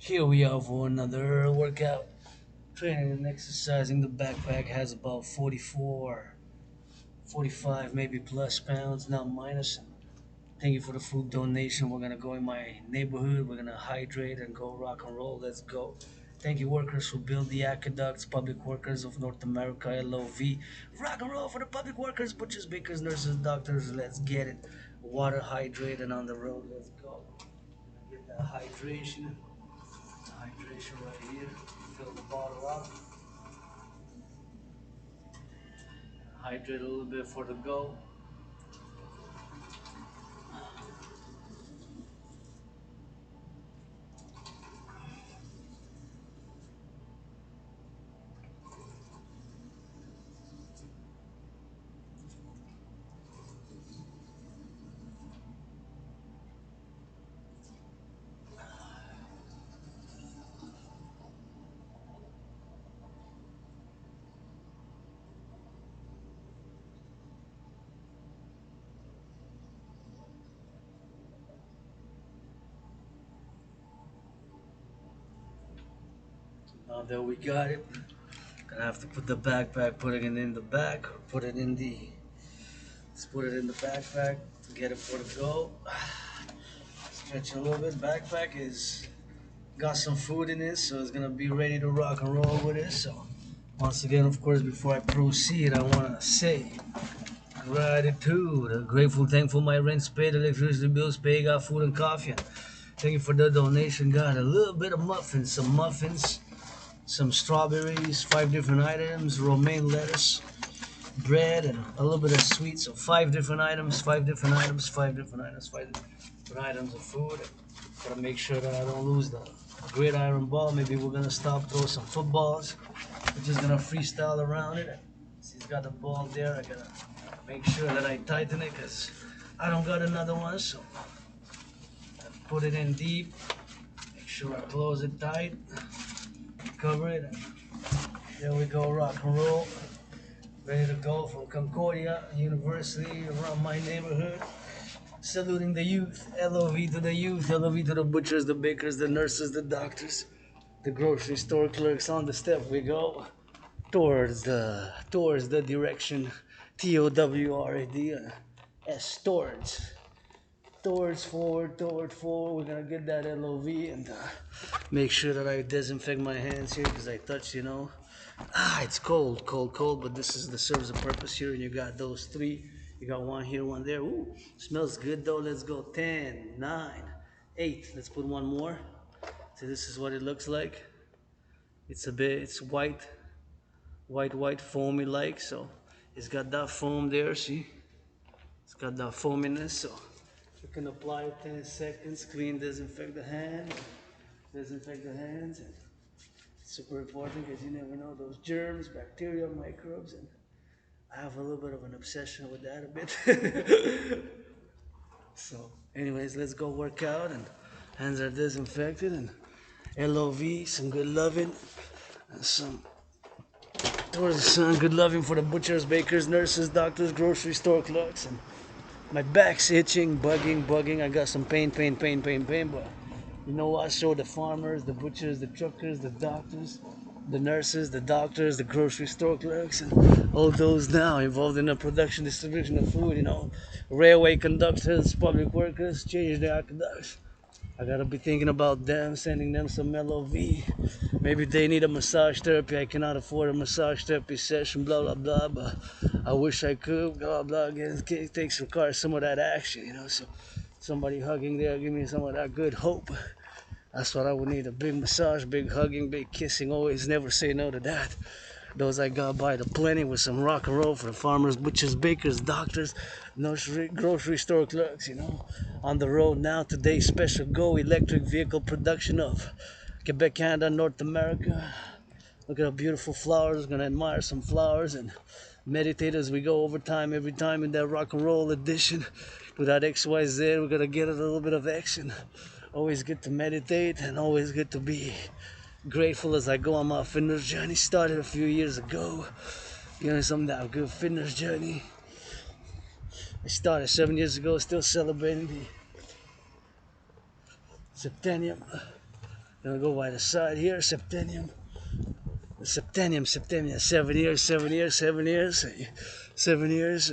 Here we are for another workout. Training and exercising. The backpack has about 44, 45 maybe plus pounds, not minus. Thank you for the food donation. We're gonna go in my neighborhood. We're gonna hydrate and go rock and roll. Let's go. Thank you, workers who build the aqueducts, public workers of North America, LOV. Rock and roll for the public workers, butchers, bakers, nurses, doctors. Let's get it. Water, hydrate, and on the road. Let's go. Get that hydration. Hydration right here. Fill the bottle up. Hydrate a little bit for the go. Now that we got it, gonna have to put the backpack, put it in the back, put it in the, let's put it in the backpack, get it for the go. Stretching a little bit. Backpack is got some food in it, so it's gonna be ready to rock and roll with it. So once again, of course, before I proceed, I wanna say gratitude, grateful, thankful, my rent's paid, electricity bills paid, got food and coffee. Thank you for the donation. Got a little bit of muffins, some strawberries, 5 different items, romaine lettuce, bread, and a little bit of sweet. So 5 different items, 5 different items, 5 different items, 5 different items of food. Gotta make sure that I don't lose the gridiron ball. Maybe we're gonna stop, throw some footballs. We're just gonna freestyle around it. See, he's got the ball there. I gotta make sure that I tighten it because I don't got another one. So put it in deep. Make sure I close it tight. Cover it. There we go, rock and roll. Ready to go from Concordia University around my neighborhood. Saluting the youth, LOV to the youth, LOV to the butchers, the bakers, the nurses, the doctors, the grocery store clerks. On the step we go towards the direction, TOWRAD, towards forward. We're gonna get that LOV and make sure that I disinfect my hands here because I touched, it's cold, but this is the serves a purpose here. And you got those three. You got one here, one there. Ooh, smells good though. Let's go. 10, 9, 8. Let's put one more. So this is what it looks like. It's white, foamy like. So it's got that foam there. See, it's got that foaminess. So you can apply it 10 seconds. Clean, disinfect the hand. Disinfect the hands. And super important because you never know those germs, bacteria, microbes, and I have a little bit of an obsession with that a bit. So, anyways, let's go work out and hands are disinfected and LOV, some good loving, and some towards the sun, good loving for the butchers, bakers, nurses, doctors, grocery store clerks, and my back's itching, bugging. I got some pain, but you know what? So the farmers, the butchers, the truckers, the doctors, the nurses, the doctors, the grocery store clerks, and all those now involved in the production, distribution of food, railway conductors, public workers, change their aqueducts. I gotta be thinking about them, sending them some LOV. Maybe they need a massage therapy. I cannot afford a massage therapy session, blah, blah, blah, but I wish I could, blah, blah. It requires some of that action, So somebody hugging there, give me some of that good hope. That's what I would need, a big massage, big hugging, big kissing. Always never say no to that. Those I got by the plenty with some rock and roll for the farmers, butchers, bakers, doctors, nursery, grocery store clerks, On the road now, today's special go electric vehicle production of Quebec, Canada, North America. Look at how beautiful flowers. Gonna admire some flowers and meditate as we go over time, every time in that rock and roll edition. To that XYZ, we're gonna get a little bit of action. Always good to meditate and always good to be grateful as I go on my fitness journey. Started a few years ago. Some that good fitness journey. I started 7 years ago, still celebrating the septennium. Gonna go by the side here, septennium. Septennium, 7 years, 7 years, 7 years, 7 years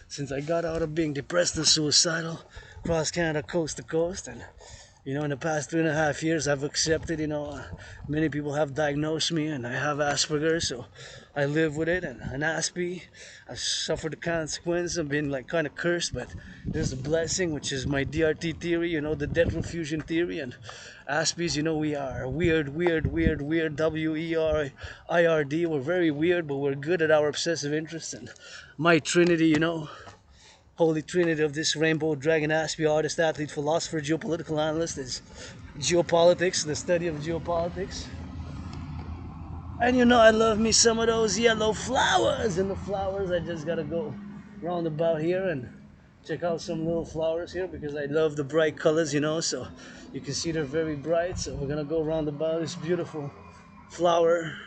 since I got out of being depressed and suicidal, across Canada, coast to coast, and in the past 3.5 years, I've accepted, many people have diagnosed me and I have Asperger's, so I live with it. And an Aspie, I've suffered the consequence of being like kind of cursed, but there's a blessing, which is my DRT theory, the death fusion theory. And Aspies, we are weird, WERIRD. We're very weird, but we're good at our obsessive interests. And my Trinity, Holy Trinity of this rainbow dragon Aspie artist, athlete, philosopher, geopolitical analyst is geopolitics, the study of geopolitics. And I love me some of those yellow flowers. And the flowers, I just gotta go round about here and check out some little flowers here because I love the bright colors, so you can see they're very bright. So we're gonna go round about this beautiful flower.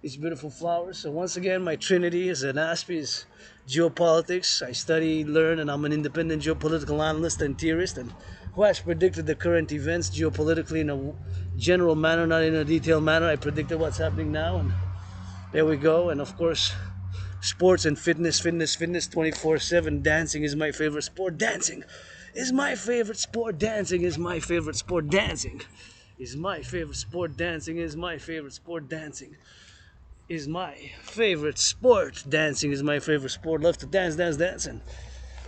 These beautiful flowers. So once again, my Trinity is an Aspie is geopolitics. I study, learn, and I'm an independent geopolitical analyst and theorist, and who has predicted the current events geopolitically in a general manner, not in a detailed manner. I predicted what's happening now, and there we go. And of course, sports and fitness 24/7. Dancing is my favorite sport. Dancing is my favorite sport. Dancing is my favorite sport. Dancing is my favorite sport. Dancing is my favorite sport. Dancing is my favorite sport. Dancing is my favorite sport. Love to dance, and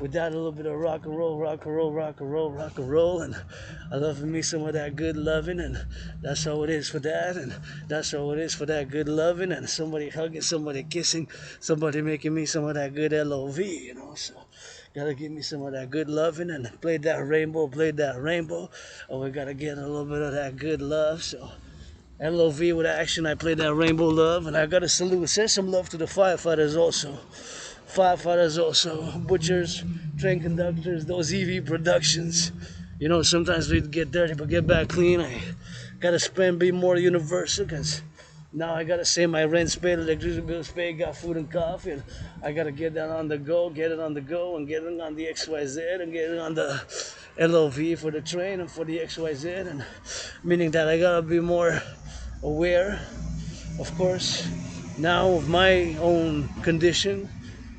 with that, a little bit of rock and roll, and I love me some of that good loving, and that's how it is for that, and that's how it is for that good loving, and somebody hugging, somebody kissing, somebody making me some of that good love, so gotta give me some of that good loving, and played that rainbow, oh, we gotta get a little bit of that good love, so LOV with action. I played that rainbow love, and I gotta salute, send some love to the firefighters also. Butchers, train conductors, those EV productions. Sometimes we get dirty, but get back clean. I gotta be more universal, because now I gotta say my rent's paid, electricity bill's paid, got food and coffee, and I gotta get that on the go, and get it on the XYZ, and get it on the LOV for the train and for the XYZ, and meaning that I gotta be more aware, of course, now of my own condition,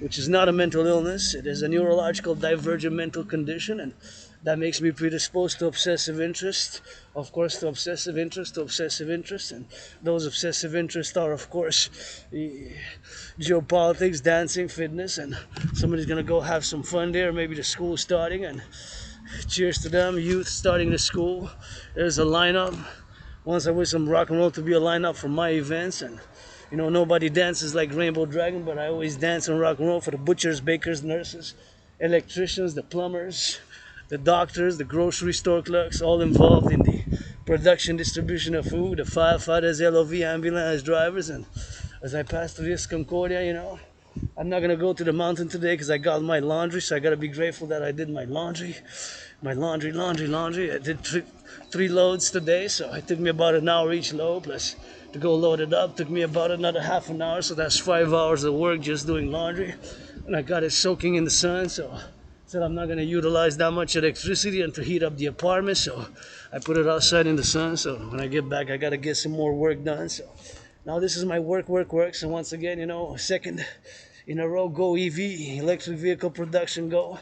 which is not a mental illness. It is a neurological divergent mental condition, and that makes me predisposed to obsessive interest, of course, to obsessive interest, and those obsessive interests are, of course, geopolitics, dancing, fitness, and somebody's gonna go have some fun there, maybe the school starting, and cheers to them, youth starting the school. There's a lineup. Once I wish some rock and roll to be a lineup for my events, and nobody dances like Rainbow Dragon, but I always dance and rock and roll for the butchers, bakers, nurses, electricians, the plumbers, the doctors, the grocery store clerks, all involved in the production, distribution of food, the firefighters, LOV, ambulance drivers. And as I pass through this Concordia, I'm not gonna go to the mountain today because I got my laundry, so I gotta be grateful that I did my laundry. My laundry. I did three loads today, so it took me about an hour each load, plus to go load it up took me about another half an hour, so that's 5 hours of work just doing laundry. And I got it soaking in the sun, so I said I'm not gonna utilize that much electricity and to heat up the apartment, so I put it outside in the sun. So when I get back, I gotta get some more work done. So now this is my work. So once again, second in a row, go EV, electric vehicle production, go.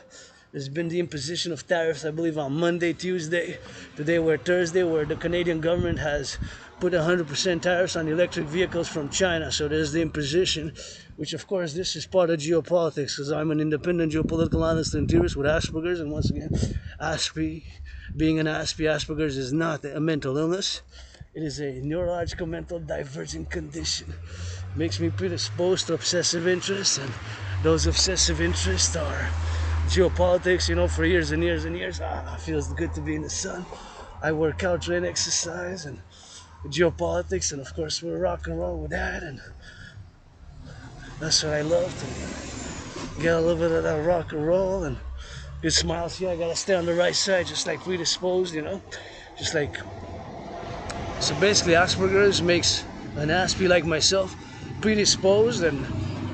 There's been the imposition of tariffs, I believe, on Monday, Tuesday. Today we're Thursday, where the Canadian government has put 100% tariffs on electric vehicles from China. So there's the imposition, which of course this is part of geopolitics, because I'm an independent geopolitical analyst and theorist with Asperger's. And once again, being an Asperger's is not a mental illness. It is a neurological mental divergent condition. It makes me predisposed to obsessive interests, and those obsessive interests are geopolitics, for years and years. It feels good to be in the sun. I work out, train, exercise, and geopolitics, and of course we're rock and roll with that, and that's what I love, to get a little bit of that rock and roll and good smiles here. I gotta stay on the right side, just like predisposed, just like. So basically, Asperger's makes an Aspie like myself predisposed, and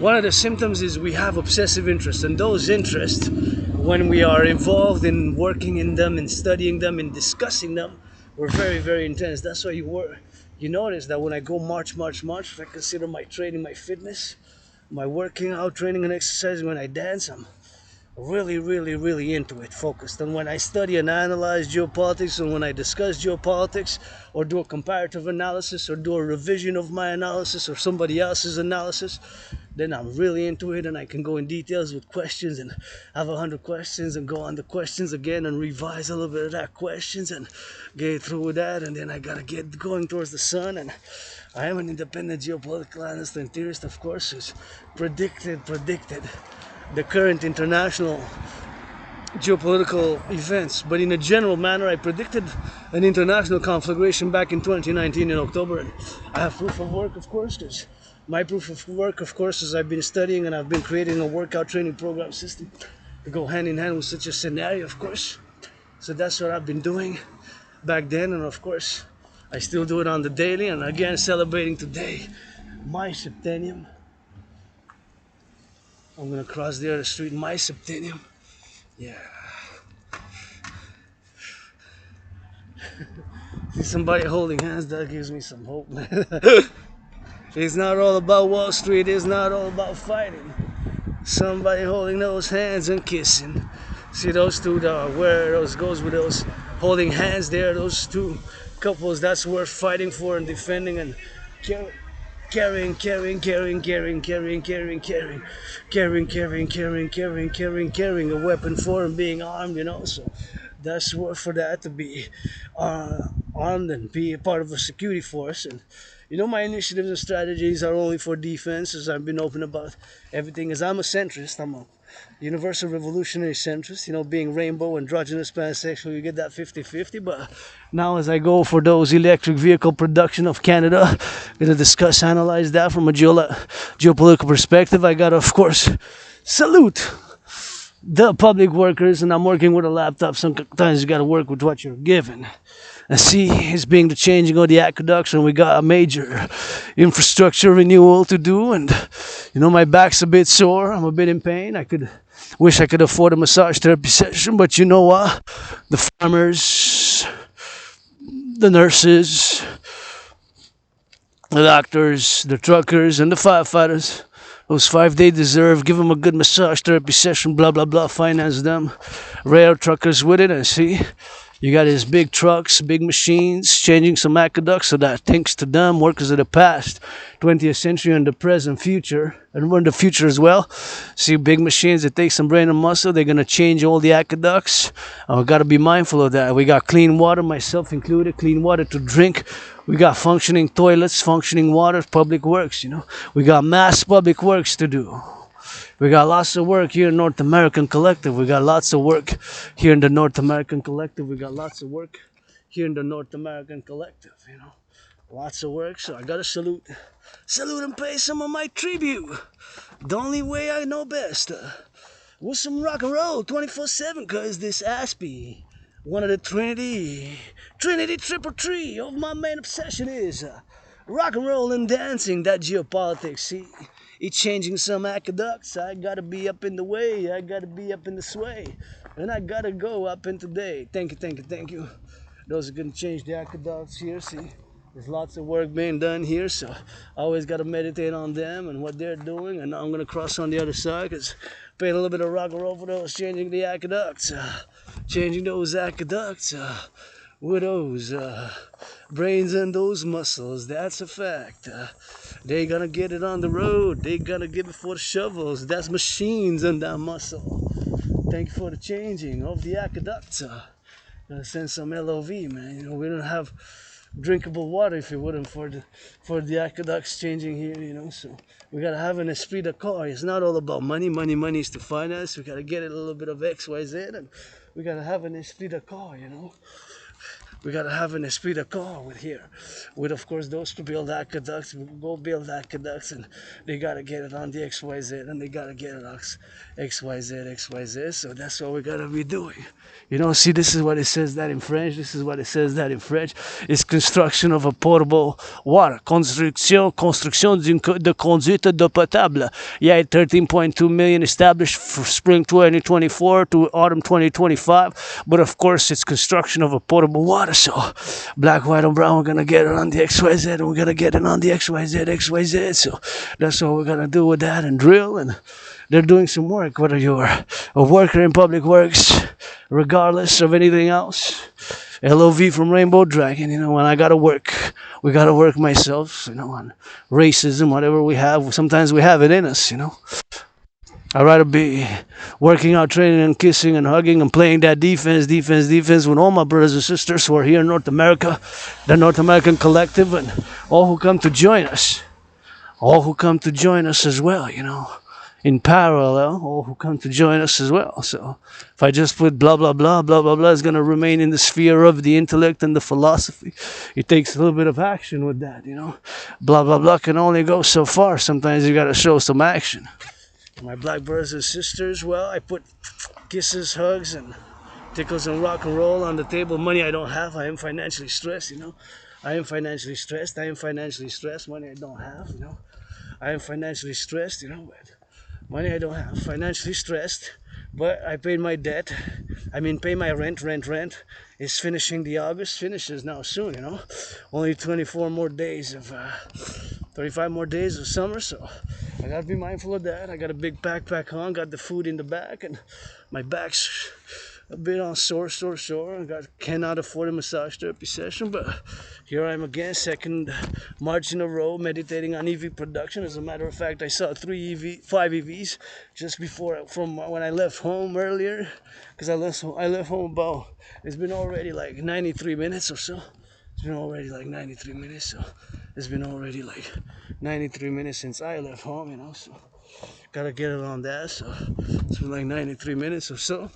one of the symptoms is we have obsessive interests, and those interests, when we are involved in working in them, in studying them, in discussing them, were very, very intense. That's why you notice that when I go march, I consider my training, my fitness, my working out, training and exercising. When I dance, I'm really, really, really into it, focused. And when I study and analyze geopolitics, and when I discuss geopolitics, or do a comparative analysis, or do a revision of my analysis, or somebody else's analysis, then I'm really into it, and I can go in details with questions, and have 100 questions, and go on the questions again, and revise a little bit of that questions, and get through with that, and then I gotta get going towards the sun. And I am an independent geopolitical analyst and theorist, of course, who's predicted the current international geopolitical events. But in a general manner, I predicted an international conflagration back in 2019 in October. And I have proof of work, of course, because my proof of work, of course, is I've been studying and I've been creating a workout training program system to go hand in hand with such a scenario, of course. So that's what I've been doing back then, and of course, I still do it on the daily. And again, celebrating today my septennium. I'm gonna cross the other street, my septennium. Yeah. See somebody holding hands, that gives me some hope, man. It's not all about Wall Street, it's not all about fighting. Somebody holding those hands and kissing. See those two, where those goes with those holding hands there, those two couples, that's worth fighting for and defending and carrying a weapon for and being armed, you know. So that's worth for that to be armed and be a part of a security force. And you know, my initiatives and strategies are only for defense, as I've been open about everything. As I'm a centrist, I'm a universal revolutionary centrist, you know, being rainbow, androgynous, pansexual, you get that 50-50. But now as I go for those electric vehicle production of Canada, I'm going to discuss, analyze that from a geopolitical perspective. I got to, of course, salute the public workers, and I'm working with a laptop. Sometimes you got to work with what you're given. And see, it's being the changing of the aqueducts, and we got a major infrastructure renewal to do. And you know, my back's a bit sore. I'm a bit in pain. Wish I could afford a massage therapy session, but you know what? The farmers, the nurses, the doctors, the truckers, and the firefighters, those 5 they deserve. Give them a good massage therapy session. Blah blah blah. Finance them. Rail truckers with it, and see. You got these big trucks, big machines, changing some aqueducts, so that thanks to them, workers of the past, 20th century and the present future, and we're in the future as well. See, big machines that take some brain and muscle, they're going to change all the aqueducts. We got to be mindful of that. We got clean water, myself included, clean water to drink. We got functioning toilets, functioning water, public works, you know. We got mass public works to do. We got lots of work here in North American Collective. We got lots of work here in the North American Collective. We got lots of work here in the North American Collective, you know. Lots of work, so I gotta salute and pay some of my tribute. The only way I know best. With some rock and roll 24/7, cause this Aspie, one of the Trinity triple tree of my main obsession is rock and roll and dancing, that geopolitics, see. It's changing some aqueducts. I gotta be up in the way. I gotta be up in the sway. And I gotta go up in today. Thank you. Those are gonna change the aqueducts here. See, there's lots of work being done here. So I always gotta meditate on them and what they're doing. And now I'm gonna cross on the other side, because playing a little bit of rock and roll for those changing the aqueducts. Changing those aqueducts. With those brains and those muscles, that's a fact. They gonna get it on the road. They gonna give it for the shovels. That's machines and that muscle. Thank you for the changing of the aqueducts. Gonna send some LOV, man. You know, we don't have drinkable water if it wouldn't for the aqueducts changing here, you know. So we gotta have an esprit de corps. It's not all about money. Money is to finance. We gotta get it a little bit of XYZ, and we gotta have an esprit de corps, you know. We gotta have an esprit de corps with of course those to build aqueducts. We go build aqueducts, and they gotta get it on the XYZ, and they gotta get it on XYZ. So that's what we gotta be doing. You know, see, this is what it says that in French. It's construction of a potable water. Construction de conduite d'eau potable. Yeah, 13.2 million established for spring 2024 to autumn 2025. But of course, it's construction of a potable water. got it. So black, white, or brown, we're gonna get it on the XYZ, and we're gonna get it on the XYZ. So that's what we're gonna do with that and drill. And they're doing some work, whether you're a worker in public works, regardless of anything else. LOV from Rainbow Dragon, when I gotta work, we gotta work myself, on racism, whatever we have. Sometimes we have it in us, I'd rather be working out, training, and kissing and hugging and playing that defense with all my brothers and sisters who are here in North America, the North American Collective, and all who come to join us. All who come to join us as well, in parallel, all who come to join us as well. So if I just put blah, blah, blah, blah, blah, blah, it's going to remain in the sphere of the intellect and the philosophy. It takes a little bit of action with that, Blah, blah, blah can only go so far. Sometimes you got to show some action. My black brothers and sisters, well, I put kisses, hugs, and tickles and rock and roll on the table. Money I don't have. I am financially stressed, I am financially stressed. Money I don't have, I am financially stressed, but money I don't have. Financially stressed, but I paid my debt. Pay my rent. Rent is finishing the August. Finishes now soon, Only 24 more days of 35 more days of summer, so I gotta be mindful of that. I got a big backpack on, got the food in the back, and my back's a bit on sore. I cannot afford a massage therapy session, but here I am again, second March in a row, meditating on EV production. As a matter of fact, I saw 5 EVs just before, from when I left home earlier, because I left home about, it's been already like 93 minutes or so. It's been already like 93 minutes, so it's been already like 93 minutes since I left home, so gotta get it on that. So it's been like 93 minutes or so.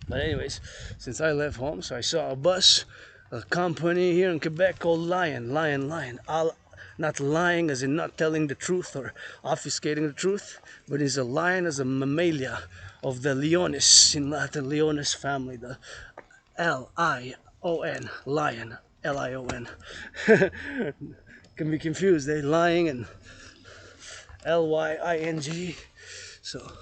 But anyways, since I left home, so I saw a bus, a company here in Quebec called Lion. Not lying as in not telling the truth or obfuscating the truth, but is a lion as a mammalia of the Leonis, in Latin, Leonis family, the Lion, lion, Lion. Can be confused, lying and Lying. So,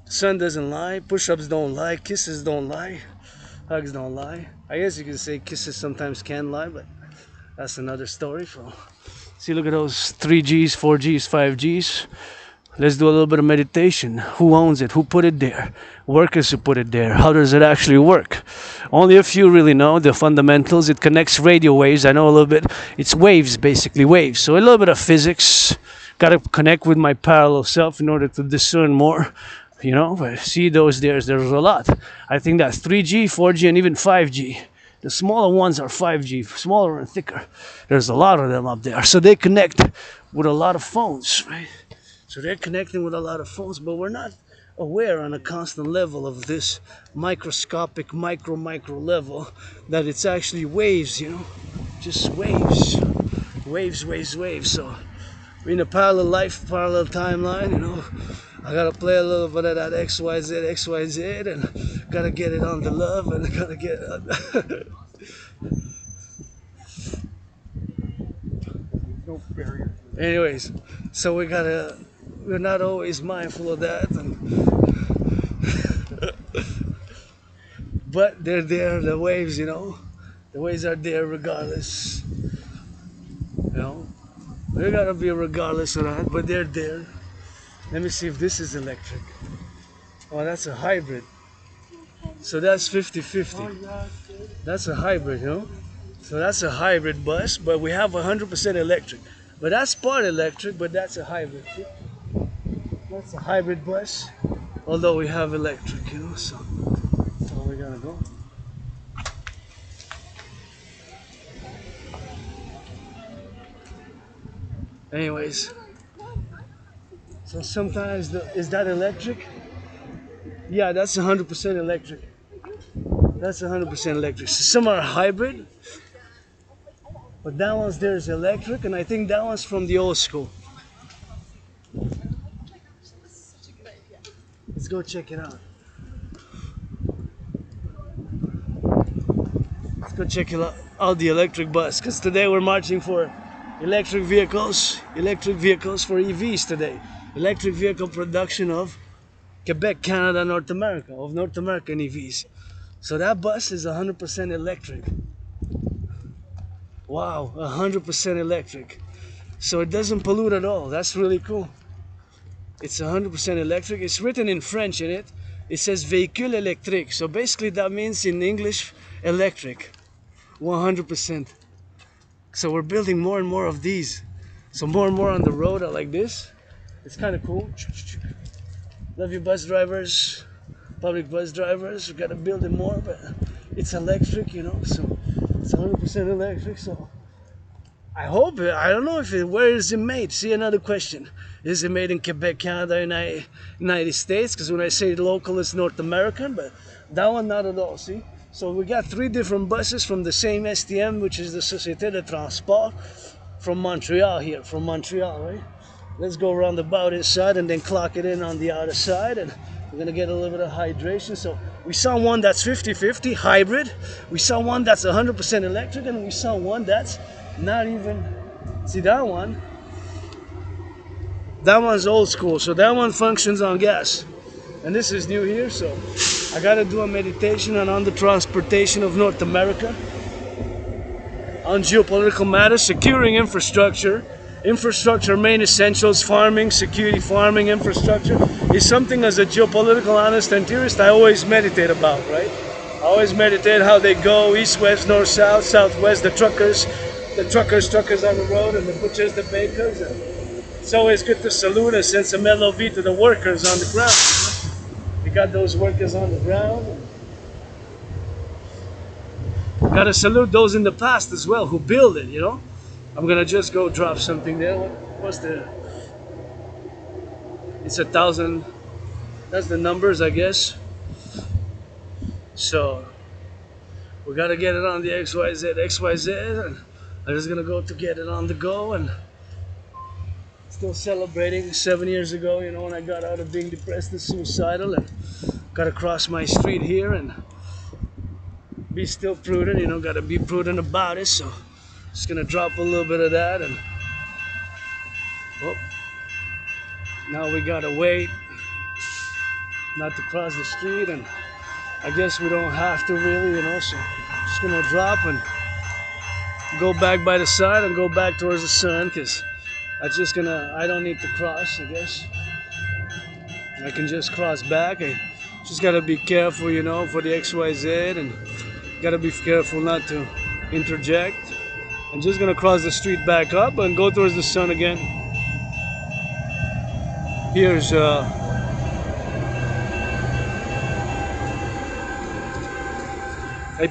sun doesn't lie, push-ups don't lie, kisses don't lie, hugs don't lie. I guess you can say kisses sometimes can lie, but that's another story. See, look at those 3Gs, 4Gs, 5Gs. Let's do a little bit of meditation. Who owns it? Who put it there? Workers who put it there. How does it actually work? Only a few really know the fundamentals. It connects radio waves. I know a little bit. It's waves, basically waves. So a little bit of physics. Got to connect with my parallel self in order to discern more. But see those there's a lot. I think that's 3G, 4G, and even 5G. The smaller ones are 5G, smaller and thicker. There's a lot of them up there. So they connect with a lot of phones, right? So they're connecting with a lot of phones, but we're not aware on a constant level of this microscopic, micro level that it's actually waves, just waves. Waves. So we're in a parallel life, parallel timeline, I gotta play a little bit of that XYZ, and gotta get it on the love, and gotta get it on no barrier. Anyways, so we're not always mindful of that, but they're there, the waves, the waves are there regardless, we gotta be regardless of that, but they're there. Let me see if this is electric. Oh, that's a hybrid. So that's 50-50. That's a hybrid, So that's a hybrid bus, but we have 100% electric. But that's part electric, but that's a hybrid. That's a hybrid bus, although we have electric, so that's how we're gonna go. Anyways, so sometimes, is that electric? Yeah, that's 100% electric. That's 100% electric. So some are hybrid, but that one's there is electric, and I think that one's from the old school. Let's go check it out. Let's go check it out, the electric bus, because today we're marching for electric vehicles for EVs today. Electric vehicle production of Quebec, Canada, North America, of North American EVs. So that bus is 100% electric. Wow, 100% electric. So it doesn't pollute at all. That's really cool. It's 100% electric. It's written in French in it. It says véhicule électrique. So basically that means in English, electric. 100%. So we're building more and more of these. So more and more on the road are like this. It's kind of cool. Love you bus drivers, public bus drivers. We gotta build it more, but it's electric, you know. So it's 100% electric. So I hope it. I don't know if it. Where is it made? See, another question. Is it made in Quebec, Canada, United States? Because when I say local, it's North American, but that one not at all. See. So we got 3 different buses from the same STM, which is the Société de Transport, from Montreal here, from Montreal, right? Let's go around about inside and then clock it in on the other side, and we're gonna get a little bit of hydration. So we saw one that's 50-50 hybrid, we saw one that's 100% electric, and we saw one that's not even, see that one? That one's old school, so that one functions on gas. And this is new here, so I gotta do a meditation on the transportation of North America, on geopolitical matters, securing infrastructure, main essentials, farming, security, farming, infrastructure is something as a geopolitical honest empirist I always meditate about, right? I always meditate how they go, east, west, north, south, southwest, the truckers on the road, and the butchers, the bakers. And it's always good to salute and send some LOV to the workers on the ground. We got those workers on the ground. Gotta salute those in the past as well who build it, you know. I'm gonna just go drop something there. What's the? It's 1,000. That's the numbers, I guess. So we gotta get it on the XYZ, and I'm just gonna go to get it on the go, and still celebrating 7 years ago, you know, when I got out of being depressed and suicidal, and gotta cross my street here and be still prudent, you know, gotta be prudent about it. So just gonna drop a little bit of that, and oh, now we gotta wait not to cross the street, and I guess we don't have to really, you know, so just gonna drop and go back by the side and go back towards the sun, because I don't need to cross, I guess. I can just cross back. I just gotta be careful, you know, for the XYZ, and gotta be careful not to interject. I'm just gonna cross the street back up and go towards the sun again. Here's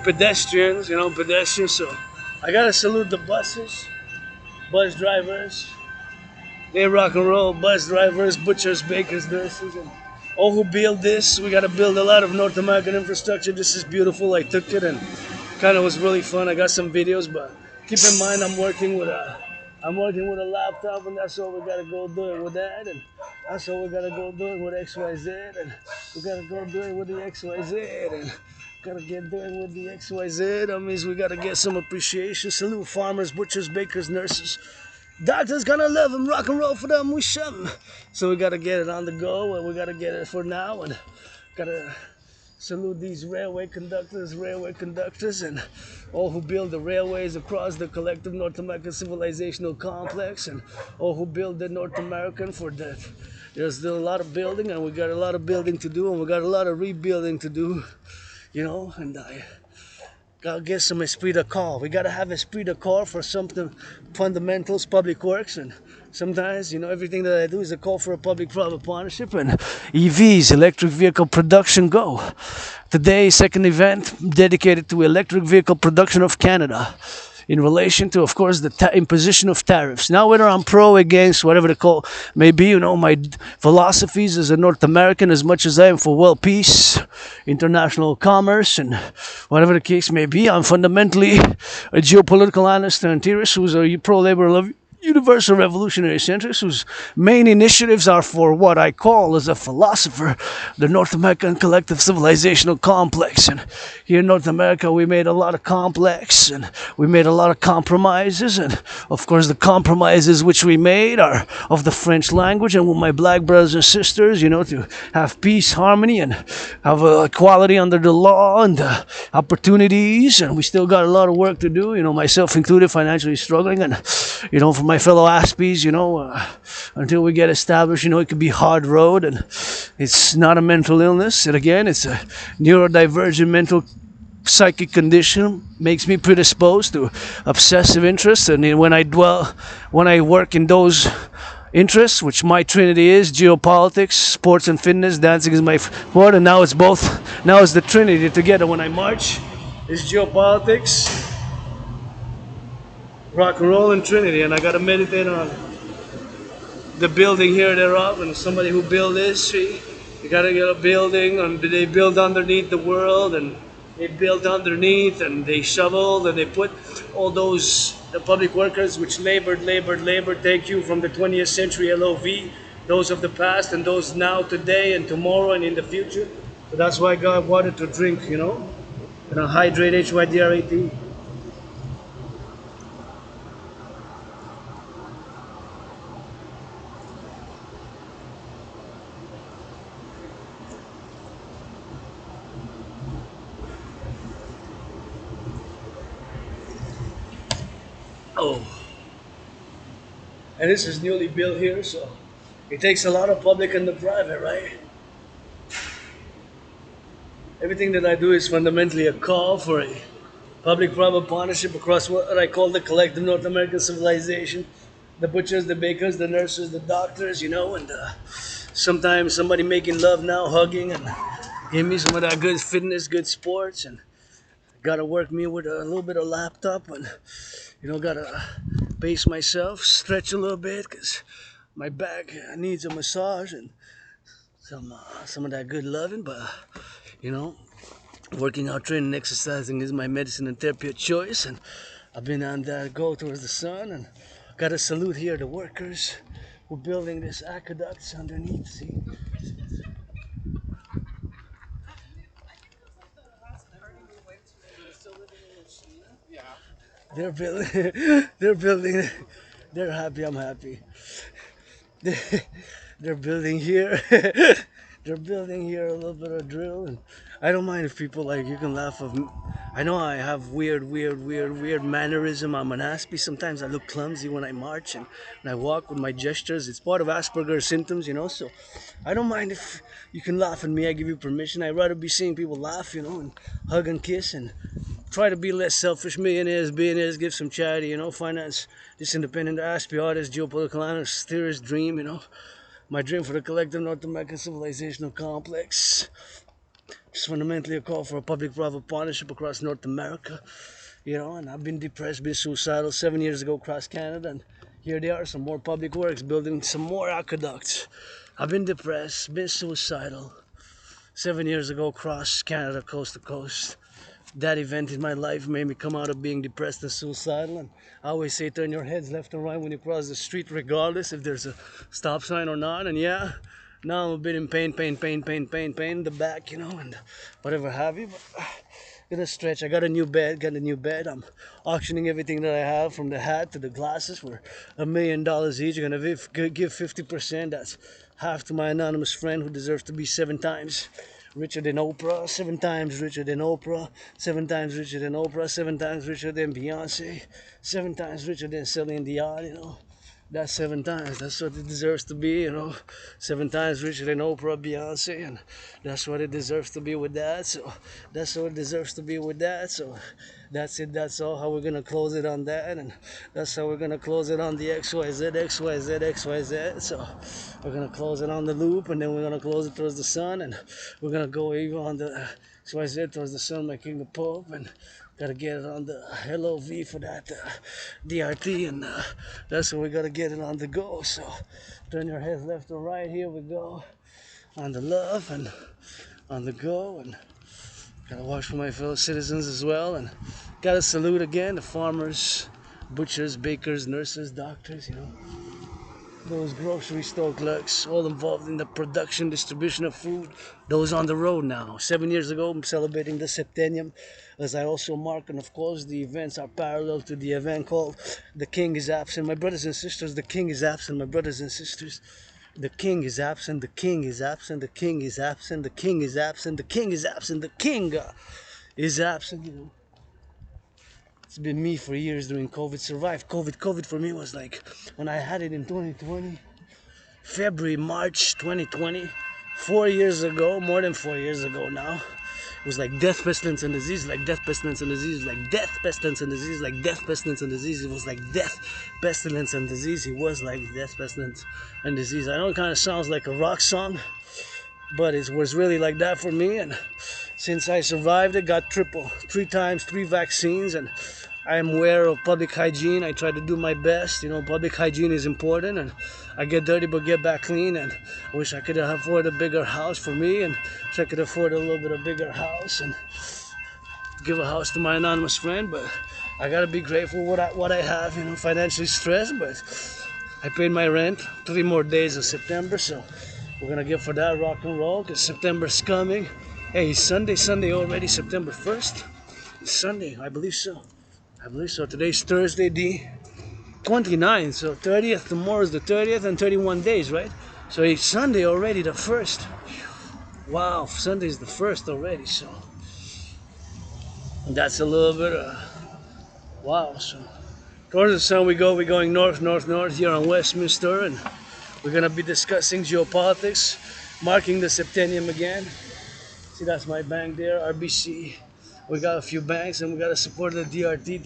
pedestrians, you know, pedestrians. So I gotta salute the buses, bus drivers. They rock and roll, bus drivers, butchers, bakers, nurses, and all who build this. We gotta build a lot of North American infrastructure. This is beautiful. I took it and kind of was really fun. I got some videos, but keep in mind I'm working with a laptop, and that's all we gotta go doing with that, and that's all we gotta go doing with XYZ, and we gotta go doing with the XYZ, and gotta get doing with the XYZ. That means we gotta get some appreciation. Salute farmers, butchers, bakers, nurses. Doctors gonna love them, rock and roll for them, we some. So we gotta get it on the go, and we gotta get it for now, and gotta salute these railway conductors, and all who build the railways across the collective North American civilizational complex, and all who build the North American for that. There's still a lot of building, and we got a lot of building to do, and we got a lot of rebuilding to do, you know, and I gotta get some esprit de corps. We gotta have esprit de corps for something fundamentals, public works, and sometimes, you know, everything that I do is a call for a public-private partnership, and EVs, electric vehicle production, go. Today, second event dedicated to electric vehicle production of Canada, in relation to, of course, the imposition of tariffs. Now, whether I'm pro, against, whatever the call may be, you know, my philosophies as a North American, as much as I am for world peace, international commerce, and whatever the case may be, I'm fundamentally a geopolitical honest and theorist who's a pro-labor universal revolutionary centrists whose main initiatives are for what I call, as a philosopher, the North American collective civilizational complex. And here in North America, we made a lot of complex and we made a lot of compromises. And of course, the compromises which we made are of the French language and with my black brothers and sisters, to have peace, harmony, and have equality under the law and opportunities. And we still got a lot of work to do, myself included, financially struggling. And, for my fellow Aspies, until we get established, it could be hard road, and it's not a mental illness. And again, it's a neurodivergent mental psychic condition, makes me predisposed to obsessive interests. And when I work in those interests, which my trinity is geopolitics, sports and fitness, dancing is my sport, and now it's the trinity together. When I march, it's geopolitics, rock and roll, and Trinity, and I gotta meditate on the building here thereof, and somebody who built this, see, you gotta get a building, and they build underneath the world, and they built underneath, and they shoveled, and they put all the public workers which labored, thank you, from the 20th century LOV, those of the past, and those now, today, and tomorrow, and in the future. So that's why God wanted to drink, and a hydrate, HYDRAT. Oh, and this is newly built here, so it takes a lot of public and the private, right? Everything that I do is fundamentally a call for a public-private partnership across what I call the collective North American civilization. The butchers, the bakers, the nurses, the doctors, and sometimes somebody making love now, hugging, and give me some of that good fitness, good sports, and gotta work me with a little bit of laptop, and gotta pace myself, stretch a little bit, because my back needs a massage and some of that good loving. But working out, training, exercising is my medicine and therapy of choice, and I've been on that go towards the sun, and gotta salute here the workers who are building this aqueducts underneath. See, they're building, they're building, they're happy, I'm happy. They're building here. They're building here a little bit of drill, and I don't mind if people you can laugh of me. I know I have weird mannerism. I'm an Aspie. Sometimes I look clumsy when I march and when I walk with my gestures. It's part of Asperger's symptoms, so I don't mind if you can laugh at me. I give you permission. I'd rather be seeing people laugh, and hug and kiss, and try to be less selfish. Millionaires, billionaires, give some charity, finance this independent Aspie artist, geopolitical analyst, theorist dream, my dream for the collective North American civilizational complex. It's fundamentally a call for a public-private partnership across North America, and I've been depressed, been suicidal 7 years ago across Canada, and here they are, some more public works, building some more aqueducts. I've been depressed, been suicidal 7 years ago across Canada, coast to coast. That event in my life made me come out of being depressed and suicidal, and I always say turn your heads left and right when you cross the street, regardless if there's a stop sign or not. And yeah, now I'm a bit in pain in the back, and whatever have you, but gonna stretch. I got a new bed. I'm auctioning everything that I have, from the hat to the glasses, for $1 million each. I'm gonna give 50%. That's half to my anonymous friend who deserves to be 7 times richer than Oprah, 7 times richer than Oprah, 7 times richer than Oprah, 7 times richer than Beyonce, 7 times richer than Celine Dion, That's 7 times. That's what it deserves to be, 7 times richer than Oprah, Beyonce, and that's what it deserves to be with that. So that's what it deserves to be with that. So that's it. That's all. How we're gonna close it on that, and that's how we're gonna close it on the XYZ, XYZ, XYZ. So we're gonna close it on the loop, and then we're gonna close it towards the sun, and we're gonna go even on the XYZ towards the sun, my King the Pope, and gotta get it on the LOV for that DRT, and that's where we gotta get it on the go. So turn your heads left or right. Here we go on the love and on the go, and gotta watch for my fellow citizens as well, and gotta salute again the farmers, butchers, bakers, nurses, doctors, those grocery store clerks, all involved in the production, distribution of food. Those on the road now. 7 years ago, I'm celebrating the septennium, as I also mark, and of course, the events are parallel to the event called "The King is Absent." My brothers and sisters, the King is absent. My brothers and sisters, the King is absent. The King is absent. The King is absent. The King is absent. The King is absent. The King is absent. It's been me for years during COVID. Survived COVID. COVID for me was like when I had it in 2020. February, March 2020, 4 years ago, more than 4 years ago now. It was like death, pestilence, and disease, like death, pestilence, and disease, like death, pestilence, and disease, like death, pestilence, and disease. It was like death, pestilence, and disease. It was like death, pestilence, and disease. I know it kind of sounds like a rock song, but it was really like that for me. And since I survived it, got three times, 3 vaccines, and I am aware of public hygiene. I try to do my best. Public hygiene is important, and I get dirty but get back clean. And I wish I could afford a bigger house for me, and wish I could afford a little bit of bigger house and give a house to my anonymous friend. But I gotta be grateful what I have. Financially stressed, but I paid my rent. 3 more days of September, so we're gonna give for that rock and roll because September's coming. Hey, it's Sunday already, September 1st. It's Sunday, I believe so. Today's Thursday, the 29th. So 30th, tomorrow is the 30th, and 31 days, right? So it's Sunday already, the 1st. Wow, Sunday's the 1st already, so that's a little bit of wow. So towards the sun we go. We're going north here on Westminster, and we're gonna be discussing geopolitics, marking the septennium again. See, that's my bank there, RBC. We got a few banks, and we gotta support the DRT.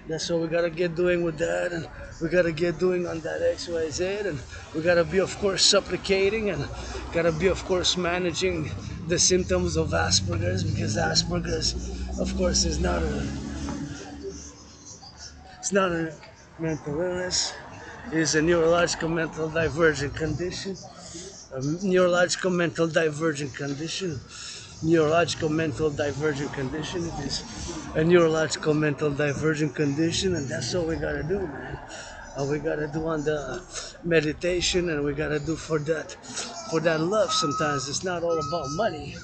That's what we gotta get doing with that, and we gotta get doing on that XYZ, and we gotta be, of course, supplicating, and gotta be, of course, managing the symptoms of Asperger's, because Asperger's, of course, it's not a mental illness. It is a neurological mental divergent condition. Neurological mental divergent condition. It is a neurological mental divergent condition, and that's all we gotta do, man. We gotta do on the meditation, and we gotta do for that love. Sometimes it's not all about money.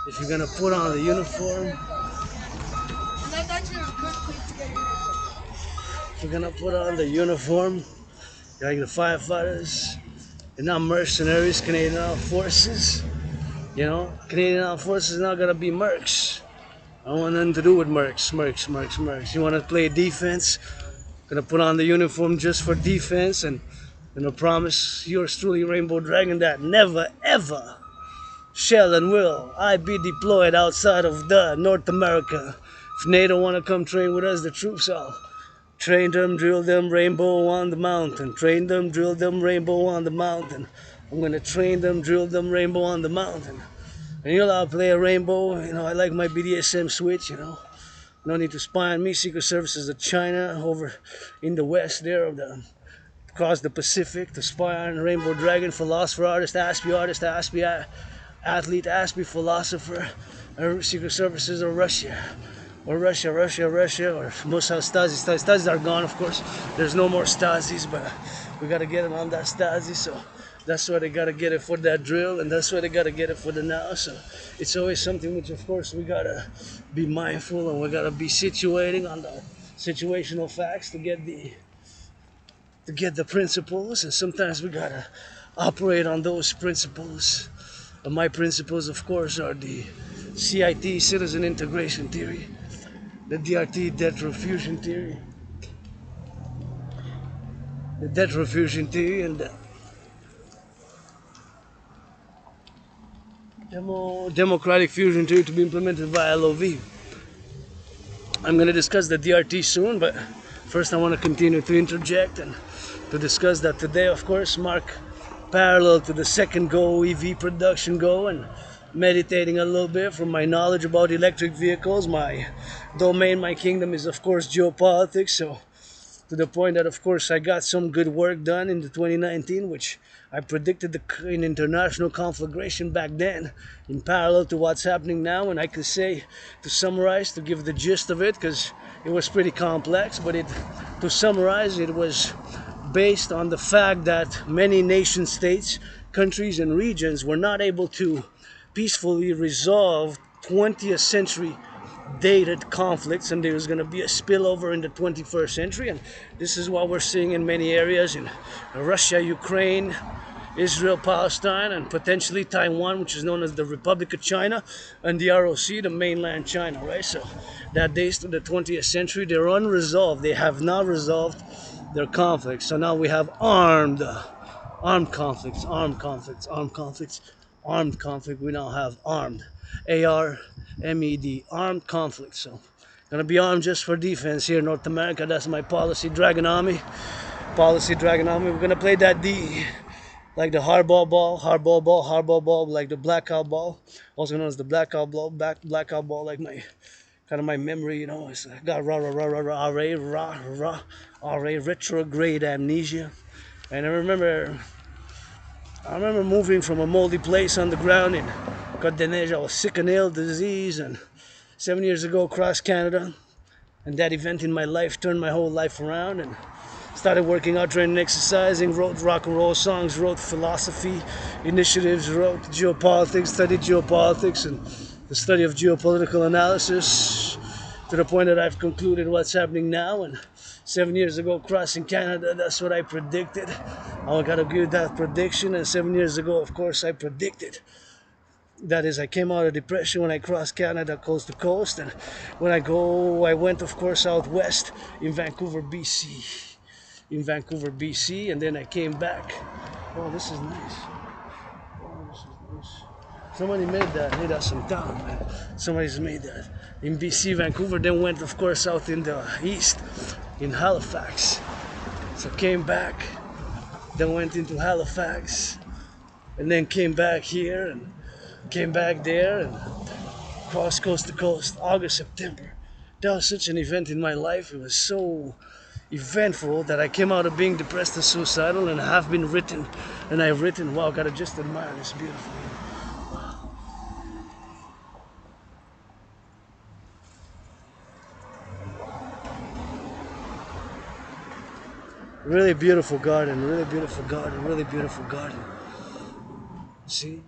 If you're gonna put on the uniform, like the firefighters, they're not mercenaries. Canadian Armed Forces. Canadian Armed Forces is not gonna be mercs. I don't want nothing to do with mercs. You wanna play defense? Gonna put on the uniform just for defense, and gonna promise yours truly, Rainbow Dragon, that never ever shall and will I be deployed outside of the North America. If NATO wanna come train with us, the troops, I'll train them, drill them, rainbow on the mountain. Train them, drill them, rainbow on the mountain. I'm gonna train them, drill them, rainbow on the mountain. And I'll play a rainbow. I like my BDSM switch. No need to spy on me. Secret Services of China over in the west there, across the Pacific, to spy on Rainbow Dragon, philosopher, artist, athlete, philosopher, or Secret Services of Russia. Or Russia, or most of Stasi. Stasis are gone, of course. There's no more Stasis, but we gotta get them on that Stasi, so that's why they gotta get it for that drill, and that's why they gotta get it for the now. So it's always something which, of course, we gotta be mindful, and we gotta be situating on the situational facts to get the principles, and sometimes we gotta operate on those principles. And my principles, of course, are the CIT, citizen integration theory, the DRT, debt refusion theory, and the democratic fusion theory to be implemented via LOV. I'm going to discuss the DRT soon, but first I want to continue to interject and to discuss that today, of course, mark parallel to the second go, EV production go, and meditating a little bit from my knowledge about electric vehicles. My domain, my kingdom is, of course, geopolitics, so to the point that, of course, I got some good work done in the 2019, which I predicted in international conflagration back then, in parallel to what's happening now. And I could say, to summarize, to give the gist of it, because it was pretty complex, but to summarize, it was based on the fact that many nation states, countries, and regions were not able to peacefully resolve 20th century dated conflicts, and there was going to be a spillover in the 21st century. And this is what we're seeing in many areas in Russia, Ukraine, Israel, Palestine, and potentially Taiwan, which is known as the Republic of China, and the ROC, the mainland China, right? So that dates to the 20th century. They're unresolved. They have not resolved their conflicts. So now we have armed conflicts, armed conflicts, armed conflicts, armed conflict. We now have armed, ARMED, armed conflict. So gonna be armed just for defense here in North America. That's my policy, Dragon Army. Policy, Dragon Army. We're gonna play that D, like the hardball ball, hardball ball, hardball ball, like the blackout ball, also known as the blackout ball, blackout ball, like my kind of my memory, you know. It's got RA, retrograde amnesia. And I remember moving from a moldy place on the ground in Côte de Neige. I was sick and ill, disease, and 7 years ago across Canada. And that event in my life turned my whole life around, and started working out, training, exercising, wrote rock and roll songs, wrote philosophy initiatives, wrote geopolitics, studied geopolitics and the study of geopolitical analysis, to the point that I've concluded what's happening now. And 7 years ago, crossing Canada, that's what I predicted. I got to give that prediction. And 7 years ago, of course, I predicted. That is, I came out of depression when I crossed Canada coast to coast. And when I went, of course, out west in Vancouver, BC. And then I came back. Oh, this is nice. Oh, this is nice. Somebody made that. Hey, that's some town, man. Somebody's made that. In BC, Vancouver, then went, of course, out in the east, in Halifax. So came back, then went into Halifax, and then came back here, and came back there, and crossed coast to coast, August, September. That was such an event in my life. It was so eventful that I came out of being depressed and suicidal, and I've written, wow, gotta just admire this beautiful. Really beautiful garden, really beautiful garden, really beautiful garden. See?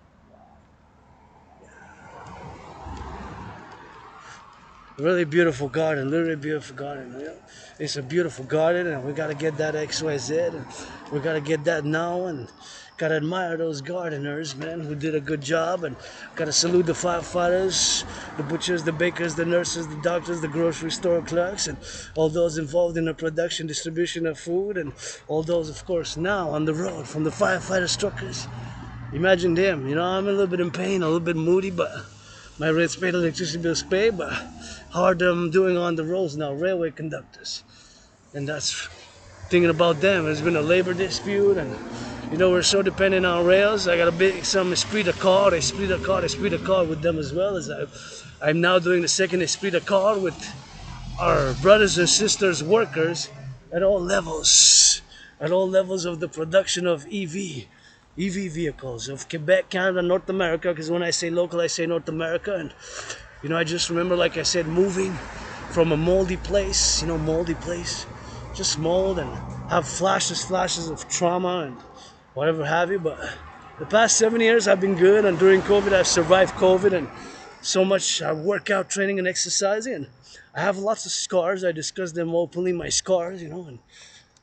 Really beautiful garden, literally beautiful garden. Yeah. It's a beautiful garden, and we gotta get that XYZ, and we gotta get that now, and gotta admire those gardeners, man, who did a good job, and gotta salute the firefighters, the butchers, the bakers, the nurses, the doctors, the grocery store clerks, and all those involved in the production, distribution of food, and all those, of course, now on the road from the firefighter truckers. Imagine them, you know. I'm a little bit in pain, a little bit moody, but my rates paid, electricity bills paid, but hard doing on the roads now, railway conductors. And that's thinking about them. There's been a labor dispute, and you know, we're so dependent on rails. I got some esprit de corps with them, as well as I'm now doing the second esprit de corps with our brothers and sisters workers at all levels of the production of EV vehicles of Quebec, Canada, North America, because when I say local, I say North America. And you know, I just remember, like I said, moving from a moldy place, just mold, and have flashes of trauma and whatever have you. But the past 7 years I've been good, and during COVID I've survived COVID, and so much workout, training, and exercising. And I have lots of scars. I discuss them openly, my scars, you know, and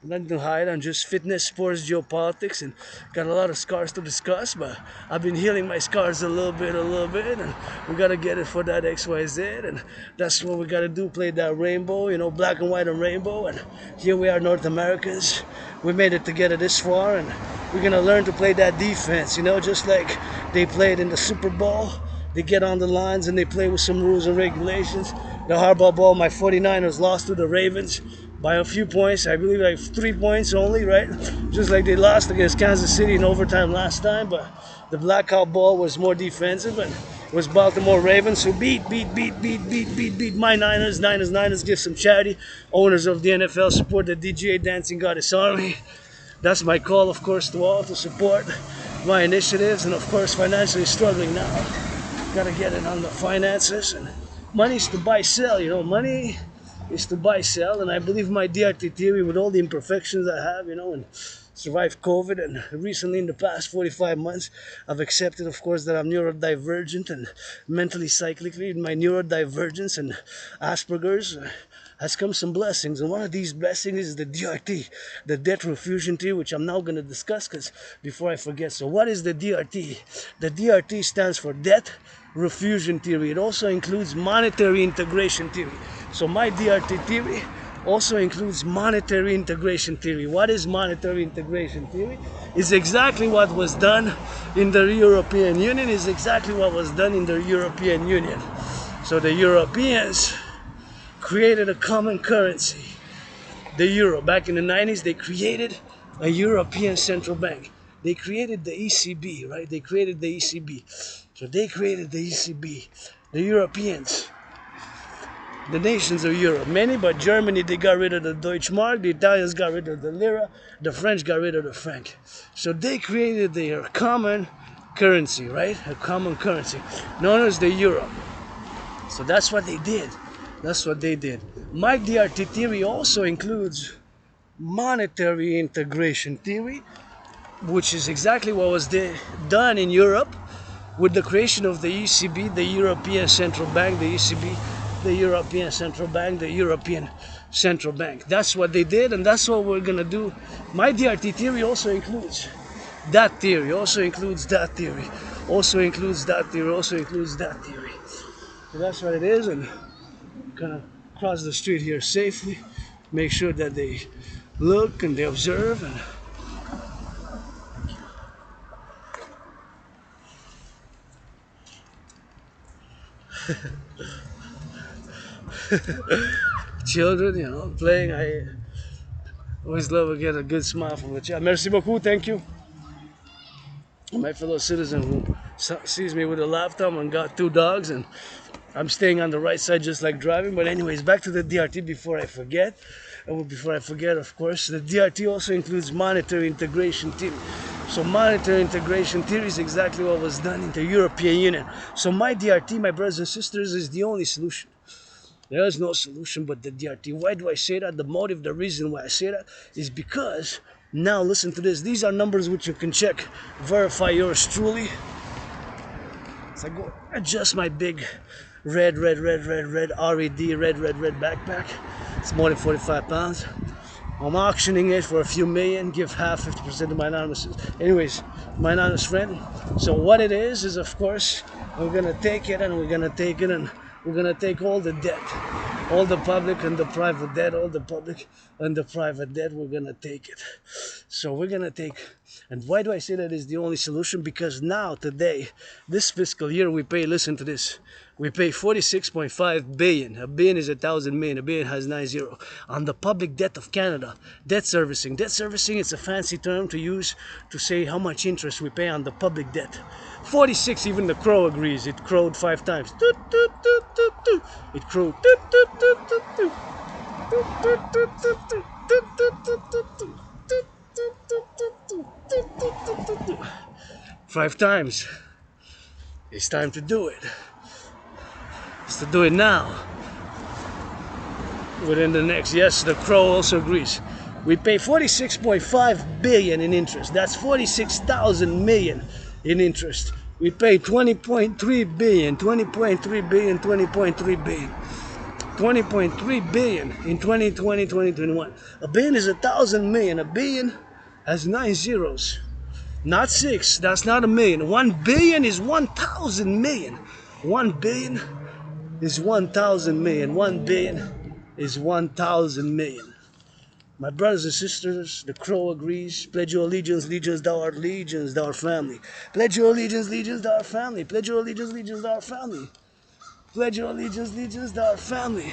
nothing to hide. I'm just fitness, sports, geopolitics, and got a lot of scars to discuss, but I've been healing my scars a little bit, and we gotta get it for that XYZ, and that's what we gotta do, play that rainbow, you know, black and white and rainbow. And here we are, North Americans. We made it together this far, and we're gonna learn to play that defense, you know, just like they played in the Super Bowl. They get on the lines and they play with some rules and regulations. The hardball ball, my 49ers lost to the Ravens by a few points. I believe like 3 points only, right? Just like they lost against Kansas City in overtime last time. But the blackout ball was more defensive, and was Baltimore Ravens, who beat my Niners, give some charity. Owners of the NFL support the DGA Dancing Goddess Army. That's my call, of course, to all to support my initiatives, and of course, financially struggling now. Gotta get it on the finances, and money is to buy, sell, money is to buy, sell, and I believe my DRT theory with all the imperfections I have, and survived COVID, and recently in the past 45 months, I've accepted, of course, that I'm neurodivergent and mentally cyclically in my neurodivergence and Asperger's. Has come some blessings, and one of these blessings is the DRT, the debt refusion theory, which I'm now going to discuss because before I forget. So what is the DRT? The DRT stands for debt refusion theory. It also includes monetary integration theory. So my DRT theory also includes monetary integration theory. What is monetary integration theory? It's exactly what was done in the European Union, is exactly what was done in the European Union. So the Europeans created a common currency, the euro. Back in the 90s, they created a European central bank. They created the ECB, right? They created the ECB. So they created the ECB. The Europeans, the nations of Europe, many, but Germany, they got rid of the Deutschmark, the Italians got rid of the lira, the French got rid of the franc. So they created their common currency, right? A common currency, known as the euro. So that's what they did. That's what they did. My DRT theory also includes monetary integration theory, which is exactly what was done in Europe with the creation of the ECB, the European Central Bank, the ECB, the European Central Bank, the European Central Bank. That's what they did, and that's what we're going to do. My DRT theory also includes that theory, also includes that theory, also includes that theory, also includes that theory. So that's what it is, and gonna cross the street here safely, make sure that they look and they observe, and children, playing. I always love to get a good smile from the child. Merci beaucoup, thank you. My fellow citizen who sees me with a laptop and got 2 dogs, and I'm staying on the right side just like driving. But anyways, back to the DRT before I forget. Before I forget, of course, the DRT also includes monetary integration theory. So monetary integration theory is exactly what was done in the European Union. So my DRT, my brothers and sisters, is the only solution. There is no solution but the DRT. Why do I say that? The motive, the reason why I say that is because, now listen to this. These are numbers which you can check, verify yours truly. So I go adjust my big red RED red backpack. It's more than 45 pounds. I'm auctioning it for a few million, give half, 50% to my anonymous. Anyways, my anonymous friend. So what it is of course, we're gonna take it and we're gonna take it and we're gonna take all the debt, all the public and the private debt, all the public and the private debt, we're gonna take it. So we're gonna take, and why do I say that is the only solution? Because now, today, this fiscal year, we pay, listen to this, we pay 46.5 billion. A billion is 1,000 million. A billion has 9 zeros. On the public debt of Canada. Debt servicing. Debt servicing is a fancy term to use to say how much interest we pay on the public debt. 46, even the crow agrees. It crowed 5 times. It crowed. 5 times. It's time to do it. It's to do it now. Within the next, yes, the crow also agrees. We pay 46.5 billion in interest. That's 46,000 million in interest. We pay 20.3 billion, 20.3 billion, 20.3 billion. 20.3 billion in 2020, 2021. A billion is 1,000 million. A billion has 9 zeros. Not 6. That's not a million. 1 billion is 1,000 million. 1 billion is 1,000 million. 1 billion is 1,000 million. My brothers and sisters, the crow agrees. Pledge your allegiance, legions, thou art legions, thou art family. Pledge your allegiance, legions, thou art family. Pledge your allegiance, legions, thou art family. Pledge your allegiance, legions, thou art family.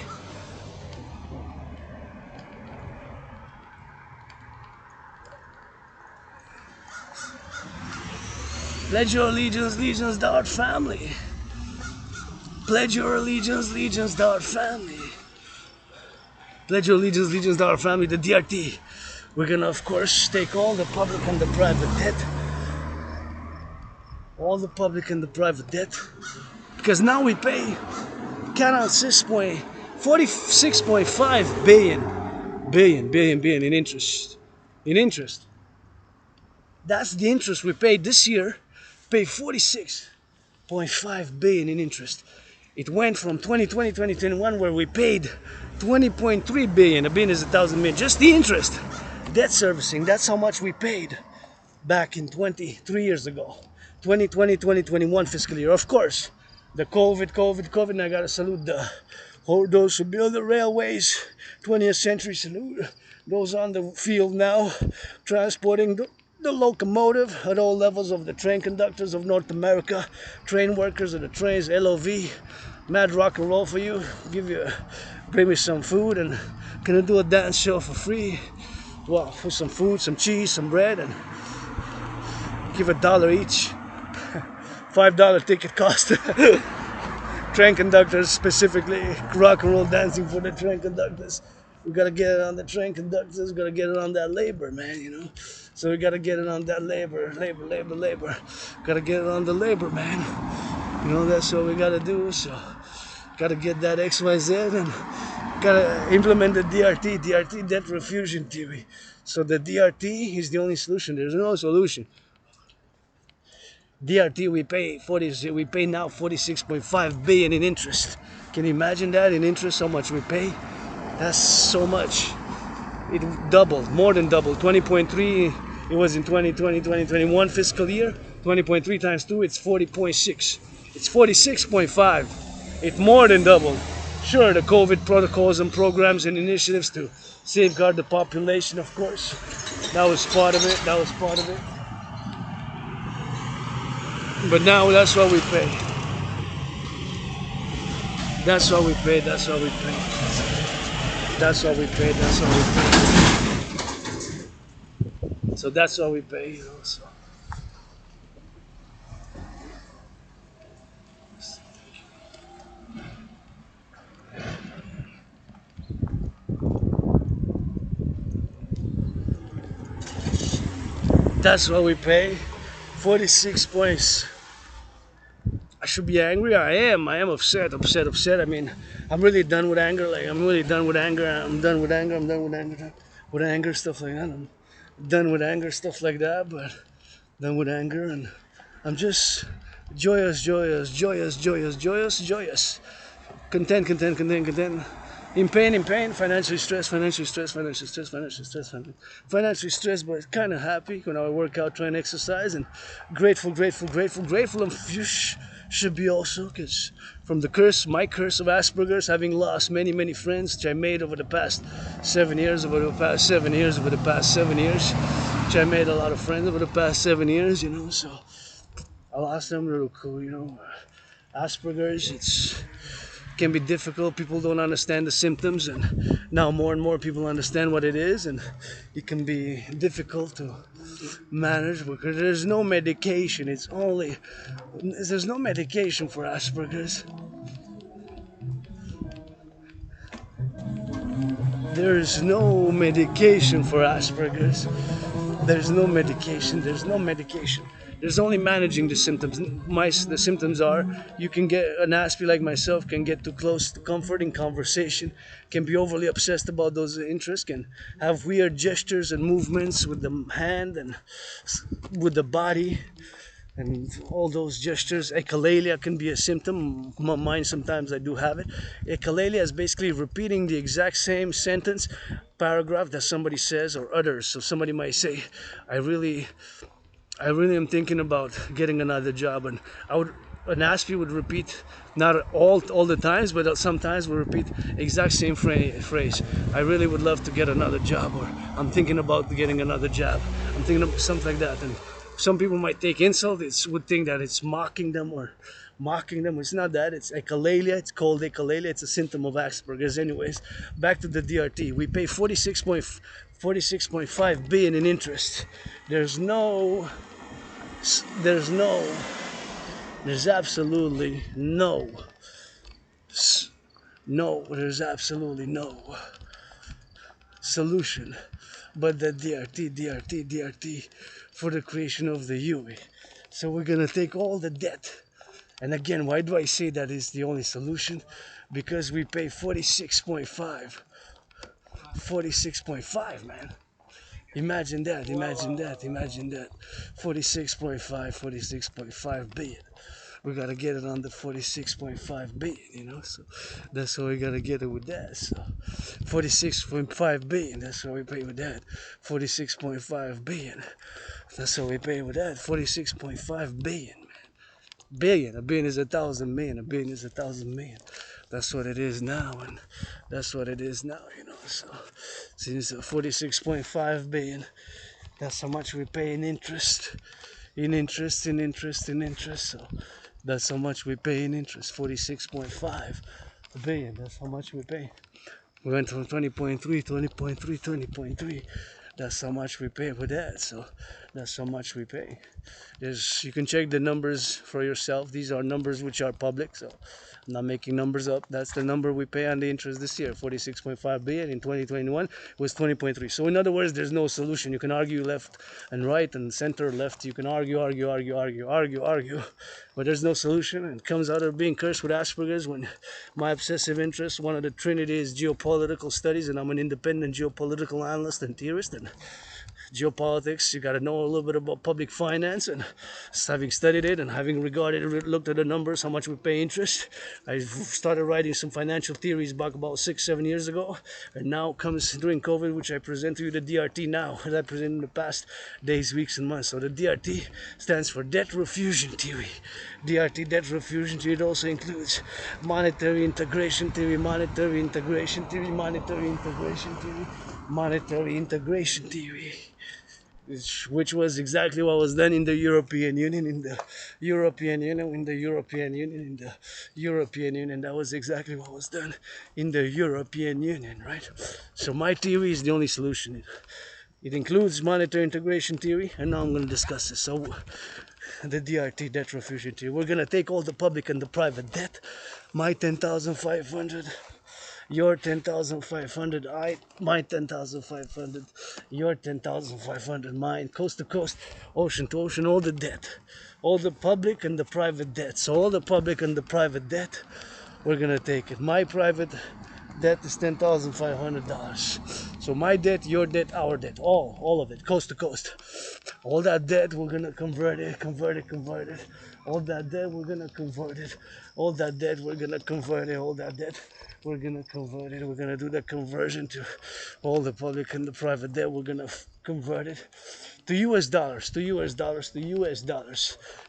Pledge your allegiance, legions, thou art family. Pledge your allegiance, allegiance to our family. Pledge your allegiance, allegiance to our family, the DRT. We're gonna, of course, take all the public and the private debt. All the public and the private debt. Because now we pay, count out 46.5 billion in interest. In interest. That's the interest we paid this year. Pay 46.5 billion in interest. It went from 2020, 2021, where we paid 20.3 billion. A billion is 1,000 million. Just the interest. Debt servicing. That's how much we paid back in 3 years ago. 2020, 2021 fiscal year. Of course, the COVID, and I gotta salute those who build the railways. 20th century salute. Those on the field now, transporting the locomotive at all levels of the train conductors of North America, workers of the trains, LOV, mad rock and roll for you. Bring me some food and gonna do a dance show for free. Well, with some food, some cheese, some bread, and give $1 each. $5 ticket cost. Train conductors specifically, rock and roll dancing for the train conductors. We gotta get it on the train conductors, gotta get it on that labor, man, you know. So we gotta get it on that labor. Gotta get it on the labor, man. You know, that's what we gotta do. So gotta get that XYZ and gotta implement the DRT, debt refusion theory. So the DRT is the only solution. There's no solution. DRT, we pay now 46.5 billion in interest. Can you imagine that in interest? How much we pay? That's so much. It doubled, more than doubled. 20.3. It was in 2020, 2021 fiscal year. 20.3 times 2, it's 40.6. It's 46.5. It more than doubled. Sure, the COVID protocols and programs and initiatives to safeguard the population, of course. That was part of it. But now that's what we pay. That's what we pay. So that's what we pay, you know. So. That's what we pay. 46 points. I should be angry. I am upset. I mean, I'm really done with anger. I'm done with anger, stuff like that. I'm done with anger, stuff like that, but done with anger, and I'm just joyous. Content. In pain, financially stressed, but kind of happy when I work out, try and exercise, and grateful. And should be also, because from my curse of Asperger's, having lost many friends, which I made over the past 7 years, which I made a lot of friends over the past 7 years, you know, so I lost them real cool, you know. Asperger's, can be difficult. People don't understand the symptoms, and now more and more people understand what it is, and it can be difficult to manage because there's no medication. There's no medication for Asperger's. There's no medication for Asperger's. There's no medication. There's only managing the symptoms. The symptoms are, you can get, an Aspie like myself can get too close to comforting conversation, can be overly obsessed about those interests, can have weird gestures and movements with the hand and with the body and all those gestures. Echolalia can be a symptom. Mine, sometimes I do have it. Echolalia is basically repeating the exact same sentence, paragraph that somebody says or utters. So somebody might say, I really am thinking about getting another job, and an Aspie would repeat, not all the times, but sometimes would repeat exact same phrase. I really would love to get another job, or I'm thinking about getting another job. I'm thinking of something like that, and some people might take insult. Would think that it's mocking them. It's not that. It's echolalia. It's called echolalia. It's a symptom of Asperger's. Anyways, back to the DRT. We pay 46.5 billion in interest. There's absolutely no No, there's absolutely no solution but the DRT for the creation of the UE. So we're gonna take all the debt. And again, why do I say that is the only solution? Because we pay 46.5. 46.5, man. Imagine that, imagine that, imagine that. 46.5 billion. We gotta get it on the 46.5 billion, you know. So that's what we gotta get it with that. So 46.5 billion, that's what we pay with that. 46.5 billion. That's what we pay with that. 46.5 billion. Billion. A billion is 1,000 million. A billion is 1,000 million. That's what it is now, and that's what it is now, you know. So since 46.5 billion, that's how much we pay in interest. In interest. So that's how much we pay in interest. 46.5 billion. That's how much we pay. We went from 20.3. That's how much we pay for that. So that's how much we pay. You can check the numbers for yourself. These are numbers which are public, so I'm not making numbers up. That's the number we pay on the interest this year. 46.5 billion in 2021 was 20.3. So in other words, there's no solution. You can argue left and right and center left. You can argue, but there's no solution. And it comes out of being cursed with Asperger's when my obsessive interest, one of the trinity is geopolitical studies, and I'm an independent geopolitical analyst and theorist. And geopolitics, you got to know a little bit about public finance, and having studied it and having looked at the numbers, how much we pay interest, I started writing some financial theories back about 6-7 years ago, and now comes during COVID, which I present to you the DRT now, as I presented in the past days, weeks, and months. So the DRT stands for debt refusion theory. DRT, debt refusion theory. It also includes monetary integration theory, monetary integration theory, monetary integration theory, monetary integration theory, which was exactly what was done in the European Union, in the European Union. That was exactly what was done in the European Union, right? So my theory is the only solution. It includes monetary integration theory, and now I'm going to discuss this. So the DRT, debt refusion theory. We're going to take all the public and the private debt, my 10,500, your 10,500, my 10,500, your 10,500, mine, coast to coast, ocean to ocean, all the debt, all the public and the private debt. So all the public and the private debt, we're gonna take it. My private debt is $10,500. So my debt, your debt, our debt, all of it, coast to coast. All that debt, we're gonna convert it. All that debt, we're gonna convert it. All that debt, we're gonna convert it. All that debt, we're gonna convert it. We're gonna do the conversion to all the public and the private debt. We're gonna convert it to US dollars,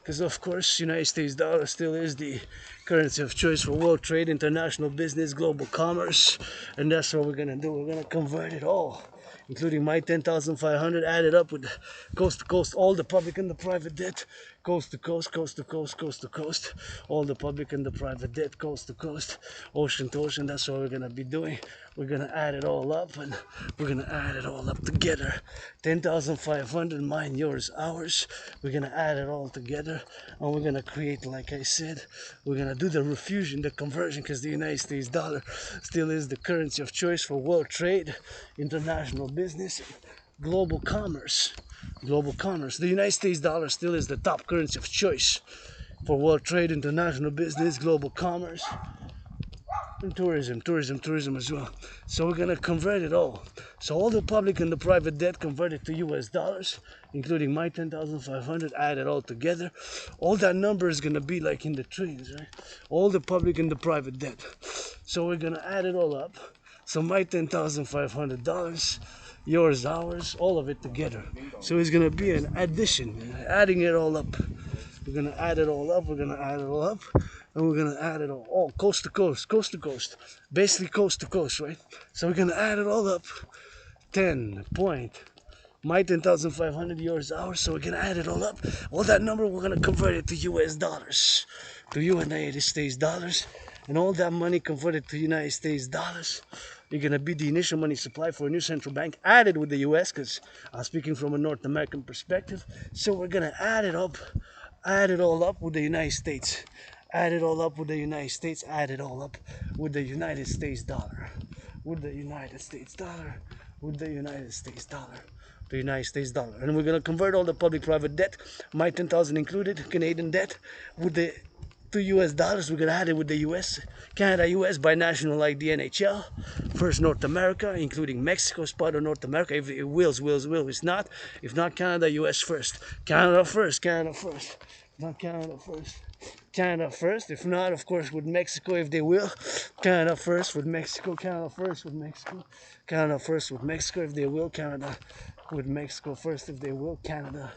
because of course United States dollar still is the currency of choice for world trade, international business, global commerce, and that's what we're gonna do. We're gonna convert it all, including my 10,500 added up with coast to coast, all the public and the private debt, coast to coast, all the public and the private debt, coast to coast, ocean to ocean. That's what we're gonna be doing. We're gonna add it all up, and we're gonna add it all up together. 10,500, mine, yours, ours. We're gonna add it all together, and we're gonna create, like I said, we're gonna do the refusion, the conversion, because the United States dollar still is the currency of choice for world trade, international business, global commerce. The United States dollar still is the top currency of choice for world trade, international business, global commerce, and tourism as well. So we're gonna convert it all. So all the public and the private debt converted to US dollars, including my 10,500, add it all together. All that number is gonna be like in the trillions, right? All the public and the private debt. So we're gonna add it all up. So my $10,500, yours, ours, all of it together. So it's gonna be an addition, adding it all up. We're gonna add it all up. And we're gonna add it all coast to coast, basically coast to coast, right? So we're gonna add it all up. 10 point. My 10,500, yours, ours. So we're gonna add it all up. All that number, we're gonna convert it to US dollars, to United States dollars, and all that money converted to United States dollars. You're gonna be the initial money supply for a new central bank, added with the US, because I'm speaking from a North American perspective. So we're gonna add it all up with the United States. Add it all up with the United States, add it all up with the United States dollar, with the United States dollar, with the United States dollar, the United States dollar. And we're going to convert all the public-private debt, my 10,000 included, Canadian debt, with the to US dollars. We're going to add it with the US, Canada, US, binational like the NHL. First North America, including Mexico as part of North America. If it wills, it's not. If not, Canada, US first. Canada first, Canada first. Not Canada first. Canada first. If not, of course, with Mexico, if they will. Canada first with Mexico. Canada first with Mexico. Canada first with Mexico, if they will. Canada with Mexico first, if they will. Canada,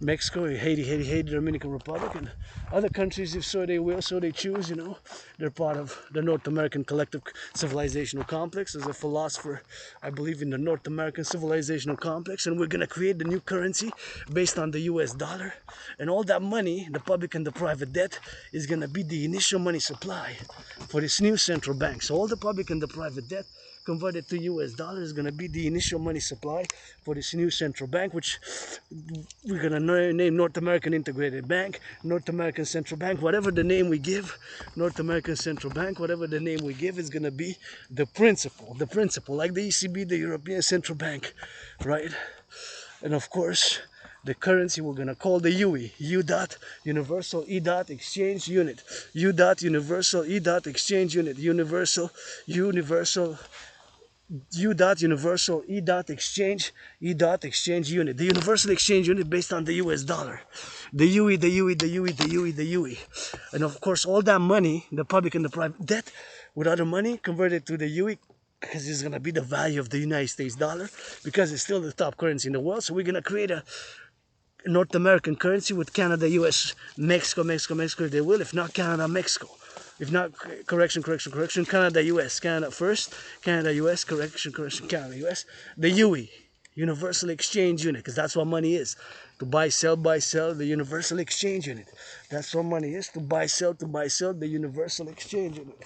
Mexico, Haiti, Dominican Republic, and other countries, if so they will, so they choose. You know, they're part of the North American Collective Civilizational Complex. As a philosopher, I believe in the North American Civilizational Complex, and we're gonna create the new currency based on the U.S. dollar, and all that money, the public and the private debt, is gonna be the initial money supply for this new central bank. So all the public and the private debt converted to US dollars is going to be the initial money supply for this new central bank, which we're going to name North American Integrated Bank, North American Central Bank, whatever the name we give, North American Central Bank, whatever the name we give is going to be the principle, like the ECB, the European Central Bank, right? And of course, the currency we're going to call the UE, U dot universal E dot exchange unit, U dot universal E dot exchange unit, universal U dot universal E dot exchange unit, the universal exchange unit based on the US dollar, the UE, the UE. And of course, all that money, the public and the private debt, with other money converted to the UE, because it's going to be the value of the United States dollar, because it's still the top currency in the world. So we're going to create a North American currency with Canada, US, Mexico, if they will. If not, Canada, Mexico. If not, correction, Canada, US, Canada first, Canada, US, correction, Canada, US. The UE, Universal Exchange Unit, because that's what money is. To buy, sell, the Universal Exchange Unit. That's what money is. To buy, sell, the Universal Exchange Unit.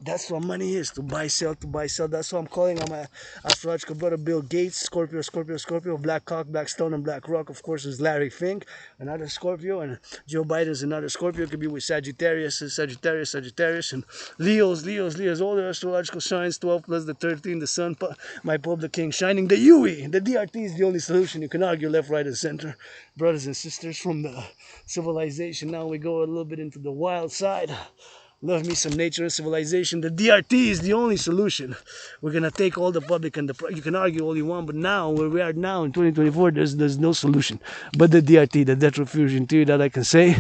That's what money is. To buy, sell, That's what I'm calling on my astrological brother Bill Gates, Scorpio, Black Cock, Black Stone, and Black Rock. Of course, is Larry Fink, another Scorpio, and Joe Biden's another Scorpio. It could be with Sagittarius, and Leos. All the astrological signs, 12 plus the 13, the sun, my public king shining. The UE, the DRT is the only solution. You can argue left, right, and center. Brothers and sisters from the civilization. Now we go a little bit into the wild side. Love me some nature and civilization. The DRT is the only solution. We're gonna take all the public and you can argue all you want, but now where we are now in 2024, there's no solution. But the DRT, the debt refusion theory, that I can say,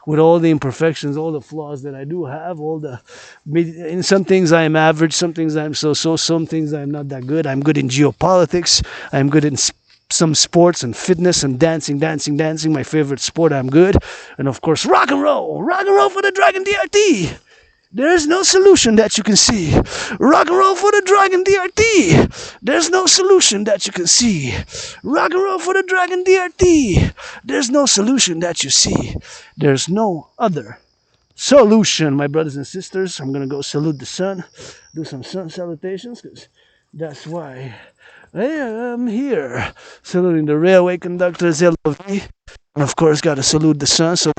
with all the imperfections, all the flaws that I do have, in some things I am average, some things I'm so, some things I'm not that good. I'm good in geopolitics. I'm good in some sports and fitness and dancing. My favorite sport, I'm good. And of course, rock and roll for the Dragon DRT. There's no solution that you can see. Rock and roll for the Dragon DRT. There's no solution that you can see. Rock and roll for the Dragon DRT. There's no solution that you see. There's no other solution, my brothers and sisters. I'm going to go salute the sun, do some sun salutations, because that's why I am here. Saluting the railway conductors, LOV. And of course, got to salute the sun. So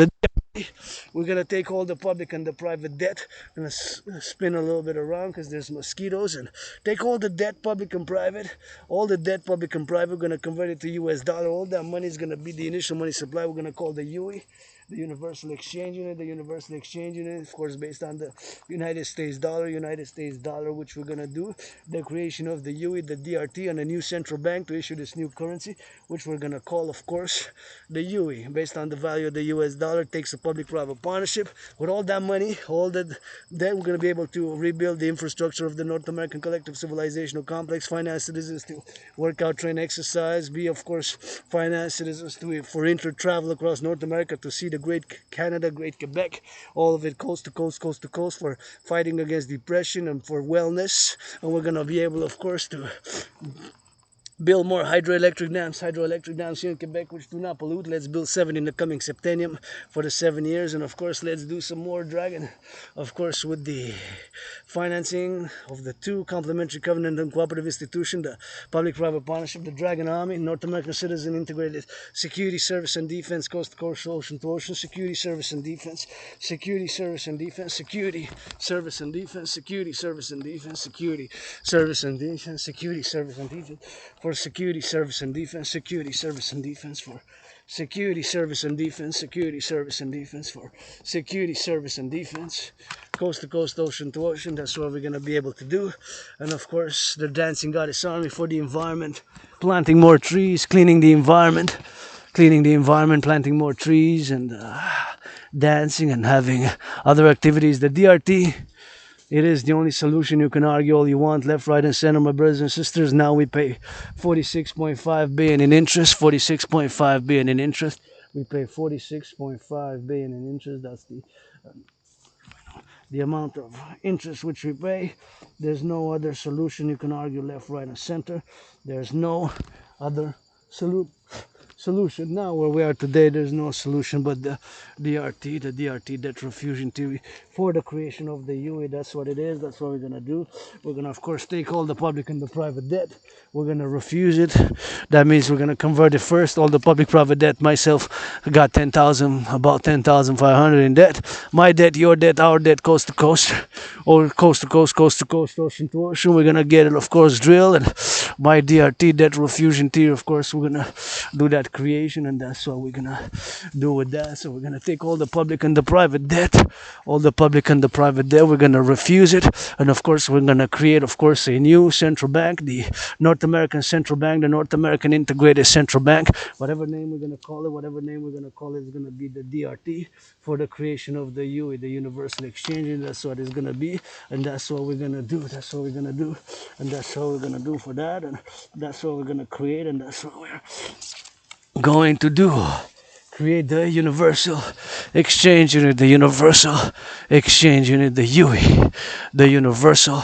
we're going to take all the public and the private debt. Going to spin a little bit around because there's mosquitoes. And take all the debt, public and private. All the debt, public and private. We're going to convert it to US dollar. All that money is going to be the initial money supply. We're going to call the UE. The Universal Exchange Unit, of course, based on the United States dollar, which we're going to do. The creation of the UE, the DRT, and a new central bank to issue this new currency, which we're going to call, of course, the UE, based on the value of the US dollar. Takes a public-private partnership. With all that money, all that we're going to be able to rebuild the infrastructure of the North American Collective Civilizational Complex, finance citizens to work out, train, exercise, be, of course, finance citizens for inter-travel across North America to see the great Canada, great Quebec, all of it coast to coast for fighting against depression and for wellness. And we're going to be able, of course, to Build more hydroelectric dams here in Quebec which do not pollute. Let's build 7 in the coming septennium for the 7 years. And of course, let's do some more dragon. Of course, with the financing of the 2 complementary covenant and cooperative institution, the public-private partnership, the Dragon Army, North American Citizen Integrated Security Service and Defense, coast to coast, ocean to ocean, security service and defense, security service and defense, security service and defense, security service and defense, security service and defense, security service and defense, for security service and defense, security service and defense, for security service and defense, security service and defense, for security service and defense, coast to coast, ocean to ocean. That's what we're gonna be able to do. And of course, the Dancing Goddess Army for the environment, planting more trees, cleaning the environment, planting more trees, and dancing and having other activities. The DRT, it is the only solution. You can argue all you want, left, right, and center, my brothers and sisters. Now we pay 46.5 billion in interest. 46.5 billion in interest. We pay 46.5 billion in interest. That's the amount of interest which we pay. There's no other solution. You can argue left, right, and center. There's no other solution. Now where we are today, there's no solution but the DRT, debt refusion theory, for the creation of the UE. That's what it is. That's what we're gonna do. We're gonna of course take all the public and the private debt. We're gonna refuse it. That means we're gonna convert it first. All the public private debt. Myself got 10,000, about 10,500 in debt. My debt, your debt, our debt, coast to coast, or coast to coast, ocean to ocean. We're gonna get it, of course, drill. And my DRT, debt refusion theory, of course, we're gonna do that creation, and that's what we're gonna do with that. So we're gonna take all the public and the private debt, we're gonna refuse it, and of course we're gonna create, of course, a new central bank, the North American Central Bank, the North American Integrated Central Bank, whatever name we're gonna call it, is gonna be the DRT, for the creation of the UE, the Universal Exchange, and that's what it's gonna be, and that's what we're gonna do. And that's what we're gonna do for that, and that's what we're gonna create, and that's what we're going to do. Create the Universal Exchange Unit, the UE, the Universal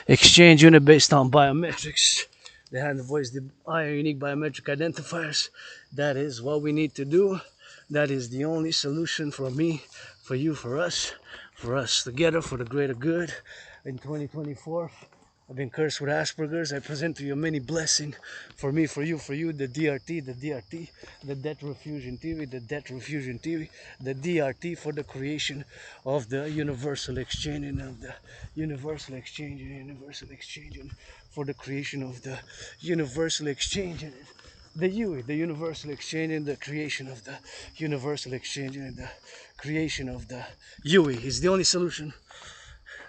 Exchange Unit, based on biometrics. The hand, the voice, the eye are unique biometric identifiers. That is what we need to do. That is the only solution for me, for you, for us together, for the greater good in 2024. I've been cursed with Asperger's. I present to you many blessings for me, for you, the DRT, the debt refusion theory, the DRT, for the creation of the Universal Exchange, and of the Universal Exchange, for the creation of the Universal Exchange, and the UE, the Universal Exchange, and the creation of the Universal Exchange, and the creation of the UE is the only solution.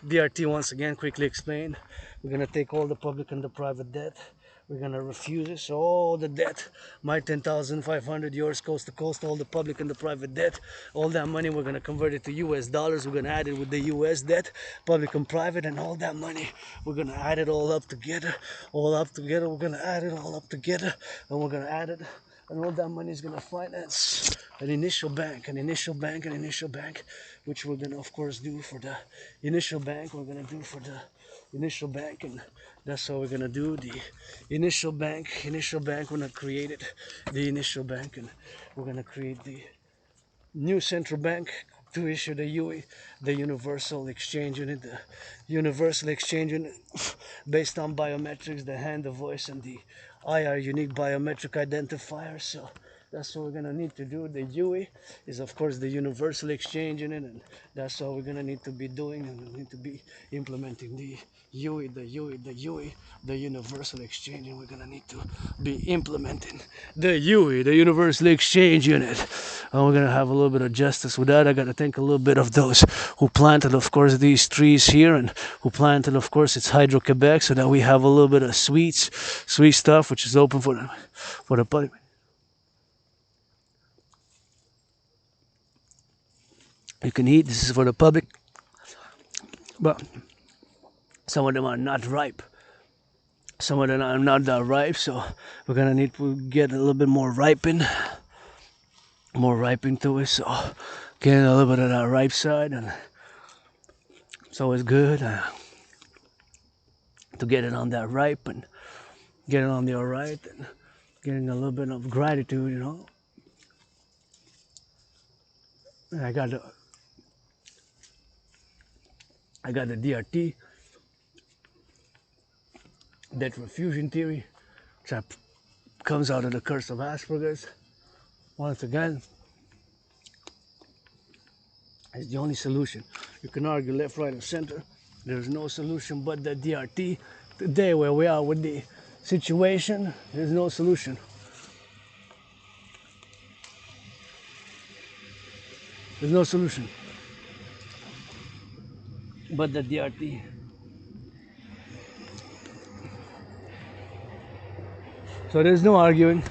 DRT, once again, quickly explained. We're gonna take all the public and the private debt. We're gonna refuse it. So all the debt, my 10,500, yours, coast to coast, all the public and the private debt, all that money, we're gonna convert it to US dollars. We're gonna add it with the US debt, public and private, and all that money, we're gonna add it all up together. We're gonna add it all up together, and we're gonna add it. And all that money is going to finance an initial bank, which we're going to, of course, do for the initial bank. And that's how we're going to do the initial bank. We're going to create it, the initial bank, and we're going to create the new central bank to issue the UE, the Universal Exchange Unit, based on biometrics. The hand, the voice, and the eye are unique biometric identifiers. So that's what we're gonna need to do. The UE is, of course, the Universal Exchange Unit, and that's what we're gonna need to be doing, and we need to be implementing the UE, the Universal Exchange, and we're gonna need to be implementing the UE, the Universal Exchange Unit. And we're gonna have a little bit of justice with that. I gotta thank a little bit of those who planted, of course, these trees here, and who planted, of course, it's Hydro-Quebec, so that we have a little bit of sweet stuff, which is open for the public. You can eat. This is for the public, but some of them are not ripe. Some of them are not that ripe, so we're gonna need to get a little bit more ripen to it. So getting a little bit of that ripe side, and it's always good to get it on that ripe. And getting on the alright and getting a little bit of gratitude, you know. And I got the DRT, debt refusion theory, which comes out of the curse of Asperger's. Once again, it's the only solution. You can argue left, right, and center. There's no solution but the DRT. Today, where we are with the situation, there's no solution. There's no solution but the DRT. So there's no arguing.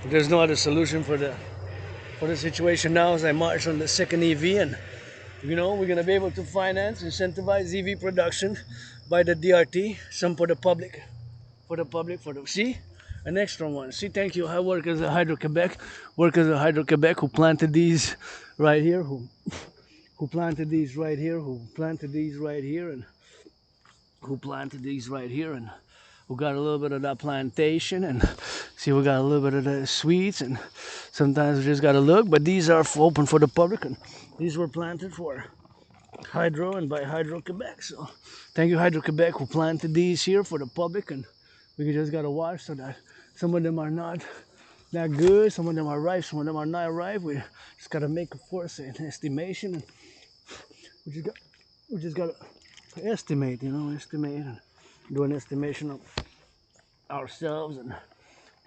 There's no other solution for the situation now as I march on the second EV, and you know, we're gonna be able to finance, incentivize EV production by the DRT, some for the public, see, an extra one. See, thank you. I work as a Hydro-Quebec, who planted these right here, who planted these right here, who planted these right here, and who planted these right here, and we got a little bit of that plantation, and see, we got a little bit of the sweets, and sometimes we just gotta look, but these are open for the public, and these were planted for Hydro and by Hydro-Quebec. So thank you, Hydro-Quebec, who planted these here for the public, and we just gotta watch so that some of them are not that good, some of them are ripe, some of them are not ripe. We just gotta make, of course, an estimation, and we just gotta estimate, you know, and do an estimation of ourselves, and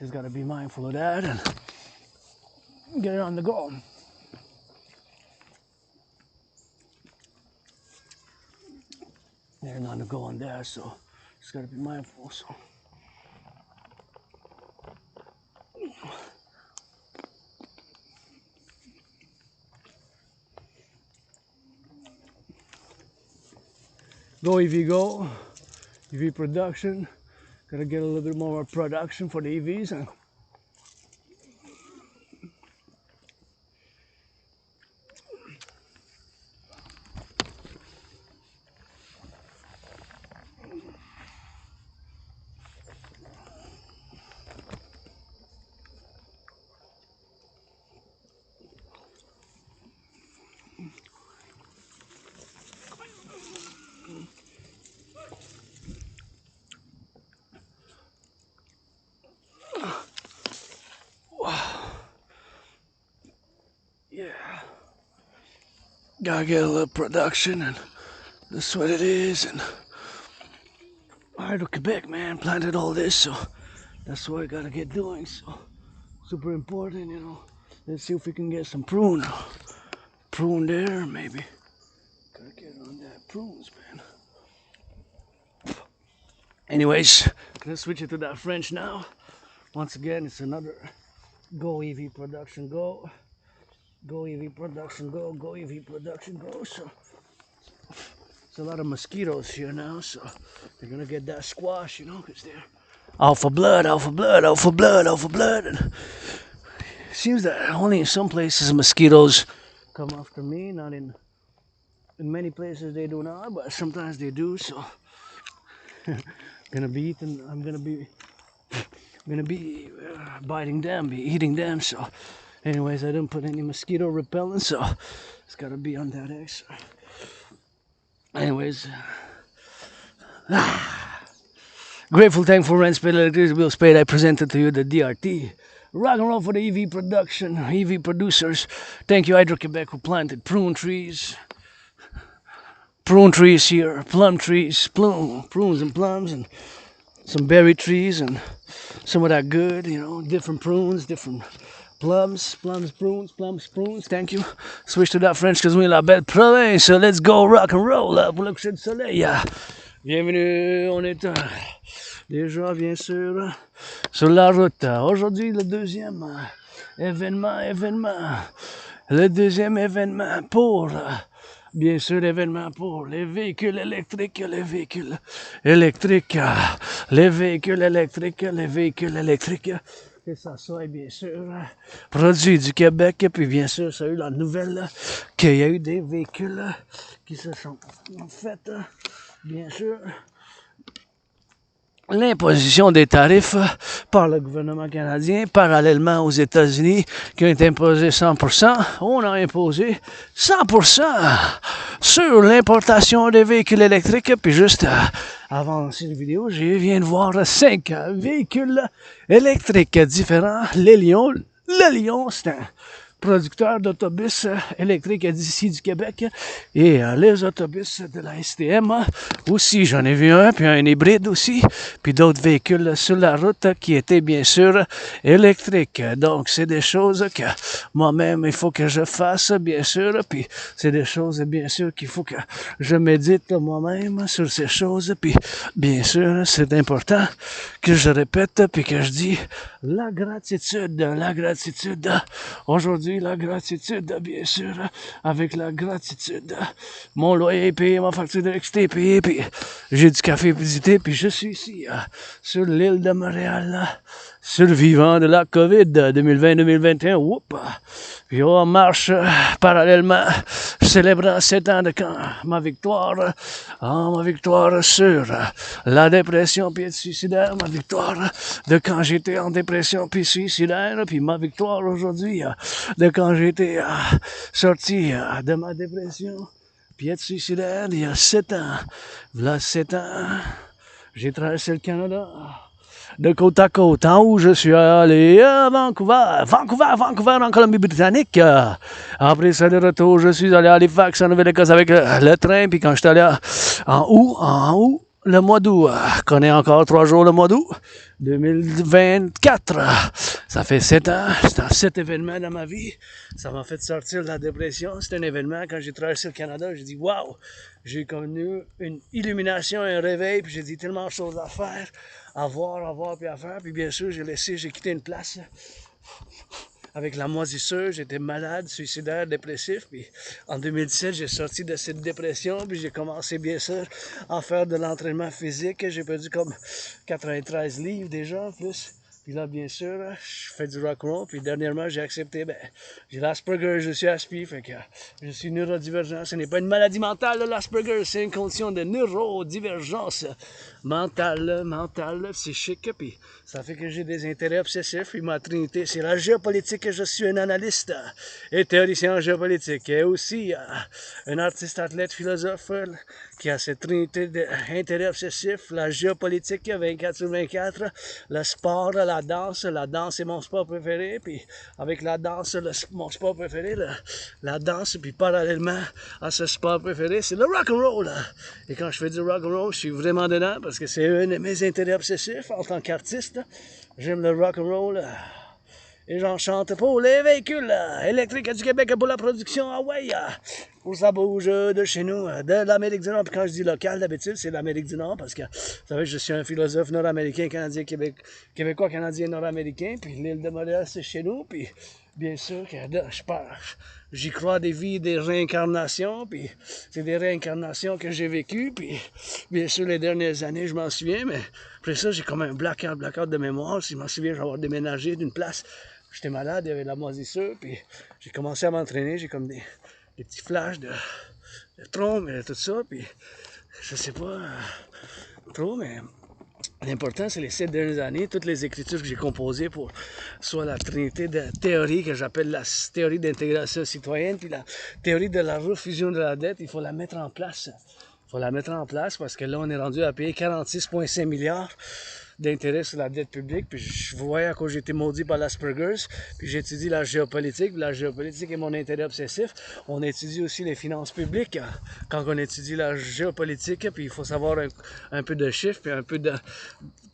just gotta be mindful of that and get it on the go. Getting on the go on that, so just gotta be mindful. So go EV, go EV production. Gotta get a little bit more production for the EVs, and yeah, gotta get a little production, and that's what it is. And Hydro-Quebec, man, planted all this, so that's what I gotta get doing. So super important, you know. Let's see if we can get some prune there, maybe. Gotta get on that prunes, man. Anyways, gonna switch it to that French now. Once again, it's another go EV production, go EV production, go EV production, go. So it's a lot of mosquitoes here now, so they're gonna get that squash, you know, because they're alpha blood, and it seems that only in some places mosquitoes come after me, not in many places they do not, but sometimes they do. So I'm gonna be biting them, be eating them. So anyways, I didn't put any mosquito repellent, so it's gotta be on that extra. Anyways, grateful, thankful, rent, paid, electricity bills paid. I presented to you the DRT. Rock and roll for the EV production, EV producers. Thank you, Hydro-Quebec, who planted prune trees here, plum trees, prunes and plums, and some berry trees, and some of that good, you know, different prunes, different plums, prunes. Thank you. Switch to that French because we la belle province. So let's go rock and roll là, pour le coucher de soleil. Bienvenue, on est déjà bien sûr sur la route. Aujourd'hui, le deuxième événement. Le deuxième événement pour, bien sûr, événement pour les véhicules électriques, les véhicules électriques. Que ça soit, bien sûr, produit du Québec. Et puis, bien sûr, ça a eu la nouvelle qu'il y a eu des véhicules qui se sont faits, bien sûr, l'imposition des tarifs par le gouvernement canadien, parallèlement aux États-Unis qui ont été imposés 100%, on a imposé 100% sur l'importation des véhicules électriques. Puis juste avant cette vidéo, je viens de voir 5 véhicules électriques différents. Le Lion, c'est un producteur d'autobus électriques d'ici du Québec, et les autobus de la STM aussi, j'en ai vu un, puis un hybride aussi, puis d'autres véhicules sur la route qui étaient bien sûr électriques. Donc c'est des choses que moi-même il faut que je fasse, bien sûr, puis c'est des choses bien sûr qu'il faut que je médite moi-même sur ces choses, puis bien sûr c'est important que je répète, puis que je dis la gratitude. Aujourd'hui, la gratitude, bien sûr, avec la gratitude. Mon loyer est payé, ma facture d'électricité est payée, puis j'ai du café et du thé, puis je suis ici, sur l'île de Montréal, survivant de la COVID 2020-2021. Oups! Puis on marche parallèlement, célébrant 7 ans de quand ma victoire sur la dépression puis être suicidaire, ma victoire de quand j'étais en dépression puis suicidaire, puis ma victoire aujourd'hui de quand j'étais sorti de ma dépression puis être suicidaire il y a 7 ans. Voilà 7 ans, j'ai traversé le Canada de côte à côte, en où je suis allé à Vancouver, en Colombie-Britannique. Après ça, de retour, je suis allé à Halifax, en Nouvelle-Écosse, avec le train. Puis quand je suis allé en août, le mois d'août, connais encore 3 jours le mois d'août 2024. Ça fait 7 ans, c'est 7 événements dans ma vie. Ça m'a fait sortir de la dépression. C'est un événement, quand j'ai traversé le Canada, j'ai dit, waouh, j'ai connu une illumination, un réveil, puis j'ai dit tellement de choses à faire, à voir, puis à faire. Puis bien sûr, j'ai quitté une place avec la moisissure, j'étais malade, suicidaire, dépressif. Puis en 2017, j'ai sorti de cette dépression, puis j'ai commencé bien sûr à faire de l'entraînement physique. J'ai perdu comme 93 livres déjà en plus. Puis là, bien sûr, je fais du rock-roll. Puis dernièrement, j'ai accepté, j'ai l'Asperger, je suis aspi, fait que je suis neurodivergent. Ce n'est pas une maladie mentale, l'Asperger, c'est une condition de neurodivergence mentale, psychique. Puis ça fait que j'ai des intérêts obsessifs. Puis ma trinité, c'est la géopolitique. Je suis un analyste et théoricien en géopolitique. Et aussi un artiste, athlète, philosophe qui a cette trinité d'intérêts obsessifs. La géopolitique, 24 sur 24. Le sport, la danse est mon sport préféré, puis avec la danse, mon sport préféré, la danse, puis parallèlement à ce sport préféré, c'est le rock-and-roll. Et quand je fais du rock-and-roll, je suis vraiment dedans, parce que c'est un de mes intérêts obsessifs en tant qu'artiste. J'aime le rock-and-roll. Et j'en chante pour les véhicules électriques du Québec, pour la production, pour ça bouge de chez nous, de l'Amérique du Nord. Puis quand je dis local, d'habitude, c'est l'Amérique du Nord, parce que, vous savez, je suis un philosophe nord-américain, canadien, québécois, canadien, nord-américain. Puis l'île de Montréal, c'est chez nous. Puis bien sûr que j'y crois des vies, des réincarnations. Puis c'est des réincarnations que j'ai vécues. Puis bien sûr, les dernières années, je m'en souviens, mais après ça, j'ai comme un blackout de mémoire. Si je m'en souviens, j'avais déménagé d'une place. J'étais malade, il y avait de la moisissure, puis j'ai commencé à m'entraîner, j'ai comme des petits flashs de trompe et tout ça, puis je sais pas trop, mais l'important, c'est les 7 dernières années, toutes les écritures que j'ai composées pour soit la trinité de théorie que j'appelle la théorie d'intégration citoyenne, puis la théorie de la refusion de la dette, il faut la mettre en place. Il faut la mettre en place parce que là, on est rendu à payer 46,5 milliards d'intérêt sur la dette publique, puis je voyais à cause j'ai été maudit par l'Asperger's, puis j'étudie la géopolitique, puis la géopolitique est mon intérêt obsessif. On étudie aussi les finances publiques quand on étudie la géopolitique, puis il faut savoir un peu de chiffres, puis un peu de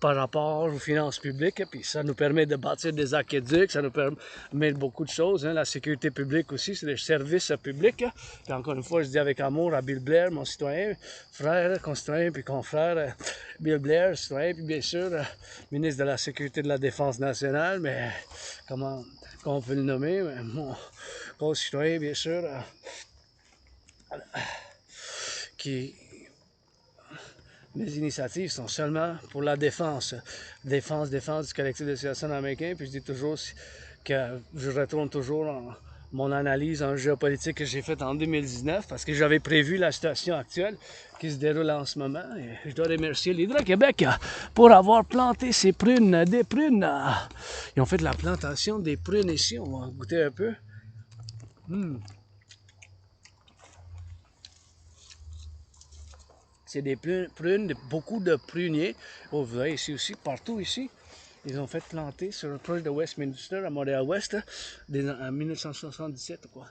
par rapport aux finances publiques, puis ça nous permet de bâtir des aqueducs, ça nous permet beaucoup de choses, la sécurité publique aussi, c'est des services publics. Puis encore une fois, je dis avec amour à Bill Blair, mon citoyen, frère, concitoyen, puis confrère, Bill Blair, citoyen, puis bien sûr, ministre de la Sécurité de la Défense nationale, mais comment on peut le nommer, mais mon concitoyen, bien sûr, qui... Mes initiatives sont seulement pour la défense du collectif de Civilisation Americain. Puis je dis toujours que je retourne toujours mon analyse en géopolitique que j'ai faite en 2019 parce que j'avais prévu la situation actuelle qui se déroule en ce moment. Et je dois remercier l'Hydro-Québec pour avoir planté ces prunes, des prunes. Ils ont fait de la plantation des prunes ici. On va goûter un peu. C'est des prunes, beaucoup de pruniers. Oh, vous voyez ici aussi, partout ici. Ils ont fait planter sur le projet de Westminster à Montréal-Ouest en 1977 ou quoi.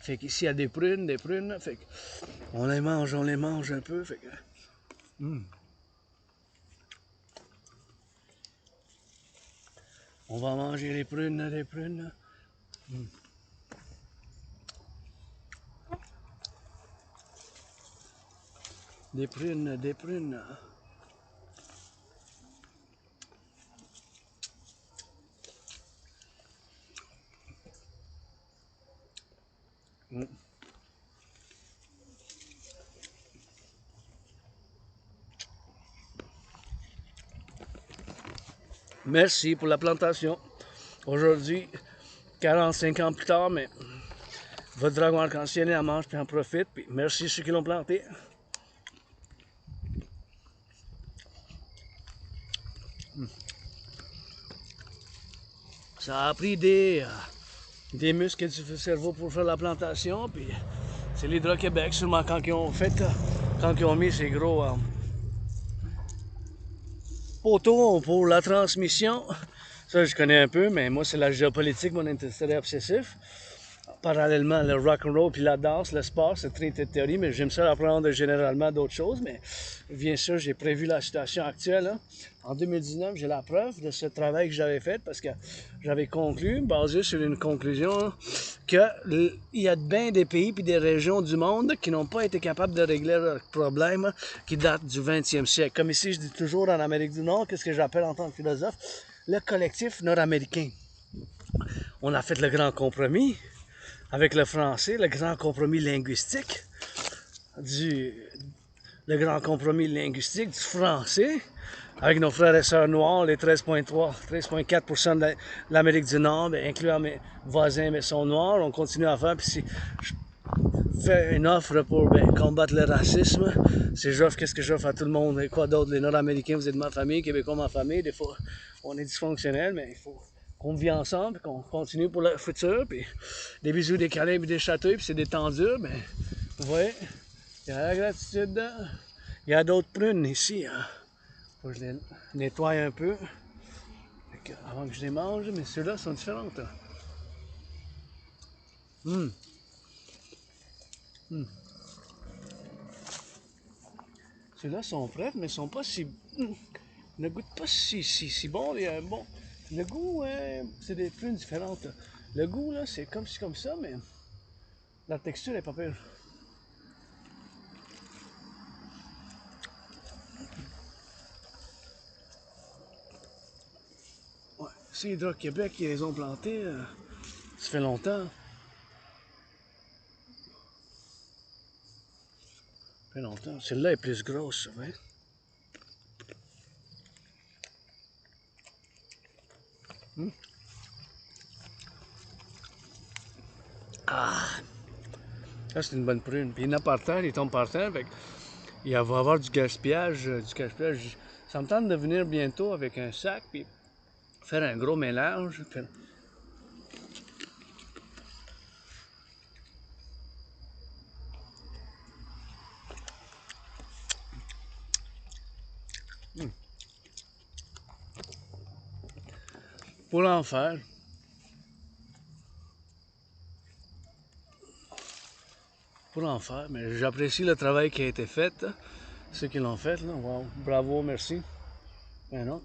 Fait qu'ici il y a des prunes, fait on les mange un peu. Fait que, on va manger les prunes, des prunes. Des prunes, des prunes. Merci pour la plantation. Aujourd'hui, 45 ans plus tard, mais votre dragon arc-en-ciel en mange puis en profite. Puis merci ceux qui l'ont planté. Ça a pris des muscles du cerveau pour faire la plantation. Puis c'est l'Hydro-Québec, sûrement quand ils ont mis ces gros poteaux pour la transmission. Ça, je connais un peu, mais moi, c'est la géopolitique, mon intérêt obsessif. Parallèlement, le rock&roll puis la danse, le sport, c'est très de théorie, mais j'aime ça apprendre généralement d'autres choses. Mais bien sûr, j'ai prévu la situation actuelle. Hein. En 2019, j'ai la preuve de ce travail que j'avais fait parce que j'avais conclu, basé sur une conclusion, qu'il y a bien des pays et des régions du monde qui n'ont pas été capables de régler leurs problèmes qui datent du 20e siècle. Comme ici, je dis toujours en Amérique du Nord, qu'est-ce que j'appelle en tant que philosophe, le collectif nord-américain. On a fait le grand compromis avec le français, le grand compromis linguistique le grand compromis linguistique du français, avec nos frères et sœurs noirs, les 13,4% de l'Amérique du Nord, incluant mes voisins, mais sont noirs, on continue à faire, puis si je fais une offre pour combattre le racisme, c'est j'offre, qu'est-ce que j'offre à tout le monde, et quoi d'autre, les Nord-Américains, vous êtes ma famille, Québécois, ma famille, des fois, on est dysfonctionnel, mais il faut qu'on vit ensemble, qu'on continue pour le futur, puis des bisous, des câlins, puis des chatouilles, puis c'est des tendures, mais vous voyez, il y a la gratitude, il y a d'autres prunes ici, hein. Faut que je les nettoie un peu avant que je les mange, mais ceux-là sont différentes. Ceux-là sont prêts, mais ils sont pas si... ne goûtent pas si bon. Bon. Le goût, c'est des prunes différentes. Le goût, là, c'est comme ça, mais la texture est pas pire. Ouais. C'est Hydro-Québec qui les ont plantés. Ça fait longtemps. Ça fait longtemps. Celle-là est plus grosse, ouais. Ah! Ça, c'est une bonne prune. Puis il y en a par terre, il tombe par terre. Fait il va y avoir du gaspillage. Ça me tente de venir bientôt avec un sac, puis faire un gros mélange. Pour en faire. Mais j'apprécie le travail qui a été fait. Hein. Ceux qui l'ont fait, là. Wow. Bravo, merci. Ben non.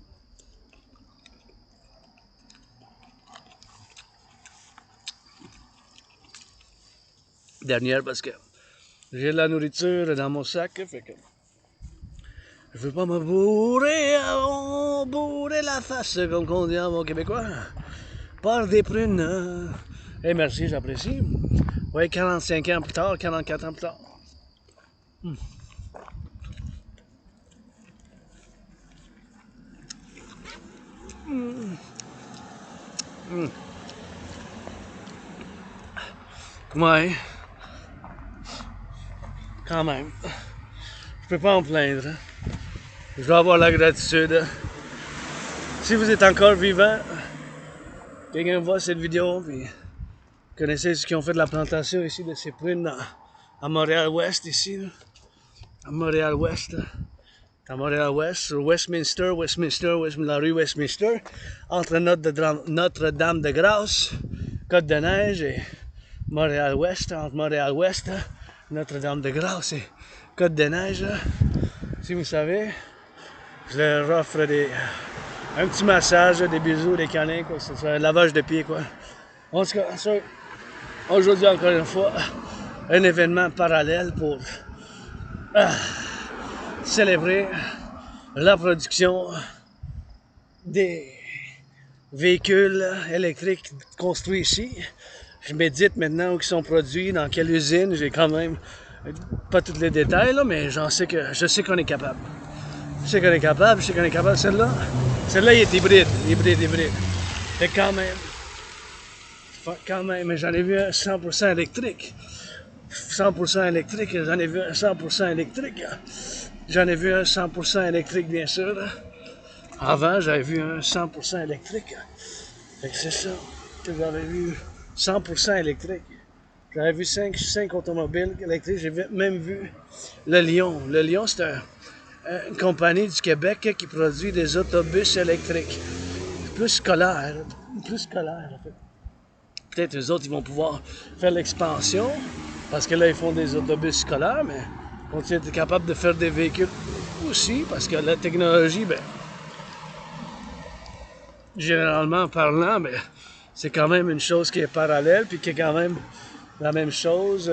Dernière parce que j'ai de la nourriture dans mon sac, fait que je veux pas me bourrer la face, comme on dit en bon québécois, par des prunes. Eh merci, j'apprécie. Oui, 45 ans plus tard, 44 ans plus tard. Ouais. Quand même. Je peux pas en plaindre. Hein. Je dois avoir la gratitude. Si vous êtes encore vivant, quelqu'un voit cette vidéo, puis connaissez ceux qui ont fait de la plantation ici de ces prunes à Montréal-Ouest ici. Là. À Montréal-Ouest. À Montréal-Ouest, sur Westminster, la rue Westminster, entre Notre-Dame-de-Grâce, Côte-de-Neige et Montréal-Ouest, entre Montréal-Ouest, Notre-Dame-de-Grâce et Côte-de-Neige. Si vous savez, je leur offre un petit massage, des bisous, des câlins, quoi, c'est un lavage de pieds, quoi. En tout cas, aujourd'hui, encore une fois, un événement parallèle pour célébrer la production des véhicules électriques construits ici. Je médite maintenant où ils sont produits, dans quelle usine. J'ai quand même pas tous les détails, là, mais je sais qu'on est capable. Je sais qu'on est capable. Celle-là, il est hybride. Et quand même, mais j'en ai vu un 100% électrique. 100% électrique, j'en ai vu un 100% électrique. J'en ai vu un 100% électrique, bien sûr. Avant, j'avais vu un 100% électrique. Fait que c'est ça que j'avais vu 100% électrique. J'avais vu 5 automobiles électriques. J'ai même vu le Lion. Le Lion, c'est une compagnie du Québec qui produit des autobus électriques. Plus scolaires. En fait. Peut-être eux autres, ils vont pouvoir faire l'expansion. Parce que là, ils font des autobus scolaires, mais ils vont être capables de faire des véhicules aussi. Parce que la technologie, généralement parlant, c'est quand même une chose qui est parallèle, puis qui est quand même la même chose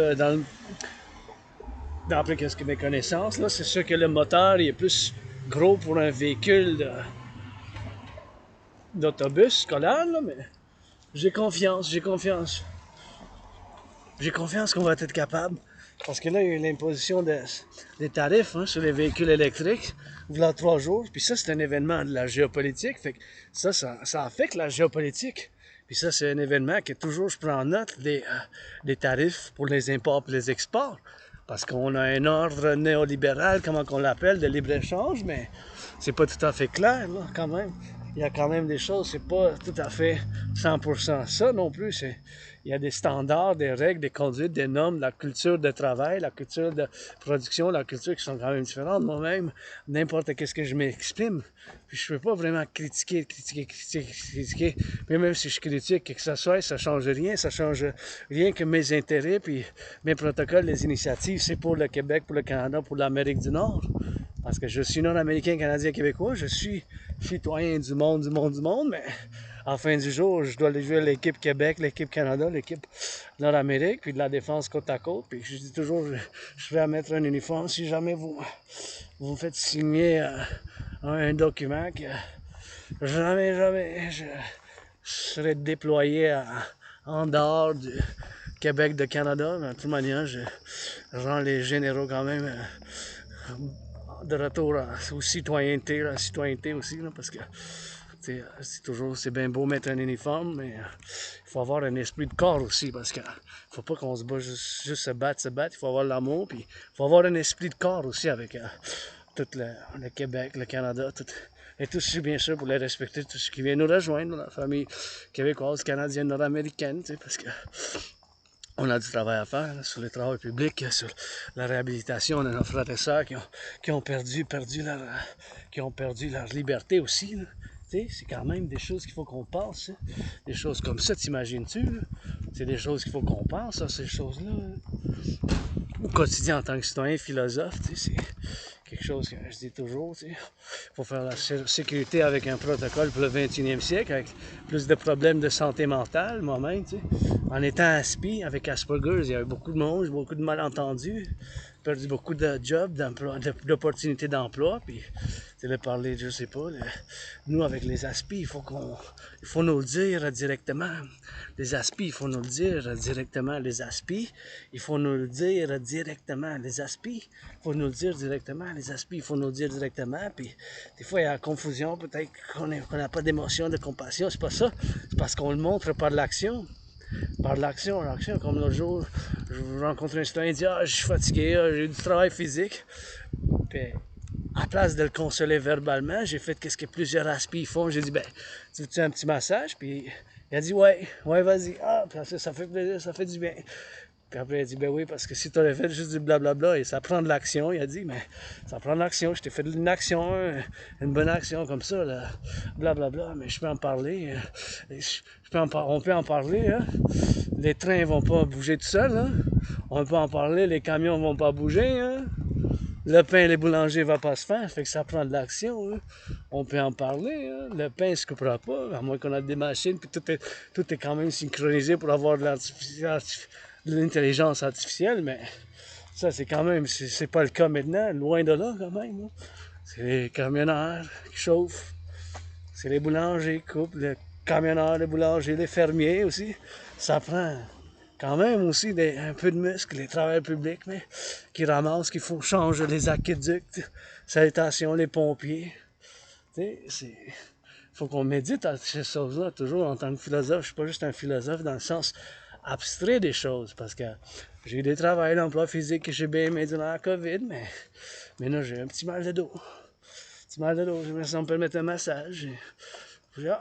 d'après ce que mes connaissances. Là, c'est sûr que le moteur il est plus gros pour un véhicule d'autobus scolaire, là, mais j'ai confiance qu'on va être capable. Parce que là, il y a eu l'imposition des tarifs sur les véhicules électriques, voilà 3 jours. Puis ça, c'est un événement de la géopolitique. Fait que ça affecte la géopolitique. Puis ça, c'est un événement que toujours je prends en note des tarifs pour les imports et les exports. Parce qu'on a un ordre néolibéral, comment qu'on l'appelle, de libre-échange, mais c'est pas tout à fait clair, là, quand même. Il y a quand même des choses, c'est pas tout à fait 100% ça non plus. Il y a des standards, des règles, des conduites, des normes, la culture de travail, la culture de production, la culture qui sont quand même différentes. Moi-même, n'importe qu'est-ce que je m'exprime, puis je peux pas vraiment critiquer. Mais même si je critique que ça soit, ça change rien. Ça change rien que mes intérêts, puis mes protocoles, les initiatives, c'est pour le Québec, pour le Canada, pour l'Amérique du Nord. Parce que je suis non-américain, canadien, québécois, je suis citoyen du monde, mais à la fin du jour, je dois aller jouer l'équipe Québec, l'équipe Canada, l'équipe Nord-Amérique, puis de la défense côte à côte. Puis je dis toujours, je suis prêt à mettre un uniforme si jamais vous me faites signer un document que jamais je serai déployé en dehors du Québec, de Canada. Mais de toute manière, je rends les généraux quand même de retour aux citoyenneté, la citoyenneté aussi, là, parce que c'est bien beau mettre un uniforme, mais il faut avoir un esprit de corps aussi, parce qu'il ne faut pas qu'on se bat juste se battre, il faut avoir l'amour, puis il faut avoir un esprit de corps aussi avec tout le Québec, le Canada, et tout ceci, bien sûr, pour les respecter, tout ce qui vient nous rejoindre, la famille québécoise, canadienne, nord-américaine, parce que on a du travail à faire là, sur les travaux publics, sur la réhabilitation de nos frères et sœurs qui ont perdu leur liberté aussi. C'est quand même des choses qu'il faut qu'on pense. Hein. Des choses comme ça, t'imagines-tu? C'est des choses qu'il faut qu'on pense, hein, ces choses-là. Hein. Au quotidien, en tant que citoyen, philosophe, c'est quelque chose que je dis toujours. Il faut faire la sécurité avec un protocole pour le 21e siècle, avec plus de problèmes de santé mentale, moi-même. En étant aspi, avec Asperger, il y avait beaucoup de monde, beaucoup de malentendus. perdu beaucoup de jobs, d'opportunités d'emploi, puis c'est de parler, je sais pas, nous avec les aspis, il faut nous le dire directement. Les aspis, il faut nous le dire directement. Les aspis, il faut nous le dire directement. Les aspis, il faut nous le dire directement. Les aspis, il faut nous le dire directement. Puis des fois, il y a la confusion, peut-être qu'on n'a pas d'émotion, de compassion. C'est pas ça. C'est parce qu'on le montre par l'action. Par l'action, comme l'autre jour, je rencontre un citoyen, il dit « Ah, je suis fatigué, j'ai eu du travail physique. » Puis, à place de le consoler verbalement, j'ai fait qu'est-ce que plusieurs aspis font. J'ai dit « Ben, tu veux-tu un petit massage? » Puis, il a dit « Ouais, vas-y. » Ah, puis ça fait plaisir, ça fait du bien. Puis après, il a dit « Ben oui, parce que si tu aurais fait juste du blablabla, et ça prend de l'action. » Il a dit « Mais ça prend de l'action. Je t'ai fait une action, une bonne action comme ça, là. Blablabla. Mais je peux en parler. On peut en parler. Hein? Les trains vont pas bouger tout seuls. Hein? On peut en parler. Les camions vont pas bouger. Hein? Le pain, les boulangers ne vont pas se faire. Fait que ça prend de l'action. Hein? On peut en parler. Hein? Le pain ne se coupera pas. À moins qu'on ait des machines. Puis tout est quand même synchronisé pour avoir de l'intelligence artificielle. Mais ça, c'est quand même... C'est pas le cas maintenant. Loin de là, quand même. Hein? C'est les camionneurs qui chauffent. C'est les boulangers qui coupent. Les camionneurs, les boulangers, les fermiers aussi. Ça prend quand même aussi un peu de muscles, les travailleurs publics, mais qui ramassent, qui font changer les aqueducs, salutations, les pompiers. Tu sais, il faut qu'on médite à ces choses-là, toujours en tant que philosophe. Je suis pas juste un philosophe dans le sens abstrait des choses, parce que j'ai eu des travails d'emploi physique que j'ai bien aimé durant la COVID, mais là, j'ai un petit mal de dos. J'aimerais ça me permettre un massage.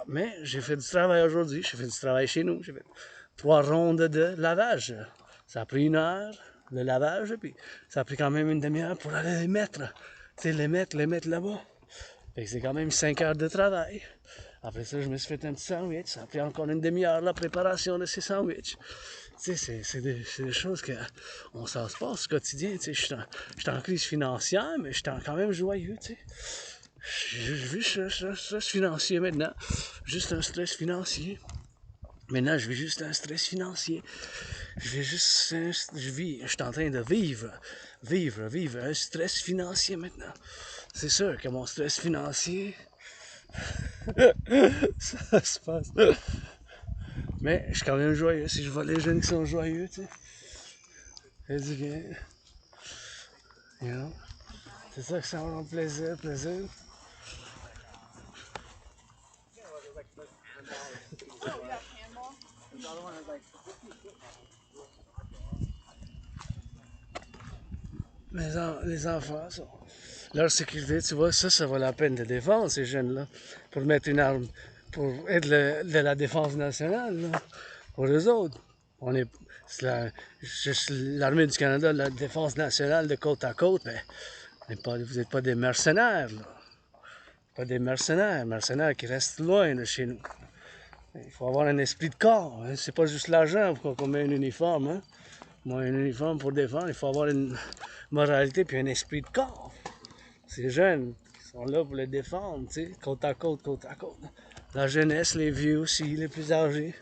Mais j'ai fait du travail aujourd'hui, j'ai fait du travail chez nous, j'ai fait 3 rondes de lavage. Ça a pris 1 heure, le lavage, puis ça a pris quand même une demi-heure pour aller les mettre. Tu sais, les mettre là-bas. Fait que c'est quand même 5 heures de travail. Après ça, je me suis fait un petit sandwich. Ça a pris encore une demi-heure la préparation de ces sandwichs. Tu sais, c'est des choses qu'on s'en se passe au quotidien. Tu sais, je suis en crise financière, mais je suis quand même joyeux, tu sais. Je vis un stress financier maintenant. Juste un stress financier. Maintenant, je vis juste un stress financier. Je suis en train de vivre un stress financier maintenant. C'est sûr que mon stress financier, ça se passe. Mais je suis quand même joyeux. Si je vois les jeunes qui sont joyeux, tu sais, ça dit bien. You know? C'est ça que ça me rend plaisir. Les enfants sont... Leur sécurité, tu vois, ça vaut la peine de défendre ces jeunes-là. Pour mettre une arme, pour être de la défense nationale, là, pour eux autres. C'est l'armée du Canada, la défense nationale de côte à côte, mais vous n'êtes pas des mercenaires, là. Pas des mercenaires qui restent loin de chez nous. Il faut avoir un esprit de corps. Hein. C'est pas juste l'argent pour qu'on met un uniforme. Hein. Moi, un uniforme pour défendre, il faut avoir une moralité puis un esprit de corps. Ces jeunes qui sont là pour les défendre, tu sais, côte à côte. La jeunesse, les vieux aussi, les plus âgés.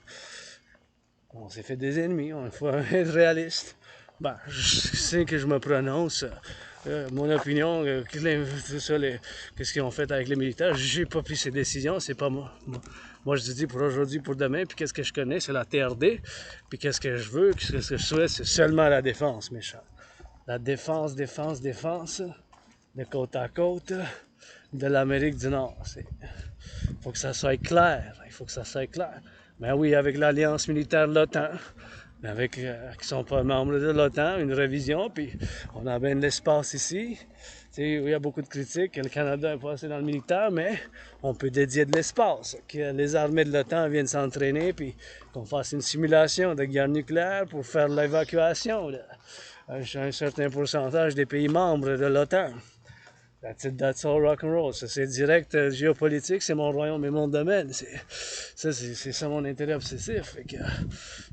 On s'est fait des ennemis, il faut être réaliste. Ben, je sais que je me prononce. Mon opinion, qu'est-ce qu'ils ont fait avec les militaires, j'ai pas pris ces décisions, c'est pas moi. Moi, je dis pour aujourd'hui, pour demain, puis qu'est-ce que je connais, c'est la TRD, puis qu'est-ce que je veux, qu'est-ce que je souhaite, c'est seulement la défense, méchant. La défense, de côte à côte, de l'Amérique du Nord. Il faut que ça soit clair, Mais oui, avec l'alliance militaire de l'OTAN, qui ne sont pas membres de l'OTAN, une révision, puis on a bien de l'espace ici. Tu sais, il y a beaucoup de critiques, que le Canada n'est pas assez dans le militaire, mais on peut dédier de l'espace, que les armées de l'OTAN viennent s'entraîner, puis qu'on fasse une simulation de guerre nucléaire pour faire l'évacuation d'un certain pourcentage des pays membres de l'OTAN. That's all rock&roll. Ça, c'est direct géopolitique, c'est mon royaume et mon domaine. C'est ça mon intérêt obsessif. Fait que,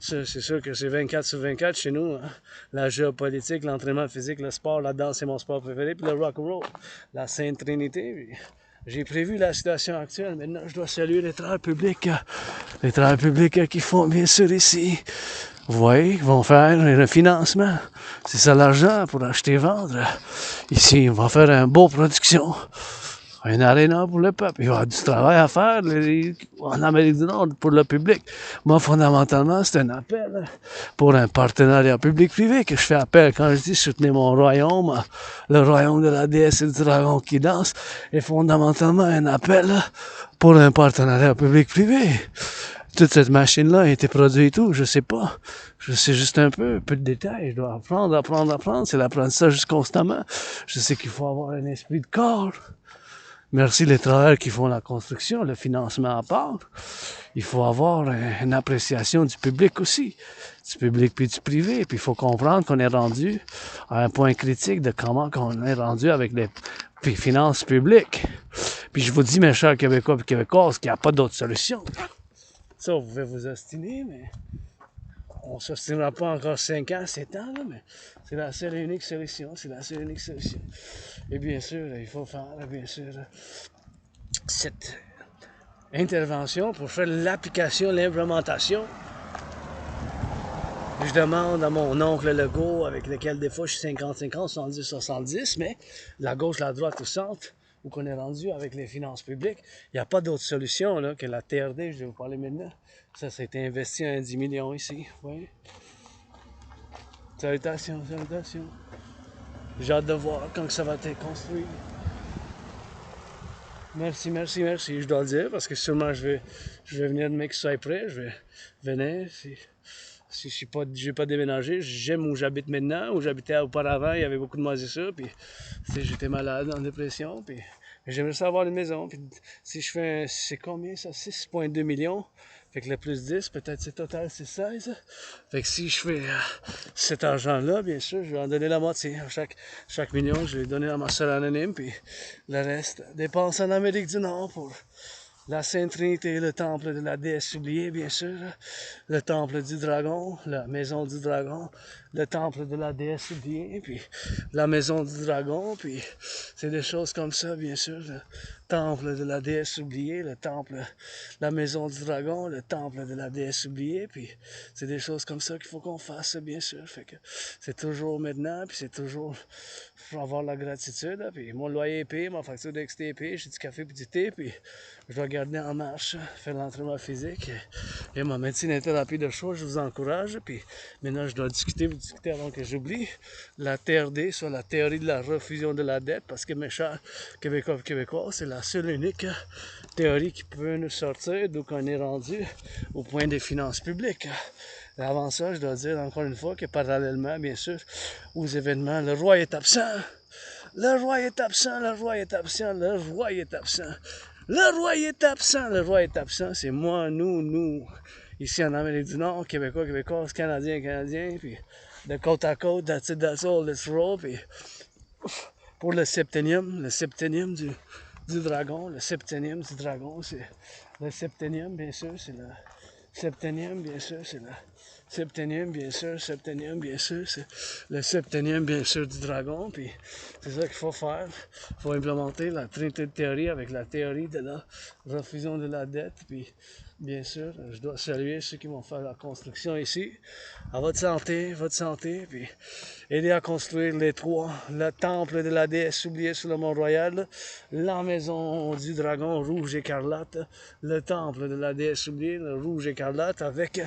c'est sûr que c'est 24/24 chez nous. Hein. La géopolitique, l'entraînement physique, le sport, la danse, c'est mon sport préféré. Puis le rock&roll, la Sainte Trinité. Puis j'ai prévu la situation actuelle. Maintenant, je dois saluer les travailleurs publics. Les travailleurs publics qui font bien sûr ici. Vous voyez, ils vont faire un financement. C'est ça l'argent pour acheter et vendre. Ici, on va faire une beau production. Un aréna pour le peuple. Il y aura du travail à faire en Amérique du Nord pour le public. Moi, fondamentalement, c'est un appel pour un partenariat public-privé que je fais appel quand je dis soutenez mon royaume, le royaume de la déesse et du dragon qui danse, est fondamentalement un appel pour un partenariat public-privé. Toute cette machine-là a été produite et tout, je sais pas. Je sais juste un peu de détails. Je dois apprendre. C'est l'apprentissage constamment. Je sais qu'il faut avoir un esprit de corps. Merci les travailleurs qui font la construction, le financement à part. Il faut avoir une appréciation du public aussi, du public puis du privé. Puis il faut comprendre qu'on est rendu à un point critique de comment on est rendu avec les finances publiques. Puis je vous dis, mes chers Québécois et Québécoises, qu'il n'y a pas d'autre solution. Ça, vous pouvez vous ostiner, mais on ne s'ostinera pas encore 5 ans, 7 ans, là, mais c'est la seule et unique solution. C'est la seule et unique solution. Et bien sûr, il faut faire, bien sûr, cette intervention pour faire l'application, l'implémentation. Je demande à mon oncle Legault, avec lequel des fois je suis 50-50, 70-70, mais la gauche, la droite, au centre, où qu'on est rendu avec les finances publiques, il n'y a pas d'autre solution là, que la TRD, je vais vous parler maintenant. Ça a été investi à 10 millions ici. Oui. Salutations. J'ai hâte de voir quand ça va être construit. Merci, je dois le dire, parce que sûrement je vais venir de mec qui soit prêt, je vais venir. Si je n'ai pas déménagé, j'aime où j'habite maintenant, où j'habitais auparavant, il y avait beaucoup de moisissures, puis j'étais malade, en dépression, puis j'aimerais savoir une maison, puis si je fais, c'est combien ça, 6,2 millions, fait que le plus 10, peut-être c'est total, c'est 16, fait que si je fais cet argent-là, bien sûr, je vais en donner la moitié, chaque million, je vais donner à ma soeur anonyme, puis le reste, dépense en Amérique du Nord pour la Sainte Trinité, le temple de la déesse oubliée, bien sûr, le temple du dragon, la maison du dragon, le temple de la déesse oubliée, puis la maison du dragon, puis c'est des choses comme ça, bien sûr, le temple de la déesse oubliée, le temple, la maison du dragon, le temple de la déesse oubliée, puis c'est des choses comme ça qu'il faut qu'on fasse, bien sûr, fait que c'est toujours maintenant, puis c'est toujours pour avoir la gratitude, puis mon loyer est payé, ma facture d'exté est payée, j'ai du café puis du thé, puis je dois garder en marche, faire l'entraînement physique et ma médecine et thérapie de choix, je vous encourage. Puis maintenant, je dois discuter avant que j'oublie. La TRD, soit la théorie de la refusion de la dette, parce que mes chers Québécois et Québécois, c'est la seule et unique théorie qui peut nous sortir d'où on est rendu au point des finances publiques. Et avant ça, je dois dire encore une fois que parallèlement, bien sûr, aux événements, le roi est absent. Le roi est absent, le roi est absent, le roi est absent. Le roi est absent, c'est moi, nous, ici en Amérique du Nord, Québécois, Québécoises, Canadiens, puis de côte à côte, that's all, let's roll, puis pour le septenième du dragon, c'est le septenième, bien sûr, c'est le septenième, bien sûr, c'est le septenième, bien sûr, c'est le septenième, bien sûr, du dragon, puis c'est ça qu'il faut faire. Il faut implémenter la trinité de théorie avec la théorie de la refusion de la dette, puis bien sûr, je dois saluer ceux qui vont faire la construction ici. À votre santé, puis aider à construire les trois, le temple de la déesse oubliée sur le Mont-Royal, la maison du dragon rouge écarlate, le temple de la déesse oubliée, le rouge écarlate, avec,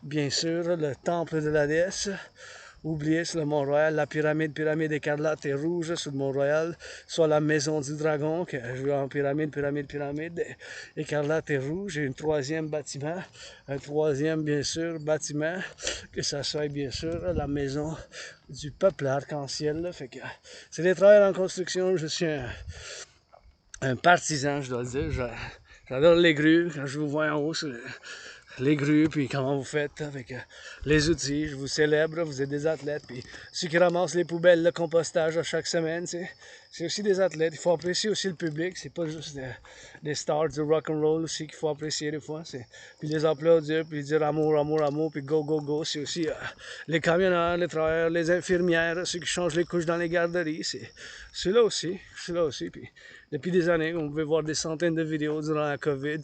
bien sûr, le temple de la déesse oublié sur le Mont-Royal, la pyramide écarlate et rouge sur le Mont-Royal, soit la maison du dragon, que je veux en pyramide, écarlate et rouge, et un troisième bâtiment, bien sûr, bâtiment, que ça soit bien sûr la maison du peuple arc-en-ciel, fait que c'est des travailleurs en construction, je suis un partisan, je dois le dire, j'adore les grues, quand je vous vois en haut, les grues, puis comment vous faites avec les outils, je vous célèbre, vous êtes des athlètes, puis ceux qui ramassent les poubelles, le compostage à chaque semaine, tu sais, c'est aussi des athlètes. Il faut apprécier aussi le public. C'est pas juste des stars du rock-and-roll aussi qu'il faut apprécier des fois. Puis les applaudir, puis dire amour, amour, amour, puis go, go, go. C'est aussi les camionneurs, les travailleurs, les infirmières, ceux qui changent les couches dans les garderies. C'est là aussi. C'est là aussi. Puis depuis des années, on pouvait voir des centaines de vidéos durant la COVID.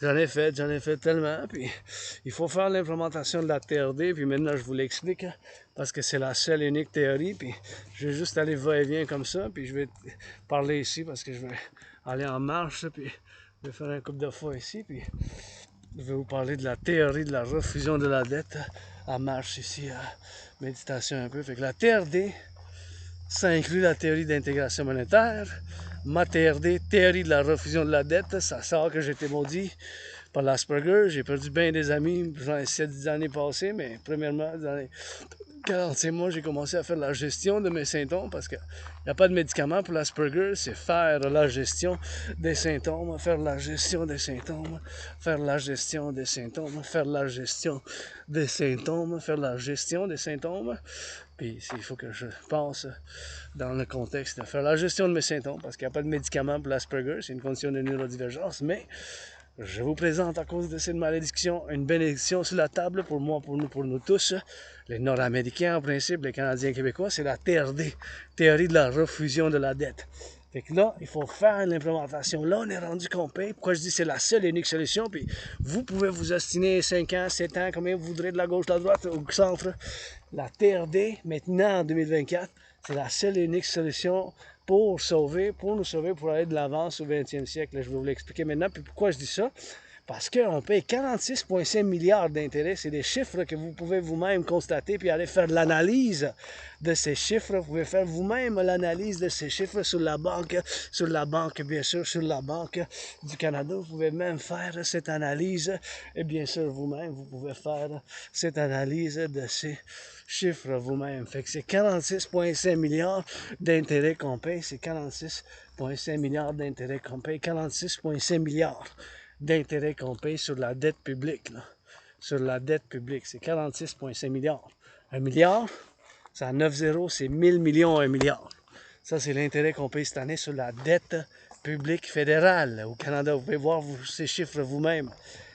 J'en ai fait tellement. Puis il faut faire l'implémentation de la TRD. Puis maintenant, je vous l'explique. Parce que c'est la seule et unique théorie. Puis je vais juste aller va-et-vient comme ça. Puis je vais parler ici parce que je vais aller en marche. Puis je vais faire un couple de fois ici. Puis je vais vous parler de la théorie de la refusion de la dette à marche ici, à méditation un peu. Fait que la TRD, ça inclut la théorie d'intégration monétaire. Ma TRD, théorie de la refusion de la dette, ça sort que j'ai été maudit par l'Asperger. J'ai perdu bien des amis dans les 7-10 années passées, mais premièrement, dans les 45 mois, j'ai commencé à faire la gestion de mes symptômes parce qu'il n'y a pas de médicament pour l'Asperger, c'est faire la gestion des symptômes, faire la gestion des symptômes, faire la gestion des symptômes, faire la gestion des symptômes, faire la gestion des symptômes. Puis il faut que je pense dans le contexte de faire la gestion de mes symptômes parce qu'il n'y a pas de médicament pour l'Asperger, c'est une condition de neurodivergence, mais je vous présente à cause de cette malédiction une bénédiction sur la table pour moi, pour nous tous, les Nord-Américains en principe, les Canadiens québécois, c'est la TRD, théorie de la refusion de la dette. Fait que là, il faut faire l'implémentation. Là, on est rendu qu'on paye. Pourquoi je dis que c'est la seule et unique solution? Puis vous pouvez vous ostiner 5 ans, 7 ans, combien vous voudrez de la gauche, de la droite, au centre. La TRD, maintenant en 2024, c'est la seule et unique solution pour nous sauver, pour aller de l'avance au 20e siècle. Là, je vais vous l'expliquer maintenant. Puis pourquoi je dis ça? Parce qu'on paye 46,5 milliards d'intérêts. C'est des chiffres que vous pouvez vous-même constater puis aller faire l'analyse de ces chiffres. Vous pouvez faire vous-même l'analyse de ces chiffres sur la banque, bien sûr, sur la Banque du Canada. Vous pouvez même faire cette analyse. Et bien sûr, vous-même, vous pouvez faire cette analyse de ces chiffres vous-même. Fait que c'est 46,5 milliards d'intérêts qu'on paye. C'est 46,5 milliards d'intérêts qu'on paye. 46,5 milliards d'intérêts qu'on paye sur la dette publique. Là. Sur la dette publique, c'est 46,5 milliards. 1 milliard, c'est à 9 zéros, c'est 1000 millions 1 milliard. Ça, c'est l'intérêt qu'on paye cette année sur la dette publique fédérale au Canada. Vous pouvez voir ces chiffres vous-même.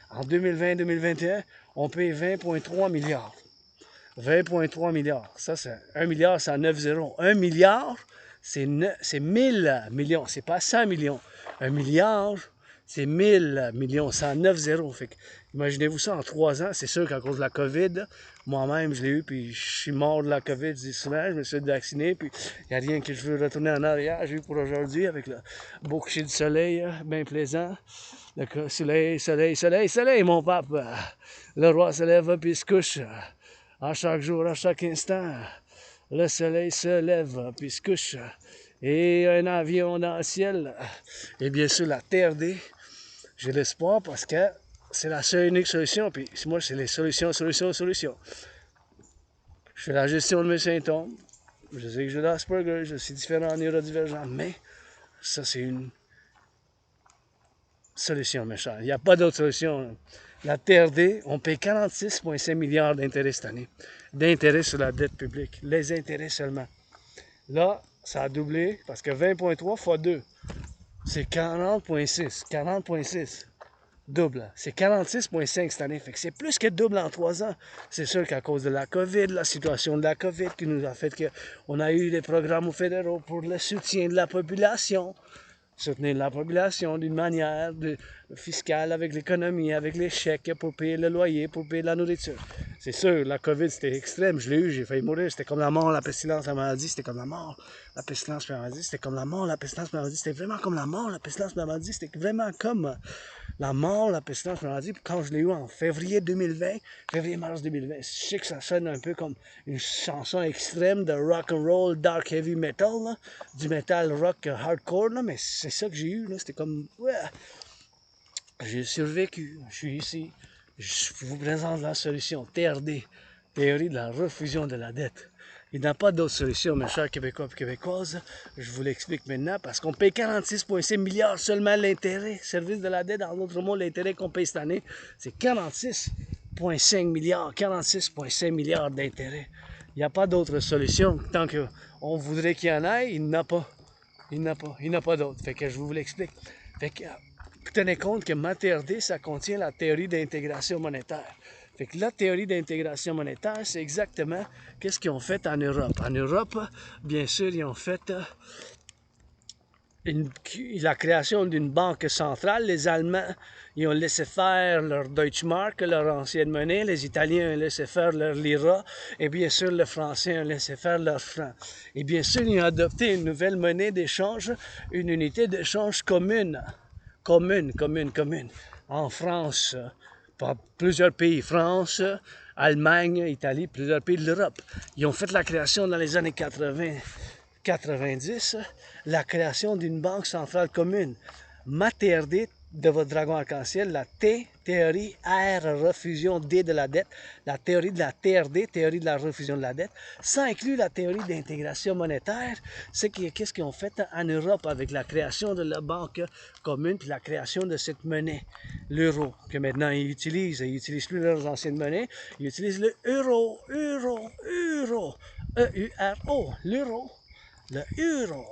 En 2020-2021, on paye 20,3 milliards. 20,3 milliards. Ça, c'est 1 milliard, c'est à 9 zéros. 1 milliard, c'est 1000 millions. C'est pas 100 millions. 1 milliard, c'est 1000 millions, c'est en 9 zéros. Fait que, imaginez-vous ça en 3 ans. C'est sûr qu'à cause de la COVID, moi-même, je l'ai eu, puis je suis mort de la COVID, je dis souvent, je me suis vacciné, puis il n'y a rien que je veux retourner en arrière. J'ai eu pour aujourd'hui avec le beau coucher du soleil, bien plaisant. Le soleil, soleil, soleil, soleil, mon pape. Le roi se lève, puis il se couche. À chaque jour, à chaque instant, le soleil se lève, puis il se couche. Et un avion dans le ciel. Et bien sûr, la TRD. J'ai l'espoir parce que c'est la seule et unique solution. Puis moi, c'est les solutions. Je fais la gestion de mes symptômes. Je sais que j'ai l'Asperger, je suis différent neurodivergent, mais ça, c'est une solution, mes chers. Il n'y a pas d'autre solution. La TRD, on paye 46,5 milliards d'intérêts cette année. D'intérêts sur la dette publique. Les intérêts seulement. Là, ça a doublé parce que 20,3 fois 2. C'est 40,6. 40,6. Double. C'est 46,5 cette année. Fait que c'est plus que double en 3 ans. C'est sûr qu'à cause de la COVID, la situation de la COVID qui nous a fait qu'on a eu des programmes fédéraux pour le soutien de la population. Soutenir la population d'une manière fiscale avec l'économie, avec les chèques pour payer le loyer, pour payer la nourriture. C'est sûr, la COVID, c'était extrême. Je l'ai eu, j'ai failli mourir. C'était comme la mort, la pestilence, la maladie. C'était comme la mort, la pestilence, la maladie. C'était comme la mort, la pestilence, la maladie. C'était vraiment comme la mort, la pestilence, la maladie. C'était vraiment comme la mort, la pestilence, la maladie. Puis quand je l'ai eu en février 2020, février-mars 2020, je sais que ça sonne un peu comme une chanson extrême de rock-and-roll, dark heavy metal, là, du metal rock hardcore, là, mais c'est ça que j'ai eu. C'était comme... Ouais. J'ai survécu, je suis ici. Je vous présente la solution TRD, théorie de la refusion de la dette. Il n'y a pas d'autre solution, mes chers Québécois et Québécoises. Je vous l'explique maintenant parce qu'on paye 46,5 milliards seulement l'intérêt. Service de la dette, en d'autres mots, l'intérêt qu'on paye cette année, c'est 46,5 milliards. 46,5 milliards d'intérêt. Il n'y a pas d'autre solution. Tant qu'on voudrait qu'il y en ait, il n'y en a pas. Il n'y en a pas d'autre. Fait que je vous l'explique. Fait que tenez compte que ma TRD, ça contient la théorie d'intégration monétaire. Fait que la théorie d'intégration monétaire, c'est exactement qu'est-ce qu'ils ont fait en Europe. En Europe, bien sûr, ils ont fait la création d'une banque centrale. Les Allemands, ils ont laissé faire leur Deutschmark, leur ancienne monnaie. Les Italiens ont laissé faire leur lira. Et bien sûr, les Français ont laissé faire leur franc. Et bien sûr, ils ont adopté une nouvelle monnaie d'échange, une unité d'échange commune. Commune. En France, par plusieurs pays. France, Allemagne, Italie, plusieurs pays de l'Europe. Ils ont fait la création dans les années 90, la création d'une banque centrale commune. Ma TRD de votre dragon arc-en-ciel, la T, théorie R, refusion D de la dette, la théorie de la TRD, théorie de la refusion de la dette, ça inclut la théorie d'intégration monétaire, c'est qu'est-ce qu'ils ont fait en Europe avec la création de la banque commune, puis la création de cette monnaie, l'euro, que maintenant ils n'utilisent plus leurs anciennes monnaies, ils utilisent le euro, E-U-R-O, l'euro. Le euro,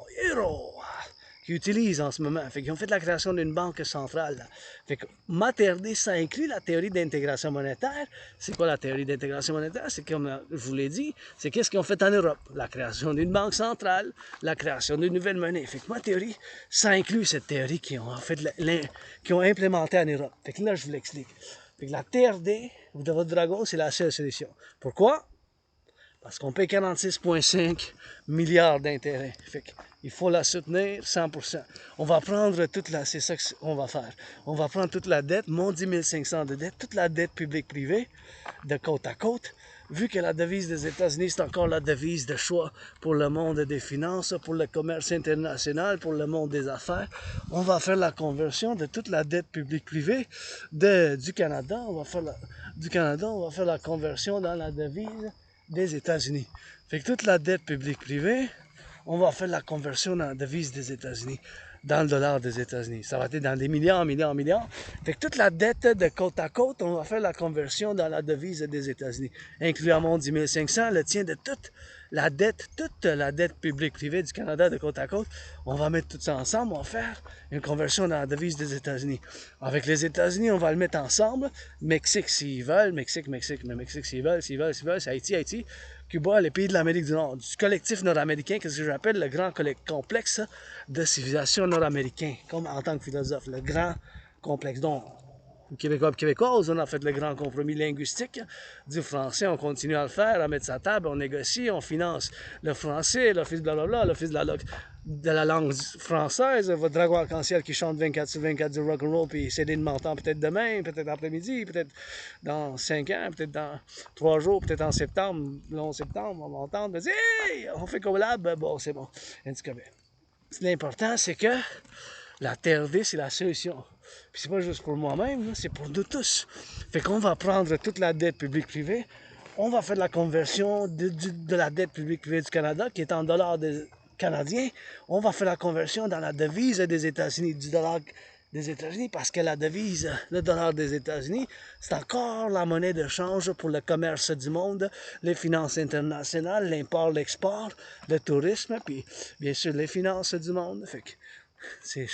qu'ils utilisent en ce moment. Fait qu'ils ont fait la création d'une banque centrale. Fait que ma TRD, ça inclut la théorie d'intégration monétaire. C'est quoi la théorie d'intégration monétaire? C'est comme je vous l'ai dit, c'est qu'est-ce qu'ils ont fait en Europe? La création d'une banque centrale, la création d'une nouvelle monnaie. Fait que ma théorie, ça inclut cette théorie qu'ils ont, qu'ils ont implémentée en Europe. Fait que là, je vous l'explique. Fait que la TRD de votre dragon, c'est la seule solution. Pourquoi? Parce qu'on paye 46,5 milliards d'intérêts. Fait qu'il faut la soutenir 100%. On va prendre toute la... C'est ça qu'on va faire. On va prendre toute la dette, mon 10 500 de dette, toute la dette publique-privée, de côte à côte. Vu que la devise des États-Unis, c'est encore la devise de choix pour le monde des finances, pour le commerce international, pour le monde des affaires, on va faire la conversion de toute la dette publique-privée du Canada. On va faire la conversion dans la devise des États-Unis. Fait que toute la dette publique-privée, on va faire la conversion dans la devise des États-Unis, dans le dollar des États-Unis. Ça va être dans des milliards. Fait que toute la dette de côte à côte, on va faire la conversion dans la devise des États-Unis, incluant mon 10 500, le tien de toute la dette publique-privée du Canada de côte à côte. On va mettre tout ça ensemble, on va faire une conversion dans la devise des États-Unis. Avec les États-Unis, on va le mettre ensemble. Mexique s'ils veulent, Mexique s'ils veulent, c'est Haïti. Cuba, les pays de l'Amérique du Nord, du collectif nord-américain, qu'est-ce que j'appelle le grand complexe de civilisation nord-américain, comme en tant que philosophe, le grand complexe. Donc, Québécois et Québécoises, on a fait le grand compromis linguistique du français, on continue à le faire, à mettre sa table, on négocie, on finance le français, l'office blablabla, l'office de la langue française, votre dragon arc-en-ciel qui chante 24 sur 24 du rock&roll, puis CD de m'entendre peut-être demain, peut-être après-midi, peut-être dans 5 ans, peut-être dans 3 jours, peut-être en septembre, le 11 septembre, on va m'entendre, dire hey, on fait collab, bon, c'est bon. L'important, c'est que la TRD, c'est la solution. Puis c'est pas juste pour moi-même, c'est pour nous tous. Fait qu'on va prendre toute la dette publique-privée, on va faire la conversion de la dette publique-privée du Canada, qui est en dollars canadiens, on va faire la conversion dans la devise des États-Unis, du dollar des États-Unis, parce que la devise, le dollar des États-Unis, c'est encore la monnaie de change pour le commerce du monde, les finances internationales, l'import, l'export, le tourisme, puis bien sûr les finances du monde. Fait que c'est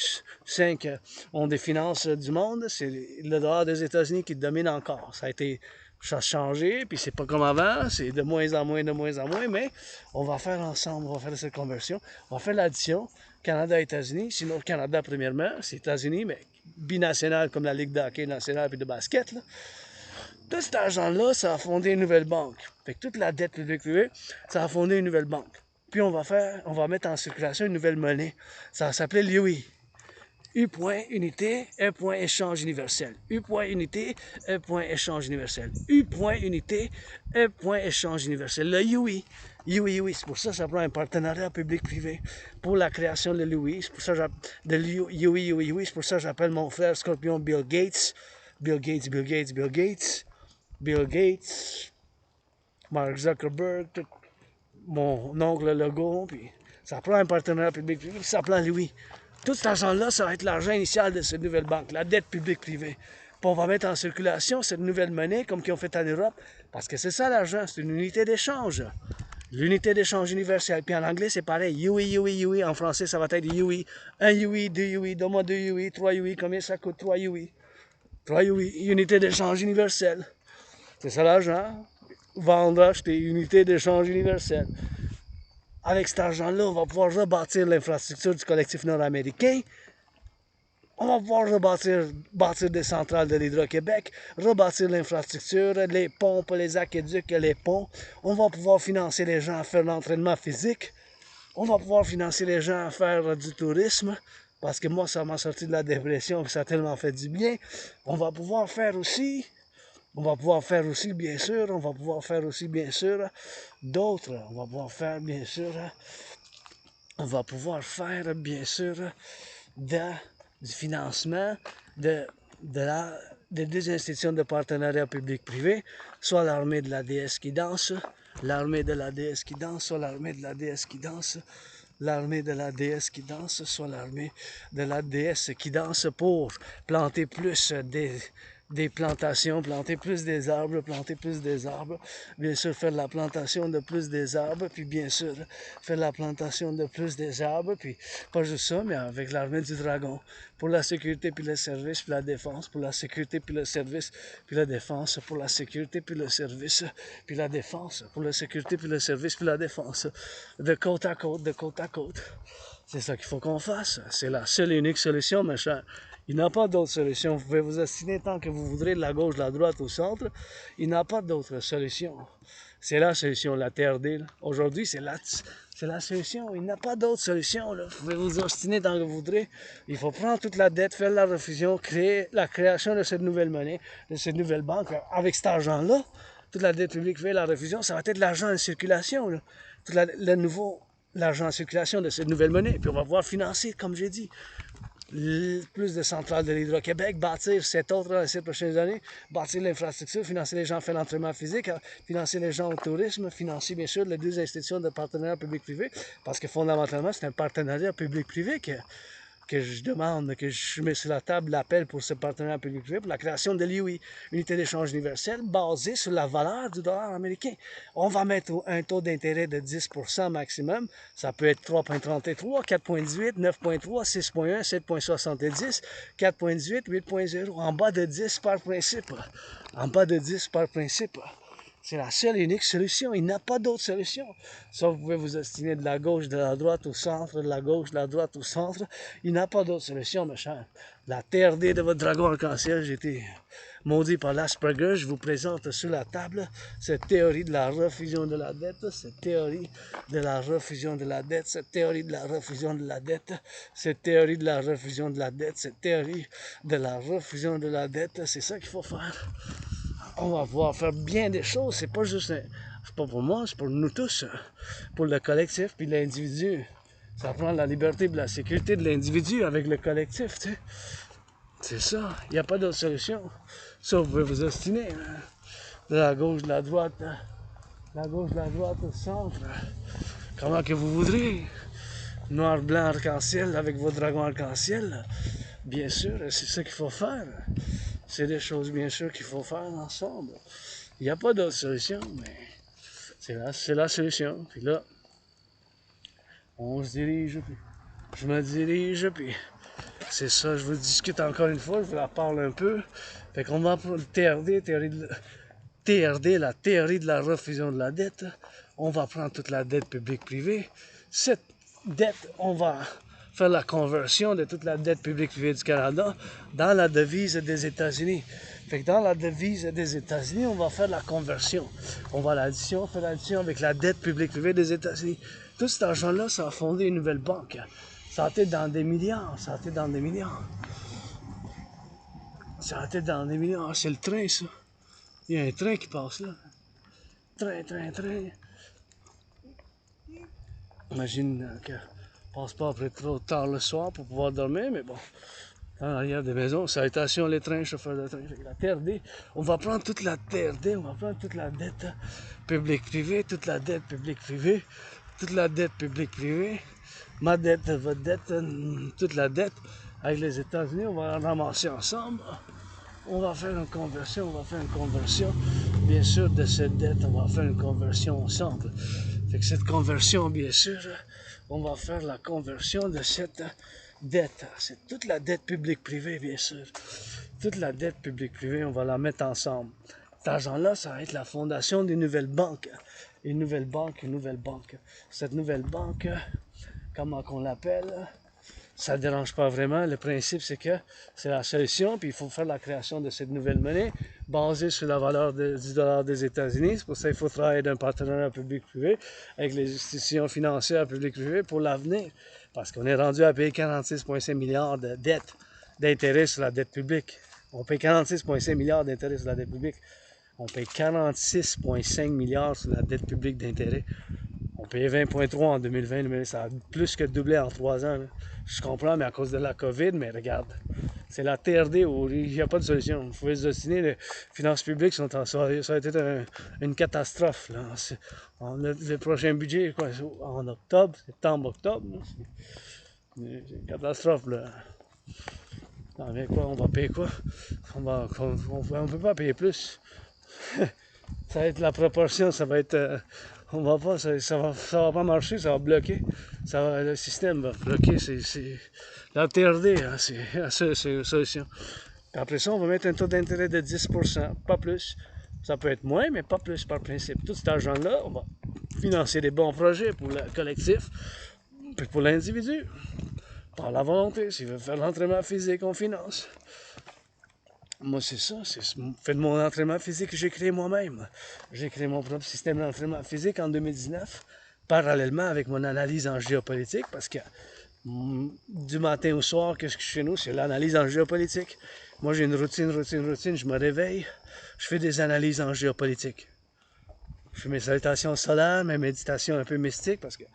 5 ont des finances du monde, c'est le dollar des États-Unis qui domine encore. Ça a changé, puis c'est pas comme avant, c'est de moins en moins, mais on va faire ensemble, on va faire cette conversion, on va faire l'addition, Canada-États-Unis, sinon le Canada premièrement, c'est États-Unis, mais binational comme la Ligue de hockey nationale et de basket, là. Tout cet argent-là, ça a fondé une nouvelle banque. Fait que toute la dette publique-privée, ça a fondé une nouvelle banque. Puis on va mettre en circulation une nouvelle monnaie. Ça va s'appeler l'UI. U point unité, E point échange universel. U point unité, E point échange universel. U point unité, E point échange universel. Le UI. Oui. C'est pour ça que ça prend un partenariat public-privé pour la création de l'UI. C'est pour ça que c'est pour ça que j'appelle mon frère Scorpion Bill Gates, Mark Zuckerberg, mon oncle Legault, puis ça prend un partenariat public-privé, puis ça prend Louis. Tout cet argent-là, ça va être l'argent initial de cette nouvelle banque, la dette publique-privée. Puis on va mettre en circulation cette nouvelle monnaie, comme qu'ils ont fait en Europe, parce que c'est ça l'argent, c'est une unité d'échange. L'unité d'échange universelle. Puis en anglais, c'est pareil. UI, UI, UI. En français, ça va être UI. 1 UI, 2 UI, donne-moi 2 UI, 3 UI. Combien ça coûte 3 UI? 3 UI. Unité d'échange universelle. C'est ça l'argent. Vendre, acheter. Unité d'échange universelle. Avec cet argent-là, on va pouvoir rebâtir l'infrastructure du collectif nord-américain. On va pouvoir bâtir des centrales de l'Hydro-Québec, rebâtir l'infrastructure, les pompes, les aqueducs, les ponts. On va pouvoir financer les gens à faire l'entraînement physique. On va pouvoir financer les gens à faire du tourisme, parce que moi, ça m'a sorti de la dépression et ça a tellement fait du bien. On va pouvoir faire aussi, bien sûr, d'autres. On va pouvoir faire, bien sûr, du financement des deux institutions de partenariat public-privé, soit l'armée de la déesse qui danse, soit l'armée de la déesse qui danse, soit l'armée de la déesse qui danse pour planter plus des plantations, planter plus des arbres, bien sûr faire la plantation de plus des arbres, puis bien sûr faire la plantation de plus des arbres, puis pas juste ça, mais avec l'armée du dragon, pour la sécurité, puis le service, puis la défense, pour la sécurité, puis le service, puis la défense, pour la sécurité, puis le service, puis la défense, pour la sécurité, puis le service, puis la défense, de côte à côte, C'est ça qu'il faut qu'on fasse, c'est la seule et unique solution, mes chers. Il n'y a pas d'autre solution. Vous pouvez vous ostiner tant que vous voudrez de la gauche, de la droite, au centre. Il n'y a pas d'autre solution. C'est la solution, la TRD. Aujourd'hui, c'est la solution. Il n'y a pas d'autre solution. Là. Vous pouvez vous ostiner tant que vous voudrez. Il faut prendre toute la dette, faire la refusion, créer la création de cette nouvelle monnaie, de cette nouvelle banque. Avec cet argent-là, toute la dette publique fait la refusion, ça va être l'argent en circulation. Là. L'argent en circulation de cette nouvelle monnaie. Puis on va pouvoir financer, comme j'ai dit, plus de centrales de l'Hydro-Québec, bâtir 7 autres dans les 7 prochaines années, bâtir l'infrastructure, financer les gens à faire l'entraînement physique, financer les gens au tourisme, financer bien sûr les deux institutions de partenariat public-privé, parce que fondamentalement c'est un partenariat public-privé que je demande, que je mets sur la table l'appel pour ce partenariat public-privé, pour la création de l'UI, unité d'échange universelle, basée sur la valeur du dollar américain. On va mettre un taux d'intérêt de 10% maximum. Ça peut être 3,33, 4,18, 9,3, 6,1, 7,70, 4,18, 8,0, en bas de 10 par principe. C'est la seule et unique solution. Il n'y a pas d'autre solution. Sauf vous pouvez vous ostiner de la gauche, de la droite au centre, de la gauche, de la droite au centre. Il n'y a pas d'autre solution, mes chers. La TRD de votre dragon arc-en-ciel, j'ai été maudit par l'Asperger. Je vous présente sur la table cette théorie de la refusion de la dette, cette théorie de la refusion de la dette, cette théorie de la refusion de la dette, cette théorie de la refusion de la dette, cette théorie de la refusion de la dette. C'est ça qu'il faut faire. On va pouvoir faire bien des choses. C'est pas juste, c'est pas pour moi, c'est pour nous tous, pour le collectif puis l'individu. Ça prend la liberté et la sécurité de l'individu avec le collectif, tu sais. C'est ça. Il n'y a pas d'autre solution. Ça, vous pouvez vous ostiner. De la gauche, de la droite, au centre. Comment que vous voudrez. Noir, blanc, arc-en-ciel avec vos dragons arc-en-ciel. Bien sûr, c'est ça qu'il faut faire. C'est des choses, bien sûr, qu'il faut faire ensemble. Il n'y a pas d'autre solution, mais c'est la solution. Puis là, on se dirige, puis je me dirige, puis c'est ça, je vous discute encore une fois, je vous la parle un peu. Fait qu'on va pour le TRD, la théorie de la refusion de la dette. On va prendre toute la dette publique-privée. Cette dette, on va faire la conversion de toute la dette publique-privée du Canada dans la devise des États-Unis. Fait que dans la devise des États-Unis, on va faire la conversion. On va faire l'addition avec la dette publique-privée des États-Unis. Tout cet argent-là, ça a fondé une nouvelle banque. Ça a été dans des milliards. Ah, c'est le train, ça. Il y a un train qui passe là. Train. Imagine que passe pas après trop tard le soir pour pouvoir dormir, mais bon. En arrière des maisons, salutations les trains, chauffeurs de train. La TRD, on va prendre toute la TRD, on va prendre toute la dette publique-privée, toute la dette publique-privée, ma dette, votre dette, toute la dette avec les États-Unis, on va la ramasser ensemble. On va faire une conversion, bien sûr, de cette dette, on va faire une conversion ensemble. Fait que cette conversion, bien sûr, on va faire la conversion de cette dette. C'est toute la dette publique-privée, bien sûr. Toute la dette publique-privée, on va la mettre ensemble. Cet argent-là, ça va être la fondation d'une nouvelle banque. Une nouvelle banque, une nouvelle banque. Cette nouvelle banque, comment qu'on l'appelle? Ça ne dérange pas vraiment. Le principe, c'est que c'est la solution, puis il faut faire la création de cette nouvelle monnaie basée sur la valeur du dollar des États-Unis. C'est pour ça qu'il faut travailler d'un partenariat public-privé avec les institutions financières publiques-privées pour l'avenir. Parce qu'on est rendu à payer 46,5 milliards de dettes d'intérêt sur la dette publique. On paye 46,5 milliards d'intérêt sur la dette publique. On paye 46,5 milliards sur la dette publique d'intérêt. On payait 20,3 en 2020, mais ça a plus que doublé en 3 ans. Là. Je comprends, mais à cause de la COVID, mais regarde, c'est la TRD où il n'y a pas de solution. Vous pouvez se destiner, les finances publiques sont en... Ça a été une catastrophe. Là. Le prochain budget, quoi, en octobre, septembre-octobre, c'est une catastrophe. Là. Avec quoi, on va payer quoi? On peut pas payer plus. Ça va être la proportion, ça va être... on va pas, ça va pas marcher, ça va bloquer. Le système va bloquer. C'est la TRD, hein, c'est la solution. Après ça, on va mettre un taux d'intérêt de 10%, pas plus. Ça peut être moins, mais pas plus par principe. Tout cet argent-là, on va financer des bons projets pour le collectif, puis pour l'individu. Par la volonté, s'il veut faire l'entraînement physique, on finance. Moi, c'est ça. C'est fait de mon entraînement physique que j'ai créé moi-même. J'ai créé mon propre système d'entraînement physique en 2019, parallèlement avec mon analyse en géopolitique, parce que du matin au soir, qu'est-ce que je fais chez nous? C'est l'analyse en géopolitique. Moi, j'ai une routine. Je me réveille, je fais des analyses en géopolitique. Je fais mes salutations solaires, mes méditations un peu mystiques, parce que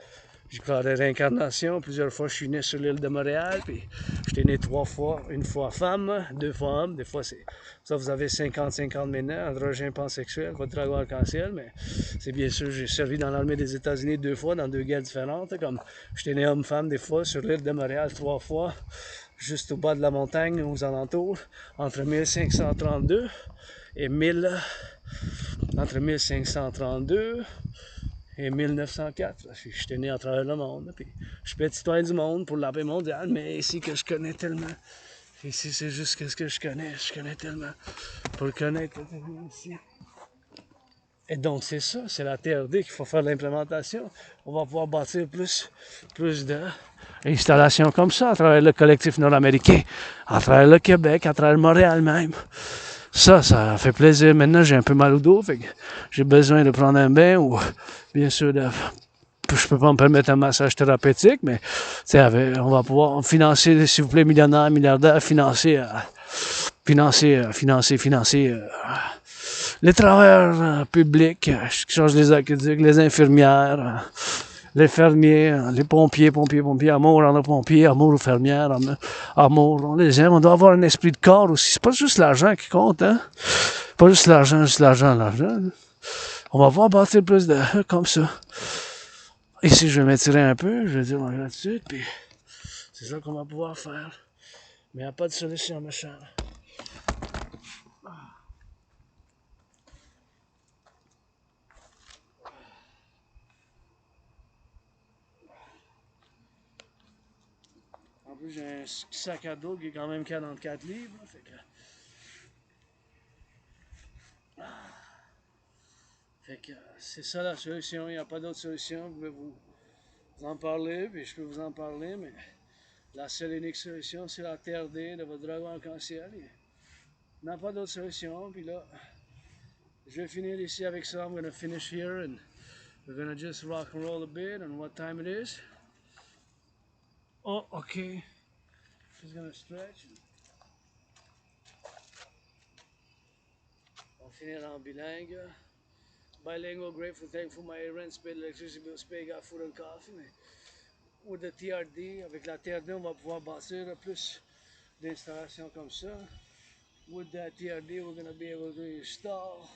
j'ai crois à la réincarnation. Plusieurs fois, je suis né sur l'île de Montréal, puis j'étais né 3 fois. Une fois femme, 2 fois homme. Des fois, c'est ça, vous avez 50-50 maintenant, androgène pansexuel, votre dragon arc-en-ciel, mais c'est bien sûr, j'ai servi dans l'armée des États-Unis 2 fois, dans 2 guerres différentes, comme j'étais né homme-femme des fois, sur l'île de Montréal 3 fois, juste au bas de la montagne, aux alentours, entre 1532 et 1000... Entre 1532 et 1904, j'étais né à travers le monde. Puis je peux être citoyen du monde pour la paix mondiale, mais ici que je connais tellement. Ici, c'est juste ce que je connais tellement. Pour le connaître ici. Et donc, c'est ça, c'est la TRD qu'il faut faire l'implémentation. On va pouvoir bâtir plus d'installations comme ça à travers le collectif nord-américain, à travers le Québec, à travers Montréal même. Ça fait plaisir. Maintenant, j'ai un peu mal au dos, fait que j'ai besoin de prendre un bain ou, bien sûr, je peux pas me permettre un massage thérapeutique, mais on va pouvoir financer, s'il vous plaît, millionnaires, milliardaires, financer les travailleurs publics, qui changent les aqueducs, les infirmières, les fermiers, les pompiers, amour en pompiers, amour aux fermières, amour, on les aime. On doit avoir un esprit de corps aussi. C'est pas juste l'argent qui compte, hein. Pas juste l'argent. On va pouvoir bâtir plus de comme ça. Ici, je vais m'étirer un peu, je vais dire ma gratitude, puis c'est ça qu'on va pouvoir faire. Mais il n'y a pas de solution, machin. En plus, j'ai un sac à dos qui est quand même 44 livres. Fait que c'est ça la solution. Il n'y a pas d'autre solution. Vous pouvez vous en parler, puis je peux vous en parler, mais la seule et unique solution, c'est la TRD de votre dragon arc-en-ciel. Il n'y a pas d'autre solution. Puis là, je vais finir ici avec ça. I'm gonna finish here and we're gonna just rock and roll a bit and what time it is. Oh, okay. She's gonna stretch. On va finir en bilingue. Bilingual, grateful, thankful, my rent, paid, electricity bills, paid, got food and coffee. Mais with the TRD, avec la TRD, on va pouvoir bâtir plus d'installations comme ça. With that TRD, we're going to be able to install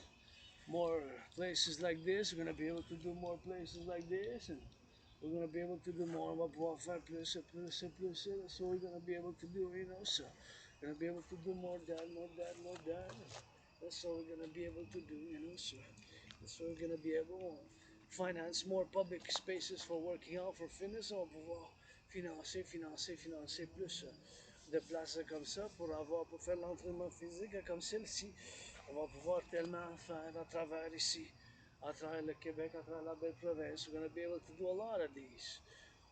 more places like this. We're going to be able to do more places like this. And we're going to be able to do more. On va pouvoir faire plus. That's what we're going to be able to do, you know. So we're going to be able to do more that. That's what we're going to be able to do, you know. So that's what we're going to be able to. finance more public spaces for working out, for fitness. On va pouvoir financer plus de places comme ça pour faire l'entraînement physique comme celle-ci. On va pouvoir tellement faire à travers ici, à travers le Québec, à travers la belle province. We're going to be able to do a lot of these.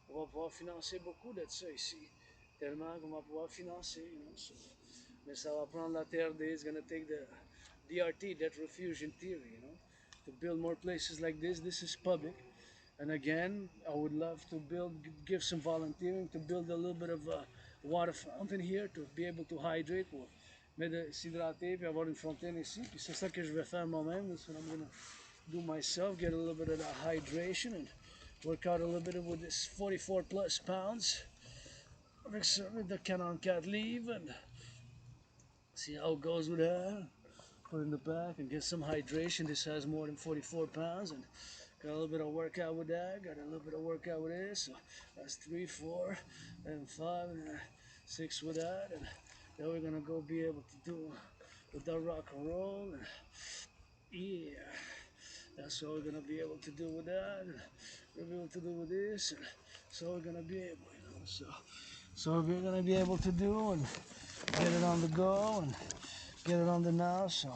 On va pouvoir financer beaucoup de ça ici. Tellement qu'on va pouvoir financer, you know, so. Mais ça va prendre la TRD, it's going to take the DRT, debt refusion theory, you know, to build more places like this. This is public. And again, I would love to give some volunteering to build a little bit of a water fountain here to be able to hydrate, pour s'hydrater puis avoir une fontaine ici. Puis c'est ça que je vais faire moi-même. That's what I'm gonna do myself, get a little bit of that hydration and work out a little bit with this 44 plus pounds. Avec ça, the Canon 4 leave and see how it goes with that. Put it in the back and get some hydration. This has more than 44 pounds and got a little bit of workout with that. Got a little bit of workout with this. So that's 3, 4, and 5, and 6 with that. And then we're gonna go be able to do with the rock and roll. And yeah, that's what we're gonna be able to do with that. And we'll be able to do with this. And so we're gonna be able, you know. So we're gonna be able to do and get it on the go and get it on the now. So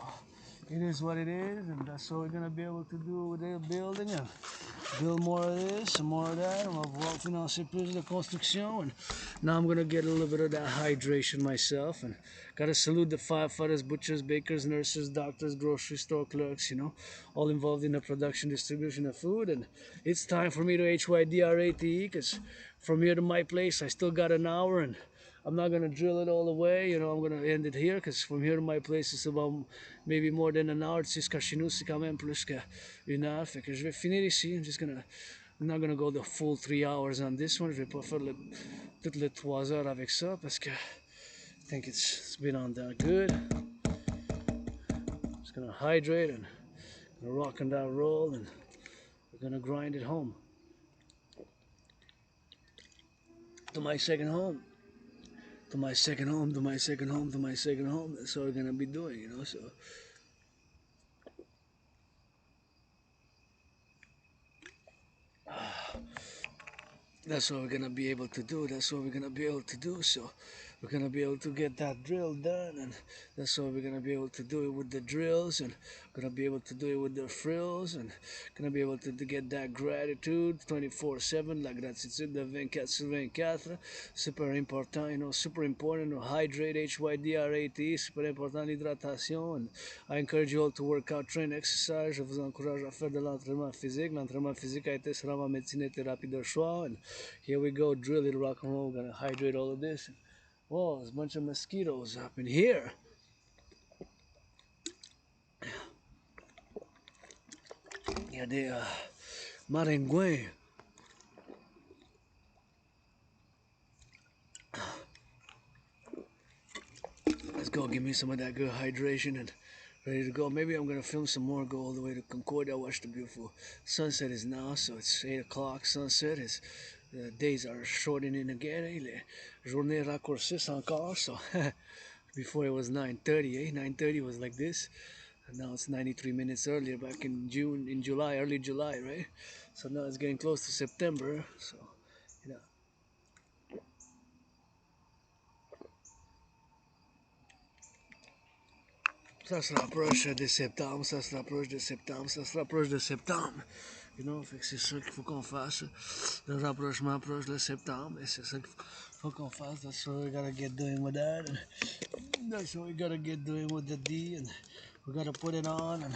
it is what it is, and that's what we're gonna be able to do with the building and build more of this and more of that. On va pouvoir financer plus de construction, and now I'm gonna get a little bit of that hydration myself. And gotta salute the firefighters, butchers, bakers, nurses, doctors, grocery store clerks, you know, all involved in the production, distribution of food. And it's time for me to HYDRATE, because from here to my place, I still got an hour, and I'm not gonna drill it all the way, you know. I'm gonna end it here because from here to my place it's about maybe more than an hour. C'est chez nous, c'est quand même plus qu'une heure. Fait que je vais finir ici. I'm not gonna go the full 3 hours on this one. Je vais pas faire toutes les 3 heures avec ça parce que I think it's been on there good. Just gonna hydrate and gonna rock and down roll, and we're gonna grind it home to my second home. To my second home, to my second home, to my second home. That's what we're gonna be doing, you know. So that's what we're gonna be able to do. That's what we're gonna be able to do. So we're gonna be able to get that drill done, and that's what we're gonna be able to do it with the drills, and gonna be able to do it with the frills, and gonna be able to get that gratitude 24/7, la gratitude de 24/24. Super important, you know, super important to hydrate, HYDRAT, super important l'hydratation. And I encourage you all to work out, train, exercise. Je vous encourage à faire de l'entraînement physique. L'entraînement physique a été seulement médecine et thérapie de choix. And here we go, drill it, rock and roll. We're gonna hydrate all of this. Whoa, there's a bunch of mosquitoes up in here. Il y a des maringouins. Let's go, give me some of that good hydration and ready to go. Maybe I'm gonna film some more, go all the way to Concordia, watch the beautiful sunset is now, so it's 8 o'clock sunset. The days are shortening again, les journées raccourcissent encore, so before it was 9:30, 9:30 was like this, and now it's 93 minutes earlier, back in July, early July, right? So now it's getting close to September, so, you know. Ça se rapproche de septembre, ça se rapproche de septembre, ça se rapproche de septembre. You know, fait que c'est ça qu'il faut qu'on fasse. Le rapprochement proche de septembre, et c'est ça qu'il faut qu'on fasse. That's what we gotta get doing with that. And that's what we gotta get doing with the D. And we gotta put it on. And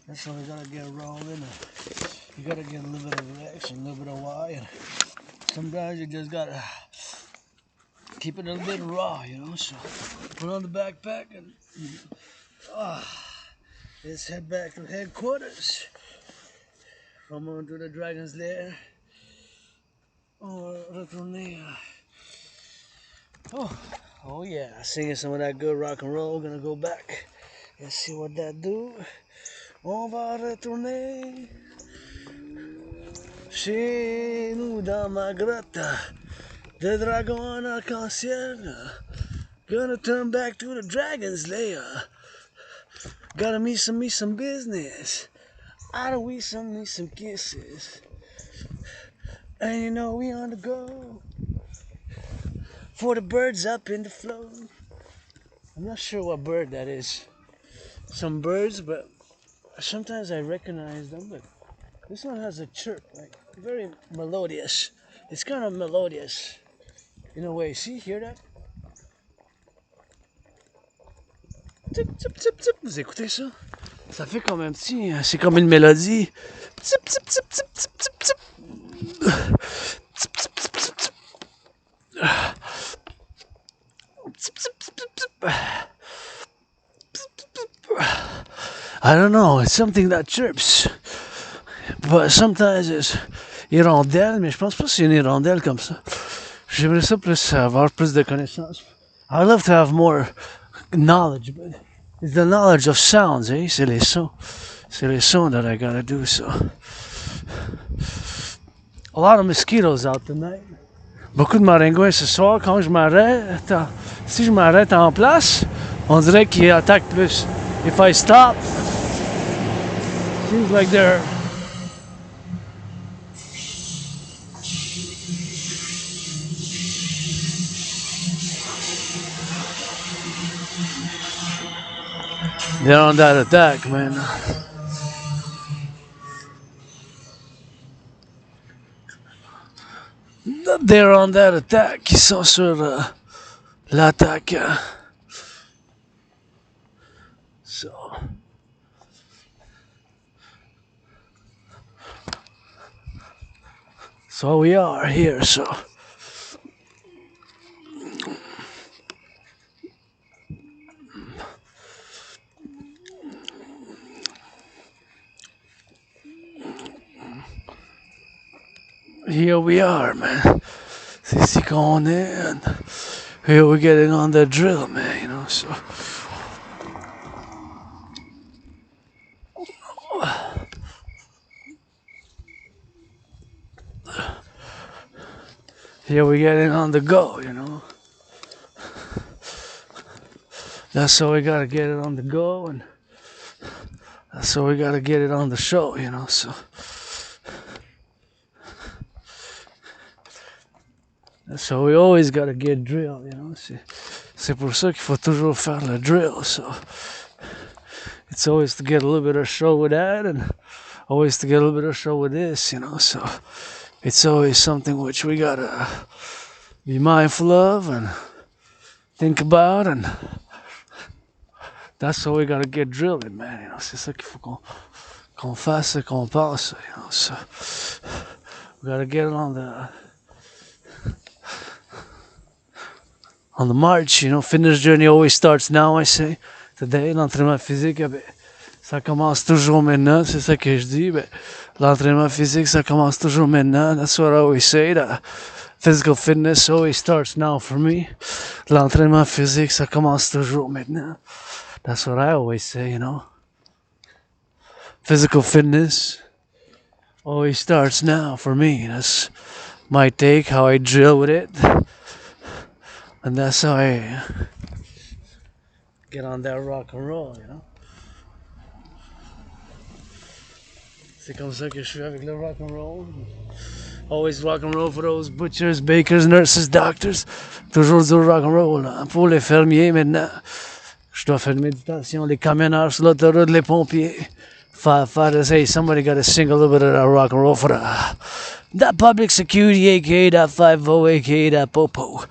that's what we gotta get rolling. And you gotta get a little bit of X and a little bit of Y. And sometimes you just gotta keep it a little bit raw, you know. So put on the backpack and let's head back to headquarters. From on to the Dragon's Lair. Or retourner. Oh yeah, singing some of that good rock and roll. Gonna go back and see what that do. On va retourner chez nous dans ma grotte de dragon en arc-en-ciel. Gonna turn back to the Dragon's Lair. Gotta meet some business. I don't we some need some kisses. And you know we on the go. For the birds up in the flow. I'm not sure what bird that is. Some birds, but sometimes I recognize them, but this one has a chirp, like very melodious. It's kind of melodious in a way. See, hear that? Tip, tip, tip, tip. Vous écoutez ça? Ça fait comme un petit. C'est comme une mélodie. Tip, tip, tip, tip, tip, tip, tip. Tip, tip, tip, tip, tip. Tip, tip, tip, tip, tip. I don't know, it's something that chirps. But sometimes it's hirondelle, mais je pense pas que c'est une hirondelle comme ça. J'aimerais ça plus avoir plus de connaissances. I'd love to have more knowledge, but it's the knowledge of sounds, eh? C'est les sons. C'est les sons that I gotta do, so. A lot of mosquitoes out tonight. Beaucoup de maringouins ce soir. Quand je m'arrête, si je m'arrête en place, on dirait qu'ils attaquent plus. If I stop, seems like they're on that attack, man. They're on that attack. Ils sont sur l'attaque. So we are here, so. Here we are, man. C'est ici qu'on est, and here we're getting on the drill, man, you know, so. Here we're getting on the go, you know. That's how we gotta get it on the go, and that's how we gotta get it on the show, you know, so. That's how we always gotta get drill, you know. C'est pour ça qu'il faut toujours faire le drill, so. It's always to get a little bit of show with that, and always to get a little bit of show with this, you know, so. It's always something which we gotta be mindful of and think about, and that's how we gotta get drilling, man, you know. C'est ça qu'il faut qu'on fasse et qu'on passe, you know, so. We gotta get it on the march, you know. Fitness journey always starts now, I say. Today, l'entraînement physique, ben, ça commence toujours maintenant, c'est ça que je dis. Ben, l'entraînement physique, ça commence toujours maintenant. That's what I always say. That physical fitness always starts now for me. L'entraînement physique, ça commence toujours maintenant. That's what I always say, you know. Physical fitness always starts now for me. That's my take, how I drill with it. And that's how I get on that rock and roll, you know. C'est comme ça que je suis avec le rock and roll. Always rock and roll for those butchers, bakers, nurses, doctors. Toujours du rock and roll. Hein. Pour les fermiers maintenant, je dois faire une méditation. Les camionneurs sur l'autoroute, les pompiers. Hey, somebody got to sing a little bit of that rock and roll for that public security, aka that 5-0, aka that popo.